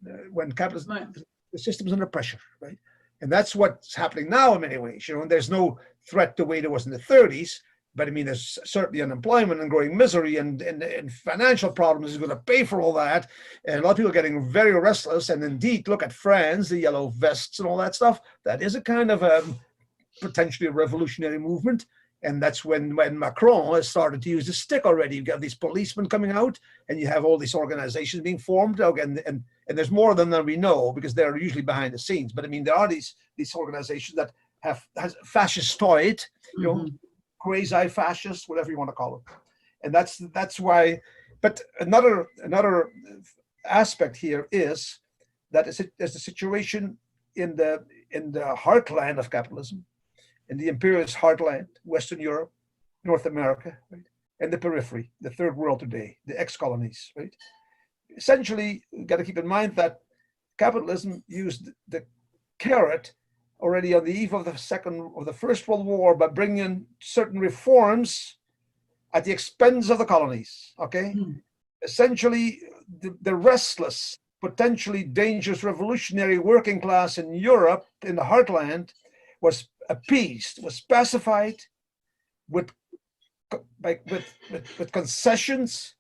capitalism, the system is under pressure, right? And that's what's happening now in many ways. And there's no threat the way there was in the 30s, but there's certainly unemployment and growing misery and financial problems is going to pay for all that. And a lot of people are getting very restless. And indeed, look at France, the yellow vests and all that stuff. That is a kind of potentially a revolutionary movement. And that's when Macron has started to use the stick already. You got these policemen coming out, and you have all these organizations being formed. And there's more of them than we know because they're usually behind the scenes. But there are these organizations that has fascistoid, quasi-fascist, whatever you want to call it. And that's why. But another aspect here is that there's a situation in the heartland of capitalism, in the imperialist heartland, Western Europe, North America, right? And the periphery, the third world today, the ex-colonies, right? Essentially, you've got to keep in mind that capitalism used the carrot already on the eve of the First World War by bringing in certain reforms at the expense of the colonies, okay? Essentially, the restless, potentially dangerous revolutionary working class in Europe, in the heartland, was appeased, was pacified with concessions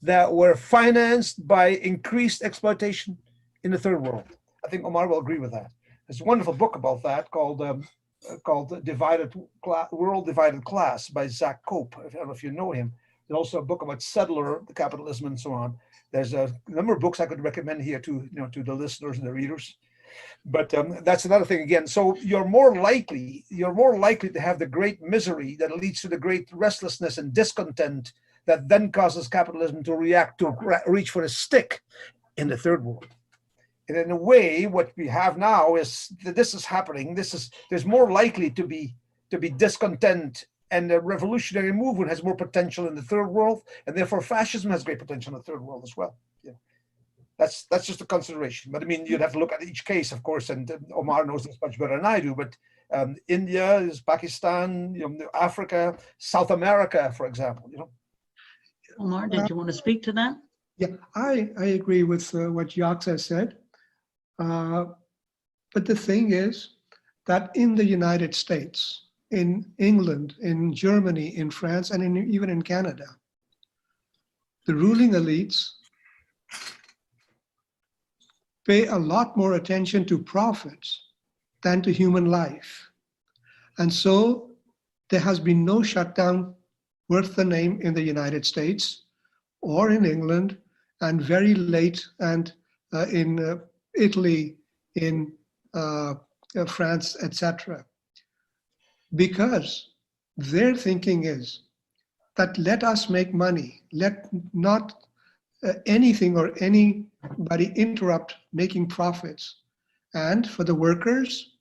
that were financed by increased exploitation in the third world. I think Omar will agree with that. There's a wonderful book about that called World Divided Class by Zach Cope. I don't know if you know him. There's also a book about settler capitalism and so on. There's a number of books I could recommend here to the listeners and the readers. But that's another thing again. So you're more likely to have the great misery that leads to the great restlessness and discontent that then causes capitalism to reach for a stick in the third world. And in a way, what we have now is that this is happening. There's more likely to be discontent, and the revolutionary movement has more potential in the third world, and therefore fascism has great potential in the third world as well. That's just a consideration. But you'd have to look at each case, of course, and Omar knows this much better than I do. But India is Pakistan, Africa, South America, for example. Omar, did you want to speak to that? Yeah, I agree with what Jacques has said. But the thing is that in the United States, in England, in Germany, in France, and even in Canada, the ruling elites pay a lot more attention to profits than to human life. And so there has been no shutdown worth the name in the United States or in England, and very late and in Italy, in France, etc. Because their thinking is that let us make money, let not anything or anybody interrupt making profits. And for the workers,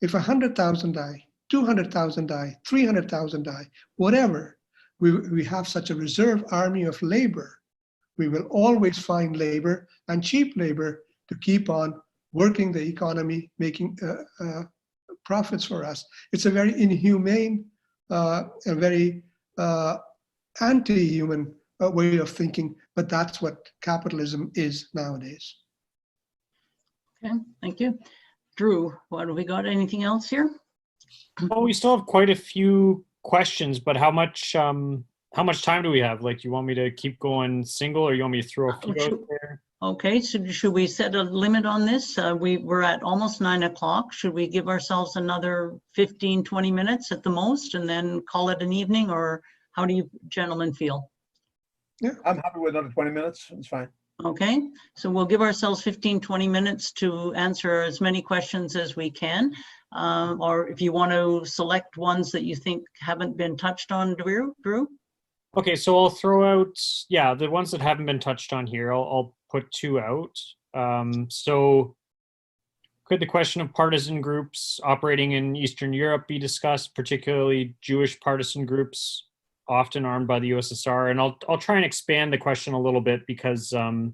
if 100,000 die, 200,000 die, 300,000 die, whatever, we have such a reserve army of labor. We will always find labor and cheap labor to keep on working the economy, making profits for us. It's a very inhumane, a very anti-human way of thinking, but that's what capitalism is nowadays. Hmm. Okay, thank you. Drew, what have we got? Anything else here? Well, we still have quite a few questions, but how much time do we have? Like, do you want me to keep going single, or you want me to throw a few out there? Okay, so should we set a limit on this? We're at almost 9 o'clock. Should we give ourselves another 15, 20 minutes at the most and then call it an evening, or how do you gentlemen feel? Yeah, I'm happy with another 20 minutes. It's fine. Okay, so we'll give ourselves 15, 20 minutes to answer as many questions as we can. Or if you want to select ones that you think haven't been touched on, Drew? Okay, so I'll throw out, yeah, the ones that haven't been touched on here. I'll put two out. So could the question of partisan groups operating in Eastern Europe be discussed, particularly Jewish partisan groups often armed by the USSR? And I'll try and expand the question a little bit, because I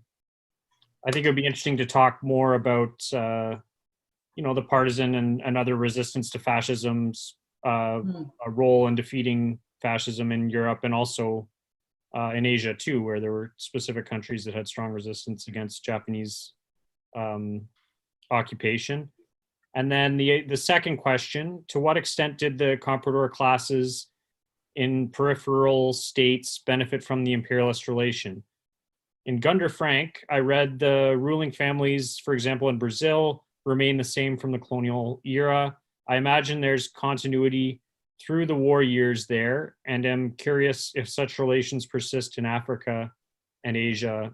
think it would be interesting to talk more about the partisan and other resistance to fascism's a role in defeating fascism in Europe, and also in Asia too, where there were specific countries that had strong resistance against Japanese occupation. And then the second question: to what extent did the comprador classes in peripheral states benefit from the imperialist relation? In Gunder Frank, I read the ruling families, for example, in Brazil, remain the same from the colonial era. I imagine there's continuity through the war years there, and am curious if such relations persist in Africa and Asia,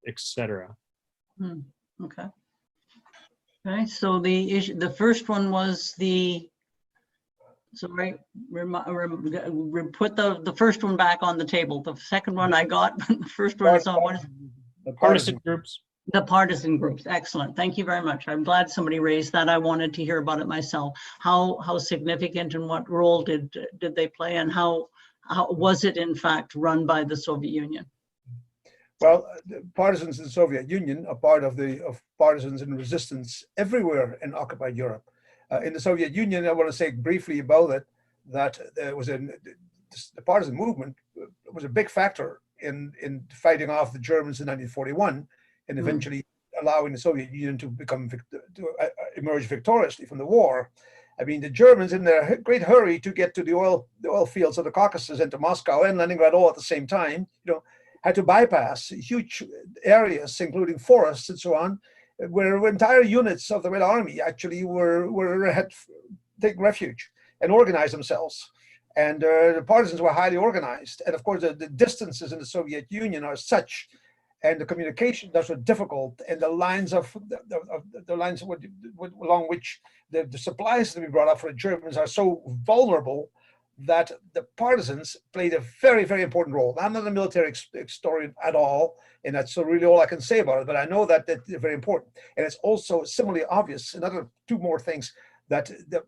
etc. Okay. Okay, so the first one was put the first one back on the table. The second one I got, but the first one is on what is the partisan groups. The partisan groups. Excellent. Thank you very much. I'm glad somebody raised that. I wanted to hear about it myself. How significant and what role did they play, and how was it in fact run by the Soviet Union? Well, the partisans in the Soviet Union are part of partisans in resistance everywhere in occupied Europe. In the Soviet Union, I want to say briefly about it, that there was the partisan movement was a big factor in fighting off the Germans in 1941, and eventually allowing the Soviet Union to emerge victoriously from the war. I mean, the Germans, in their great hurry to get to the oil fields of the Caucasus and to Moscow and Leningrad all at the same time, had to bypass huge areas, including forests and so on, where entire units of the Red Army actually had taken refuge and organized themselves. And the partisans were highly organized. And of course, the distances in the Soviet Union are such, and the communication thus were difficult, and the lines along which the supplies to be brought up for the Germans are so vulnerable, that the partisans played a very, very important role. I'm not a military historian at all, and that's really all I can say about it, but I know that they're very important. And it's also similarly obvious, another two more things, that the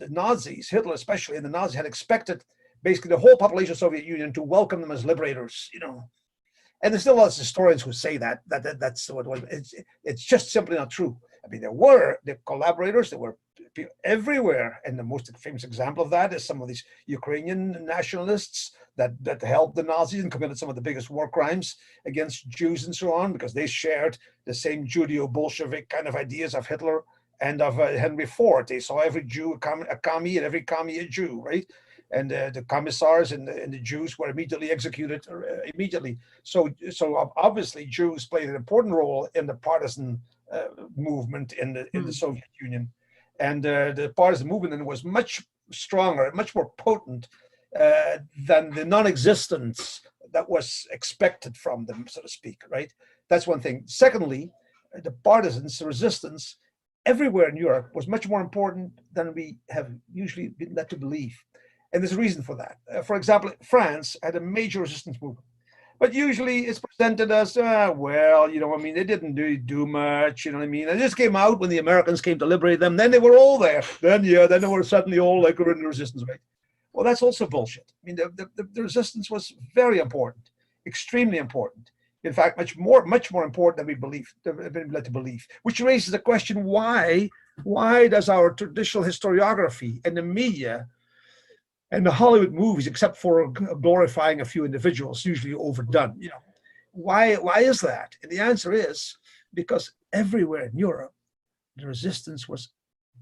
Nazis, Hitler especially, and the Nazis had expected basically the whole population of the Soviet Union to welcome them as liberators, And there's still lots of historians who say that's what it was. It's just simply not true. I mean, there were the collaborators, there were people everywhere. And the most famous example of that is some of these Ukrainian nationalists that helped the Nazis and committed some of the biggest war crimes against Jews and so on, because they shared the same Judeo-Bolshevik kind of ideas of Hitler and of Henry IV. They saw every Jew a commie and every commie a Jew, right? And the commissars and the Jews were immediately executed immediately. So obviously Jews played an important role in the partisan movement in the Soviet Union. And the partisan movement then was much stronger, much more potent than the non-existence that was expected from them, so to speak, right? That's one thing. Secondly, the partisans, the resistance everywhere in Europe was much more important than we have usually been led to believe. And there's a reason for that. For example, France had a major resistance movement, but usually it's presented as, well, you know, I mean, they didn't do much, you know what I mean? They just came out when the Americans came to liberate them. Then they were all there. Then they were suddenly all like we're in the resistance, right? Well, that's also bullshit. I mean, the resistance was very important, extremely important. In fact, much more important than we believe, been led to believe. Which raises the question: why does our traditional historiography and the media and the Hollywood movies, except for glorifying a few individuals, usually overdone? You know, why is that? And the answer is because everywhere in Europe, the resistance was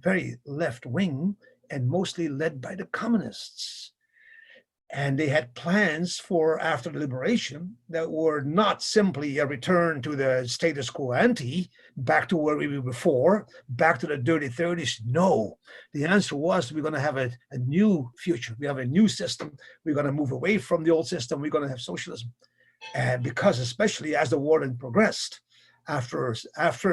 very left-wing and mostly led by the communists. And they had plans for after the liberation that were not simply a return to the status quo ante, back to where we were before, back to the dirty 30s. No, the answer was we're going to have a new future. We have a new system. We're going to move away from the old system. We're going to have socialism. And because especially as the war then progressed, after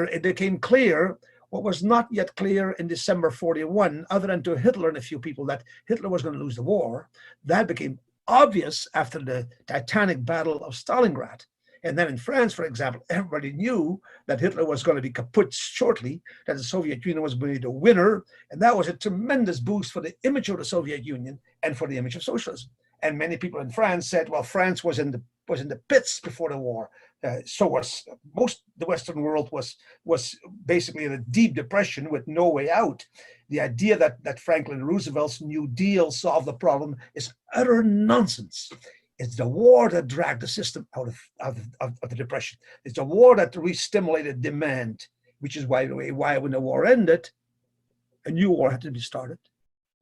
it became clear what was not yet clear in December 41, other than to Hitler and a few people, that Hitler was going to lose the war, that became obvious after the titanic battle of Stalingrad. And then in France, for example, everybody knew that Hitler was going to be kaput shortly, that the Soviet Union was going to be the winner. And that was a tremendous boost for the image of the Soviet Union and for the image of socialism. And many people in France said, well, France was in the pits before the war. So was most the Western world was basically in a deep depression with no way out. The idea that Franklin Roosevelt's New Deal solved the problem is utter nonsense. It's the war that dragged the system out of the depression. It's the war that re-stimulated demand, which is why when the war ended, a new war had to be started,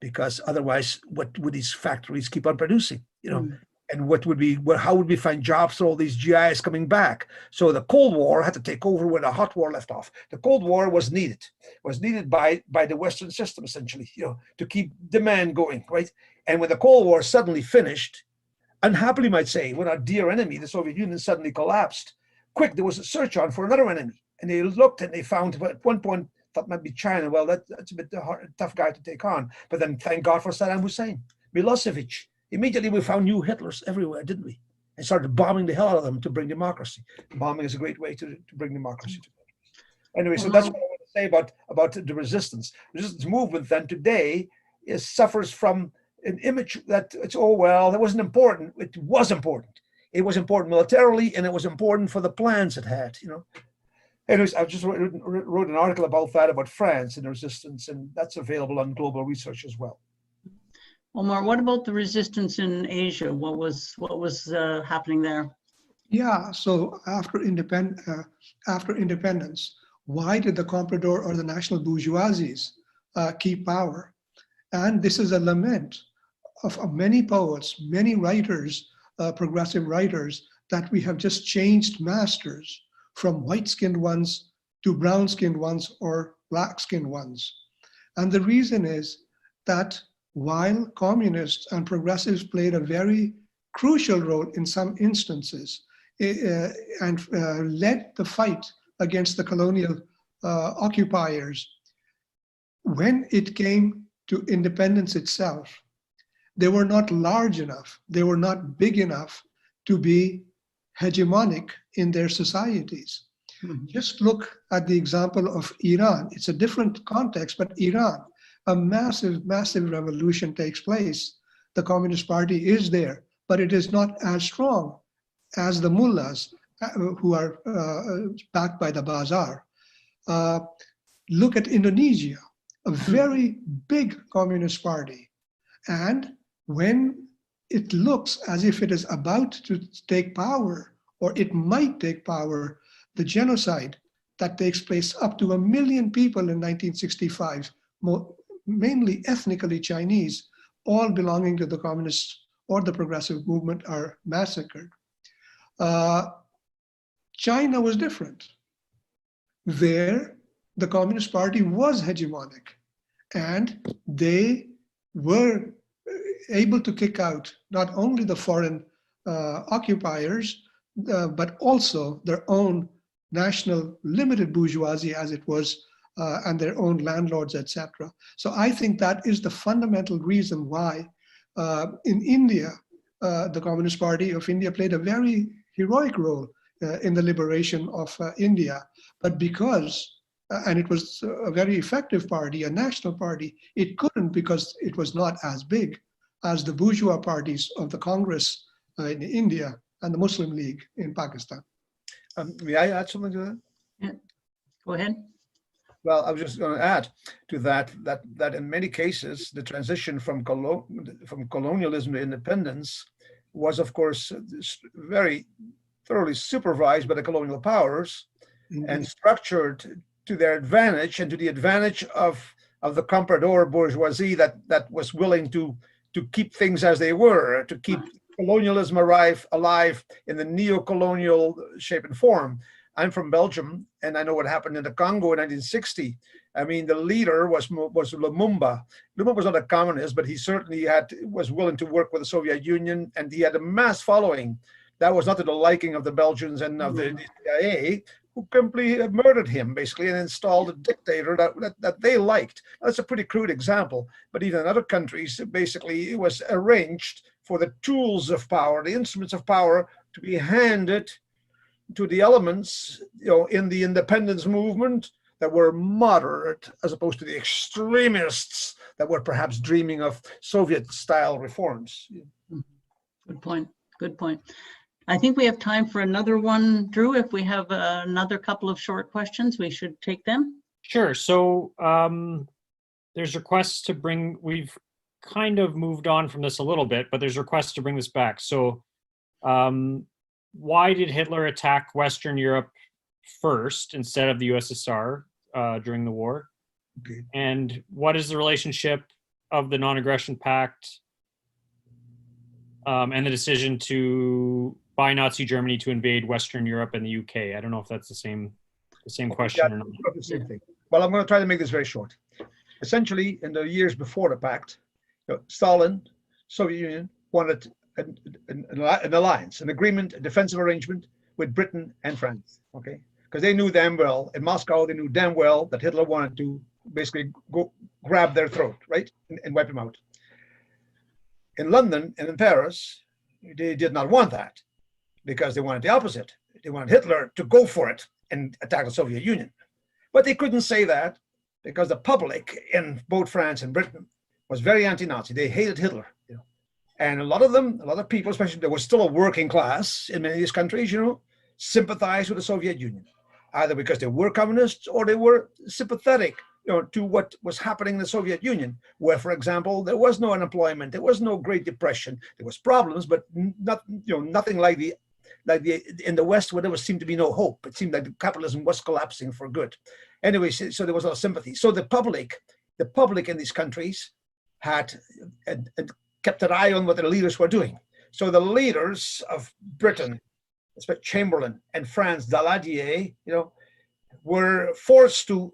because otherwise, what would these factories keep on producing? You know. And how would we find jobs for all these GIs coming back? So the Cold War had to take over where the hot war left off. The Cold War was needed by the Western system, essentially, you know, to keep demand going, right? And when the Cold War suddenly finished, unhappily might say, when our dear enemy, the Soviet Union, suddenly collapsed, there was a search on for another enemy. And they looked and they found, at one point, that might be China. Well, that's a bit tough guy to take on. But then thank God for Saddam Hussein, Milosevic. Immediately we found new Hitlers everywhere, didn't we? And started bombing the hell out of them to bring democracy. Bombing is a great way to bring democracy to countries. Anyway, so that's what I want to say about the resistance. Resistance movement then today suffers from an image that it's, oh, well, that wasn't important. It was important. It was important militarily, and it was important for the plans it had, you know. Anyways, I just wrote an article about that, about France and the resistance, and that's available on Global Research as well. Omar, what about the resistance in Asia? What was happening there? Yeah, so after independence, why did the comprador or the national bourgeoisies keep power? And this is a lament of many poets, many writers, progressive writers, that we have just changed masters from white-skinned ones to brown-skinned ones or black-skinned ones. And the reason is that while communists and progressives played a very crucial role in some instances and led the fight against the colonial occupiers, when it came to independence itself, they were not large enough, they were not big enough to be hegemonic in their societies. Mm-hmm. Just look at the example of Iran. It's a different context, but Iran, a massive, massive revolution takes place. The Communist Party is there, but it is not as strong as the mullahs who are backed by the bazaar. Look at Indonesia, a very big communist party. And when it looks as if it is about to take power, or it might take power, the genocide that takes place up to 1 million people in 1965, mainly ethnically Chinese, all belonging to the communist or the progressive movement, are massacred. China was different. There, the Communist Party was hegemonic, and they were able to kick out not only the foreign occupiers, but also their own national limited bourgeoisie, as it was, and their own landlords, etc. So I think that is the fundamental reason why in India, the Communist Party of India played a very heroic role in the liberation of India. But because, and it was a very effective party, a national party, it couldn't because it was not as big as the bourgeois parties of the Congress in India and the Muslim League in Pakistan. May I add something to that? Yeah. Go ahead. Well, I was just going to add to that in many cases, the transition from colonialism to independence was, of course, very thoroughly supervised by the colonial powers and structured to their advantage and to the advantage of the comprador bourgeoisie that was willing to keep things as they were, to keep colonialism alive in the neo-colonial shape and form. I'm from Belgium, and I know what happened in the Congo in 1960. I mean, the leader was Lumumba. Lumumba was not a communist, but he certainly was willing to work with the Soviet Union, and he had a mass following. That was not to the liking of the Belgians and of the CIA, who completely murdered him, basically, and installed a dictator that they liked. That's a pretty crude example, but even in other countries, basically, it was arranged for the tools of power, the instruments of power, to be handed to the elements, in the independence movement that were moderate, as opposed to the extremists that were perhaps dreaming of Soviet-style reforms. Good point. Good point. I think we have time for another one, Drew. If we have another couple of short questions, we should take them. Sure. So there's requests to bring, we've kind of moved on from this a little bit, but there's requests to bring this back. So why did Hitler attack Western Europe first instead of the USSR during the war? Okay. And what is the relationship of the Non-Aggression Pact and the decision by Nazi Germany to invade Western Europe and the UK? I don't know if that's the same question or not. The same thing. Well, I'm going to try to make this very short. Essentially, in the years before the pact, Stalin, Soviet Union, wanted an alliance, an agreement, a defensive arrangement with Britain and France, okay? Because they knew damn well, in Moscow, they knew damn well that Hitler wanted to basically go grab their throat, right? And wipe them out. In London and in Paris, they did not want that because they wanted the opposite. They wanted Hitler to go for it and attack the Soviet Union. But they couldn't say that because the public in both France and Britain was very anti-Nazi. They hated Hitler. And a lot of people, especially there was still a working class in many of these countries, sympathized with the Soviet Union, either because they were communists or they were sympathetic, to what was happening in the Soviet Union, where, for example, there was no unemployment, there was no Great Depression, there was problems, but nothing like in the West, where there seemed to be no hope. It seemed like capitalism was collapsing for good. Anyway, so there was a lot of sympathy. So the public in these countries had kept an eye on what the leaders were doing. So the leaders of Britain, especially Chamberlain, and France, Daladier, were forced to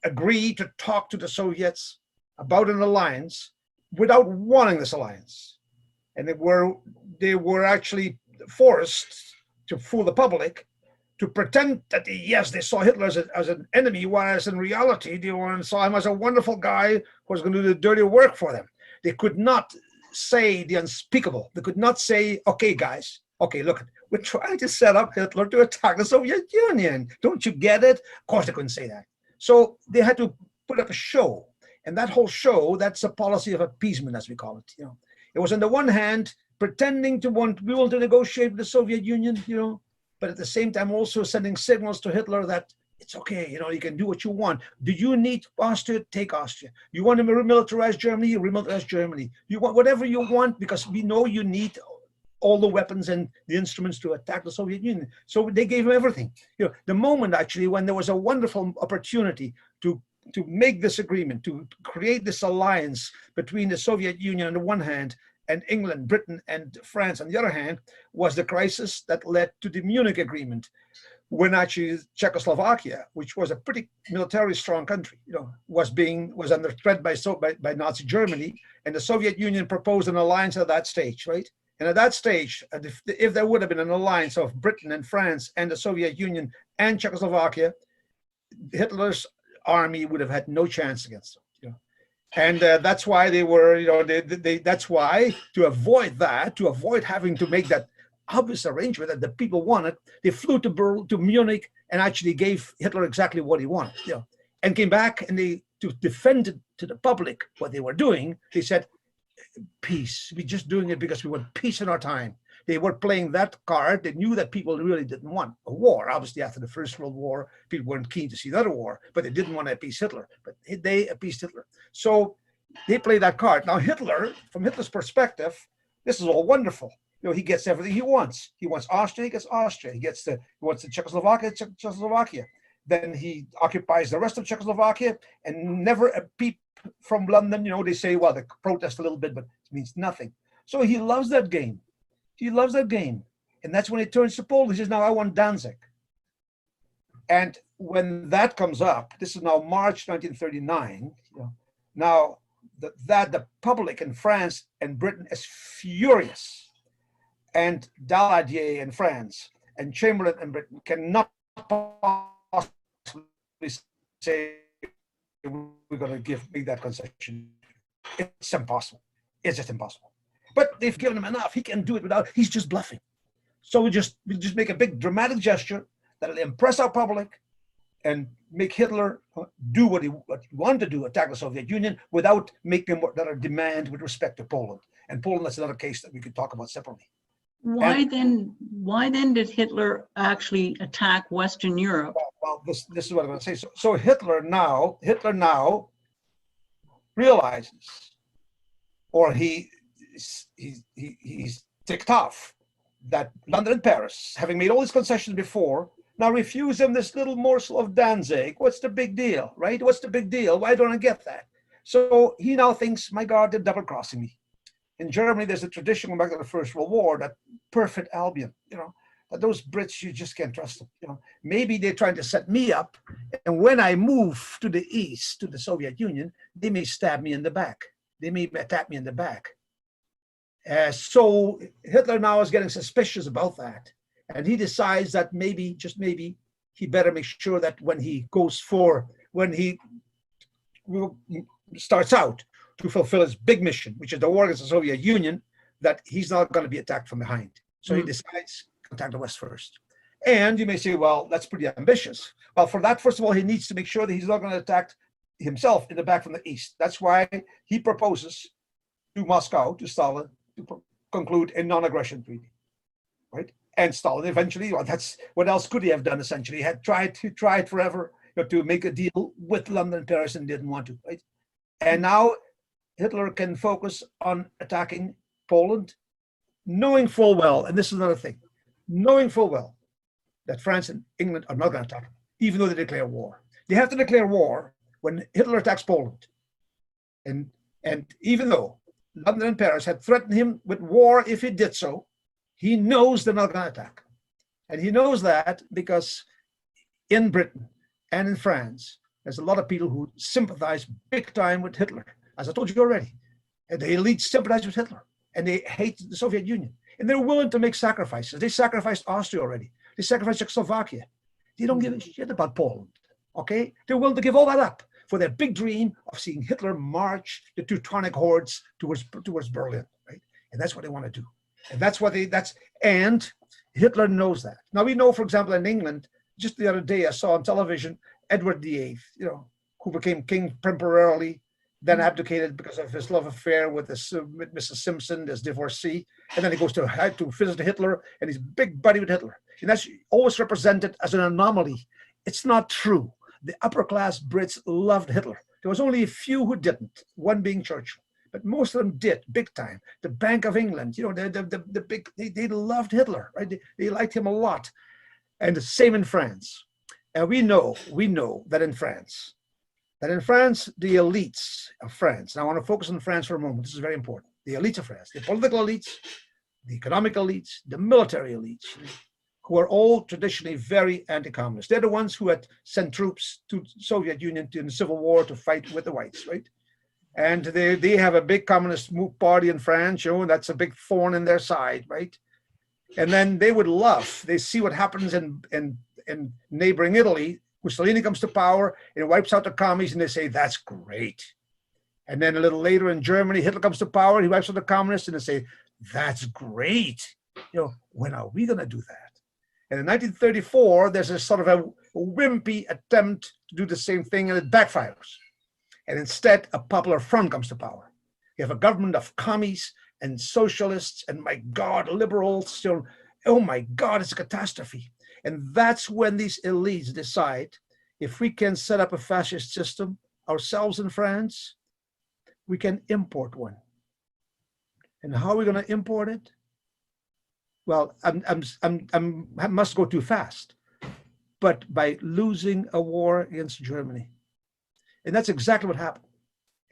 agree to talk to the Soviets about an alliance without wanting this alliance. And they were actually forced to fool the public to pretend that they saw Hitler as an enemy, whereas in reality, they saw him as a wonderful guy who was going to do the dirty work for them. They could not say the unspeakable. They could not say, okay, guys, okay, look, we're trying to set up Hitler to attack the Soviet Union. Don't you get it? Of course they couldn't say that. So they had to put up a show. And that whole show, that's a policy of appeasement, as we call it. It was on the one hand, pretending to want to negotiate with the Soviet Union, but at the same time also sending signals to Hitler that It's okay, you can do what you want. Do you need Austria? Take Austria. You want to remilitarize Germany? You remilitarize Germany. You want whatever you want, because we know you need all the weapons and the instruments to attack the Soviet Union. So they gave him everything. The moment actually when there was a wonderful opportunity to make this agreement, to create this alliance between the Soviet Union on the one hand and England, Britain, and France on the other hand, was the crisis that led to the Munich Agreement, when actually Czechoslovakia, which was a pretty militarily strong country, was under threat by Nazi Germany, and the Soviet Union proposed an alliance at that stage, right? And at that stage, if there would have been an alliance of Britain and France and the Soviet Union and Czechoslovakia, Hitler's army would have had no chance against them. And that's why they were, that's why, to avoid having to make that obvious arrangement that the people wanted, they flew to Munich and actually gave Hitler exactly what he wanted, and came back, and to defend to the public what they were doing, they said, peace. We're just doing it because we want peace in our time. They were playing that card. They knew that people really didn't want a war. Obviously, after the First World War, people weren't keen to see another war, but they didn't want to appease Hitler. But they appeased Hitler. So they played that card. Now, Hitler, from Hitler's perspective, this is all wonderful. He gets everything he wants. He wants Austria, he gets Austria. He wants the Czechoslovakia. Then he occupies the rest of Czechoslovakia, and never a peep from London. They say, well, they protest a little bit, but it means nothing. So he loves that game. He loves that game. And that's when he turns to Poland. He says, now I want Danzig. And when that comes up, this is now March 1939, now the public in France and Britain is furious. And Daladier in France and Chamberlain in Britain cannot possibly say, we're going to make that concession. It's impossible. It's just impossible. But they've given him enough. He can do it without, he's just bluffing. So we just make a big dramatic gesture that'll impress our public and make Hitler do what he wanted to do, attack the Soviet Union, without making a demand with respect to Poland. And Poland, that's another case that we could talk about separately. Why then did Hitler actually attack Western Europe? Well, this is what I'm going to say. So Hitler now realizes, or he's ticked off, that London and Paris, having made all these concessions before, now refuse him this little morsel of Danzig. What's the big deal, right? What's the big deal? Why don't I get that? So he now thinks, my God, they're double-crossing me. In Germany, there's a tradition going back to the First World War, that perfect Albion, that those Brits, you just can't trust them. Maybe they're trying to set me up, and when I move to the east, to the Soviet Union, they may stab me in the back. They may attack me in the back. So Hitler now is getting suspicious about that. And he decides that maybe, just maybe, he better make sure that when he starts out to fulfill his big mission, which is the war against the Soviet Union, that he's not going to be attacked from behind. So he decides to attack the West first. And you may say, well, that's pretty ambitious. Well, for that, first of all, he needs to make sure that he's not going to attack himself in the back from the east. That's why he proposes to Moscow, to Stalin, to conclude a non-aggression treaty, right? And Stalin eventually, well, that's what else could he have done? Essentially, he tried forever to make a deal with London and Paris, and didn't want to, right? And now Hitler can focus on attacking Poland, knowing full well, and this is another thing, knowing full well that France and England are not going to attack him, even though they declare war. They have to declare war when Hitler attacks Poland, and even though London and Paris had threatened him with war if he did so, he knows they're not going to attack. And he knows that because in Britain and in France, there's a lot of people who sympathize big time with Hitler, as I told you already. And the elite sympathize with Hitler, and they hate the Soviet Union. And they're willing to make sacrifices. They sacrificed Austria already. They sacrificed Czechoslovakia. They don't give a shit about Poland, okay? They're willing to give all that up for their big dream of seeing Hitler march the Teutonic hordes towards Berlin, right? And that's what they want to do. And and Hitler knows that. Now we know, for example, in England, just the other day I saw on television Edward VIII, who became king temporarily, then abdicated because of his love affair with Mrs. Simpson, his divorcee, and then he goes to visit Hitler, and he's big buddy with Hitler. And that's always represented as an anomaly It's not true. The upper class Brits loved Hitler. There was only a few who didn't, one being Churchill. But most of them did, big time. The Bank of England, you know, the big, they loved Hitler, right? They liked him a lot. And the same in France. And we know that in France, the elites of France, and I want to focus on France for a moment, this is very important. The elites of France, the political elites, the economic elites, the military elites, who are all traditionally very anti-communist. They're the ones who had sent troops to the Soviet Union in the Civil War to fight with the whites, right? And they have a big communist party in France, you know, and that's a big thorn in their side, right? And then they would love, they see what happens in neighboring Italy. Mussolini comes to power and wipes out the commies, and they say, that's great. And then a little later in Germany, Hitler comes to power, he wipes out the communists, and they say, that's great. You know, when are we going to do that? And in 1934, there's a sort of a wimpy attempt to do the same thing, and it backfires. And instead, a popular front comes to power. You have a government of commies and socialists, and my God, liberals. You know, oh my God, it's a catastrophe. And that's when these elites decide, if we can set up a fascist system ourselves in France, we can import one. And how are we going to import it? Well, I must go too fast, but by losing a war against Germany. And that's exactly what happened.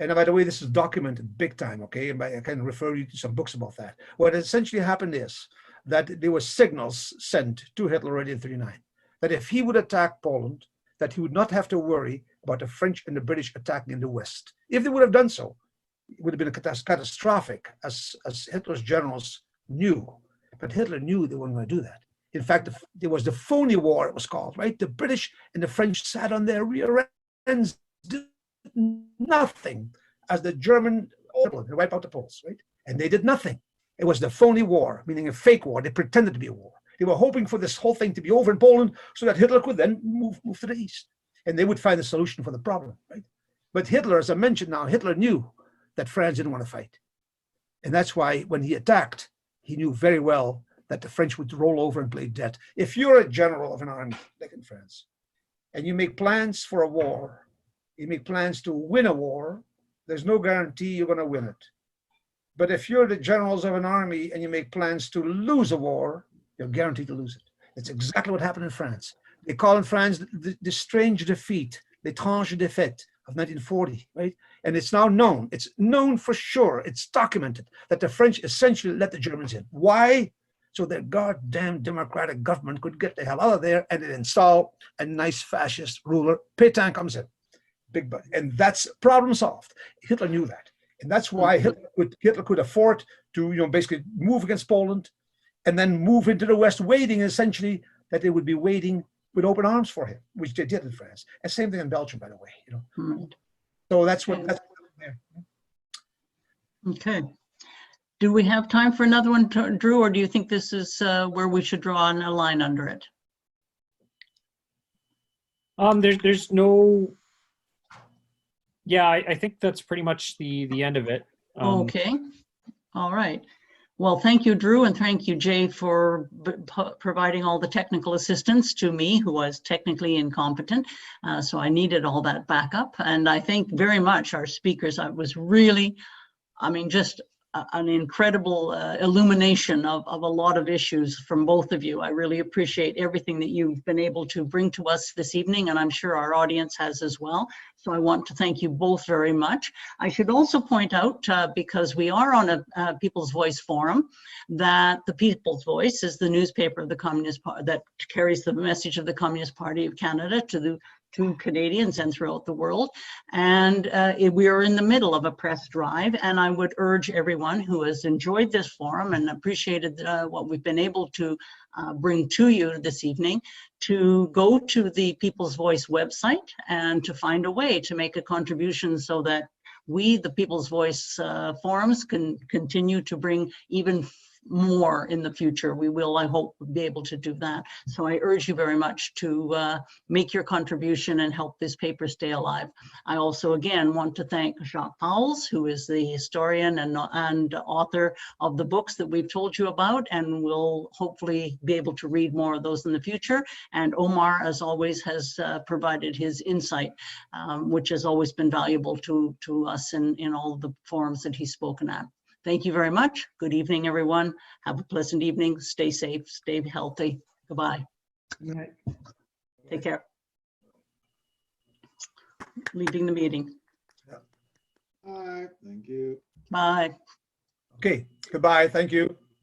And by the way, this is documented big time, okay? And I can refer you to some books about that. What essentially happened is that there were signals sent to Hitler already in 1939, that if he would attack Poland, that he would not have to worry about the French and the British attacking in the West. If they would have done so, it would have been catastrophic, as Hitler's generals knew. But Hitler knew they weren't going to do that. In fact, there was the phony war, it was called, right? The British and the French sat on their rear ends, did nothing as the German wipe out the Poles, right? And they did nothing. It was the phony war, meaning a fake war. They pretended to be a war. They were hoping for this whole thing to be over in Poland so that Hitler could then move to the east. And they would find a solution for the problem, right? But Hitler, as I mentioned now, Hitler knew that France didn't want to fight. And that's why when he attacked, he knew very well that the French would roll over and play dead. If you're a general of an army, like in France, and you make plans for a war, you make plans to win a war, there's no guarantee you're going to win it. But if you're the generals of an army and you make plans to lose a war, you're guaranteed to lose it. That's exactly what happened in France. They call in France the strange defeat, l'étrange défaite of 1940, right? And it's now known, it's known for sure, it's documented that the French essentially let the Germans in. Why? So their goddamn democratic government could get the hell out of there and install a nice fascist ruler. Pétain comes in, big butt, and that's problem solved. Hitler knew that. And that's why Hitler could afford to, you know, basically move against Poland and then move into the West, waiting essentially that they would be waiting with open arms for him, which they did in France. And same thing in Belgium, by the way, you know. Right. So that's what there. Okay. Do we have time for another one, Drew, or do you think this is where we should draw a line under it? There's no. Yeah, I think that's pretty much the end of it. Okay. All right. Well, thank you, Drew, and thank you, Jay, for providing all the technical assistance to me, who was technically incompetent. So I needed all that backup. And I thank very much our speakers. I was really, I mean, just an incredible illumination of a lot of issues from both of you. I really appreciate everything that you've been able to bring to us this evening, and I'm sure our audience has as well. So I want to thank you both very much. I should also point out, because we are on a People's Voice forum, that the People's Voice is the newspaper of the Communist Party that carries the message of the Communist Party of Canada to Canadians and throughout the world. And we are in the middle of a press drive, and I would urge everyone who has enjoyed this forum and appreciated what we've been able to bring to you this evening to go to the People's Voice website and to find a way to make a contribution so that we, the People's Voice forums, can continue to bring even more in the future. We will, I hope, be able to do that. So I urge you very much to make your contribution and help this paper stay alive. I also, again, want to thank Jacques Pauwels, who is the historian and author of the books that we've told you about, and will hopefully be able to read more of those in the future. And Omar, as always, has provided his insight, which has always been valuable to us in all of the forums that he's spoken at. Thank you very much. Good evening, everyone. Have a pleasant evening. Stay safe, stay healthy. Goodbye. Good night. Take care. Leaving the meeting. All right, thank you. Bye. Okay, goodbye. Thank you.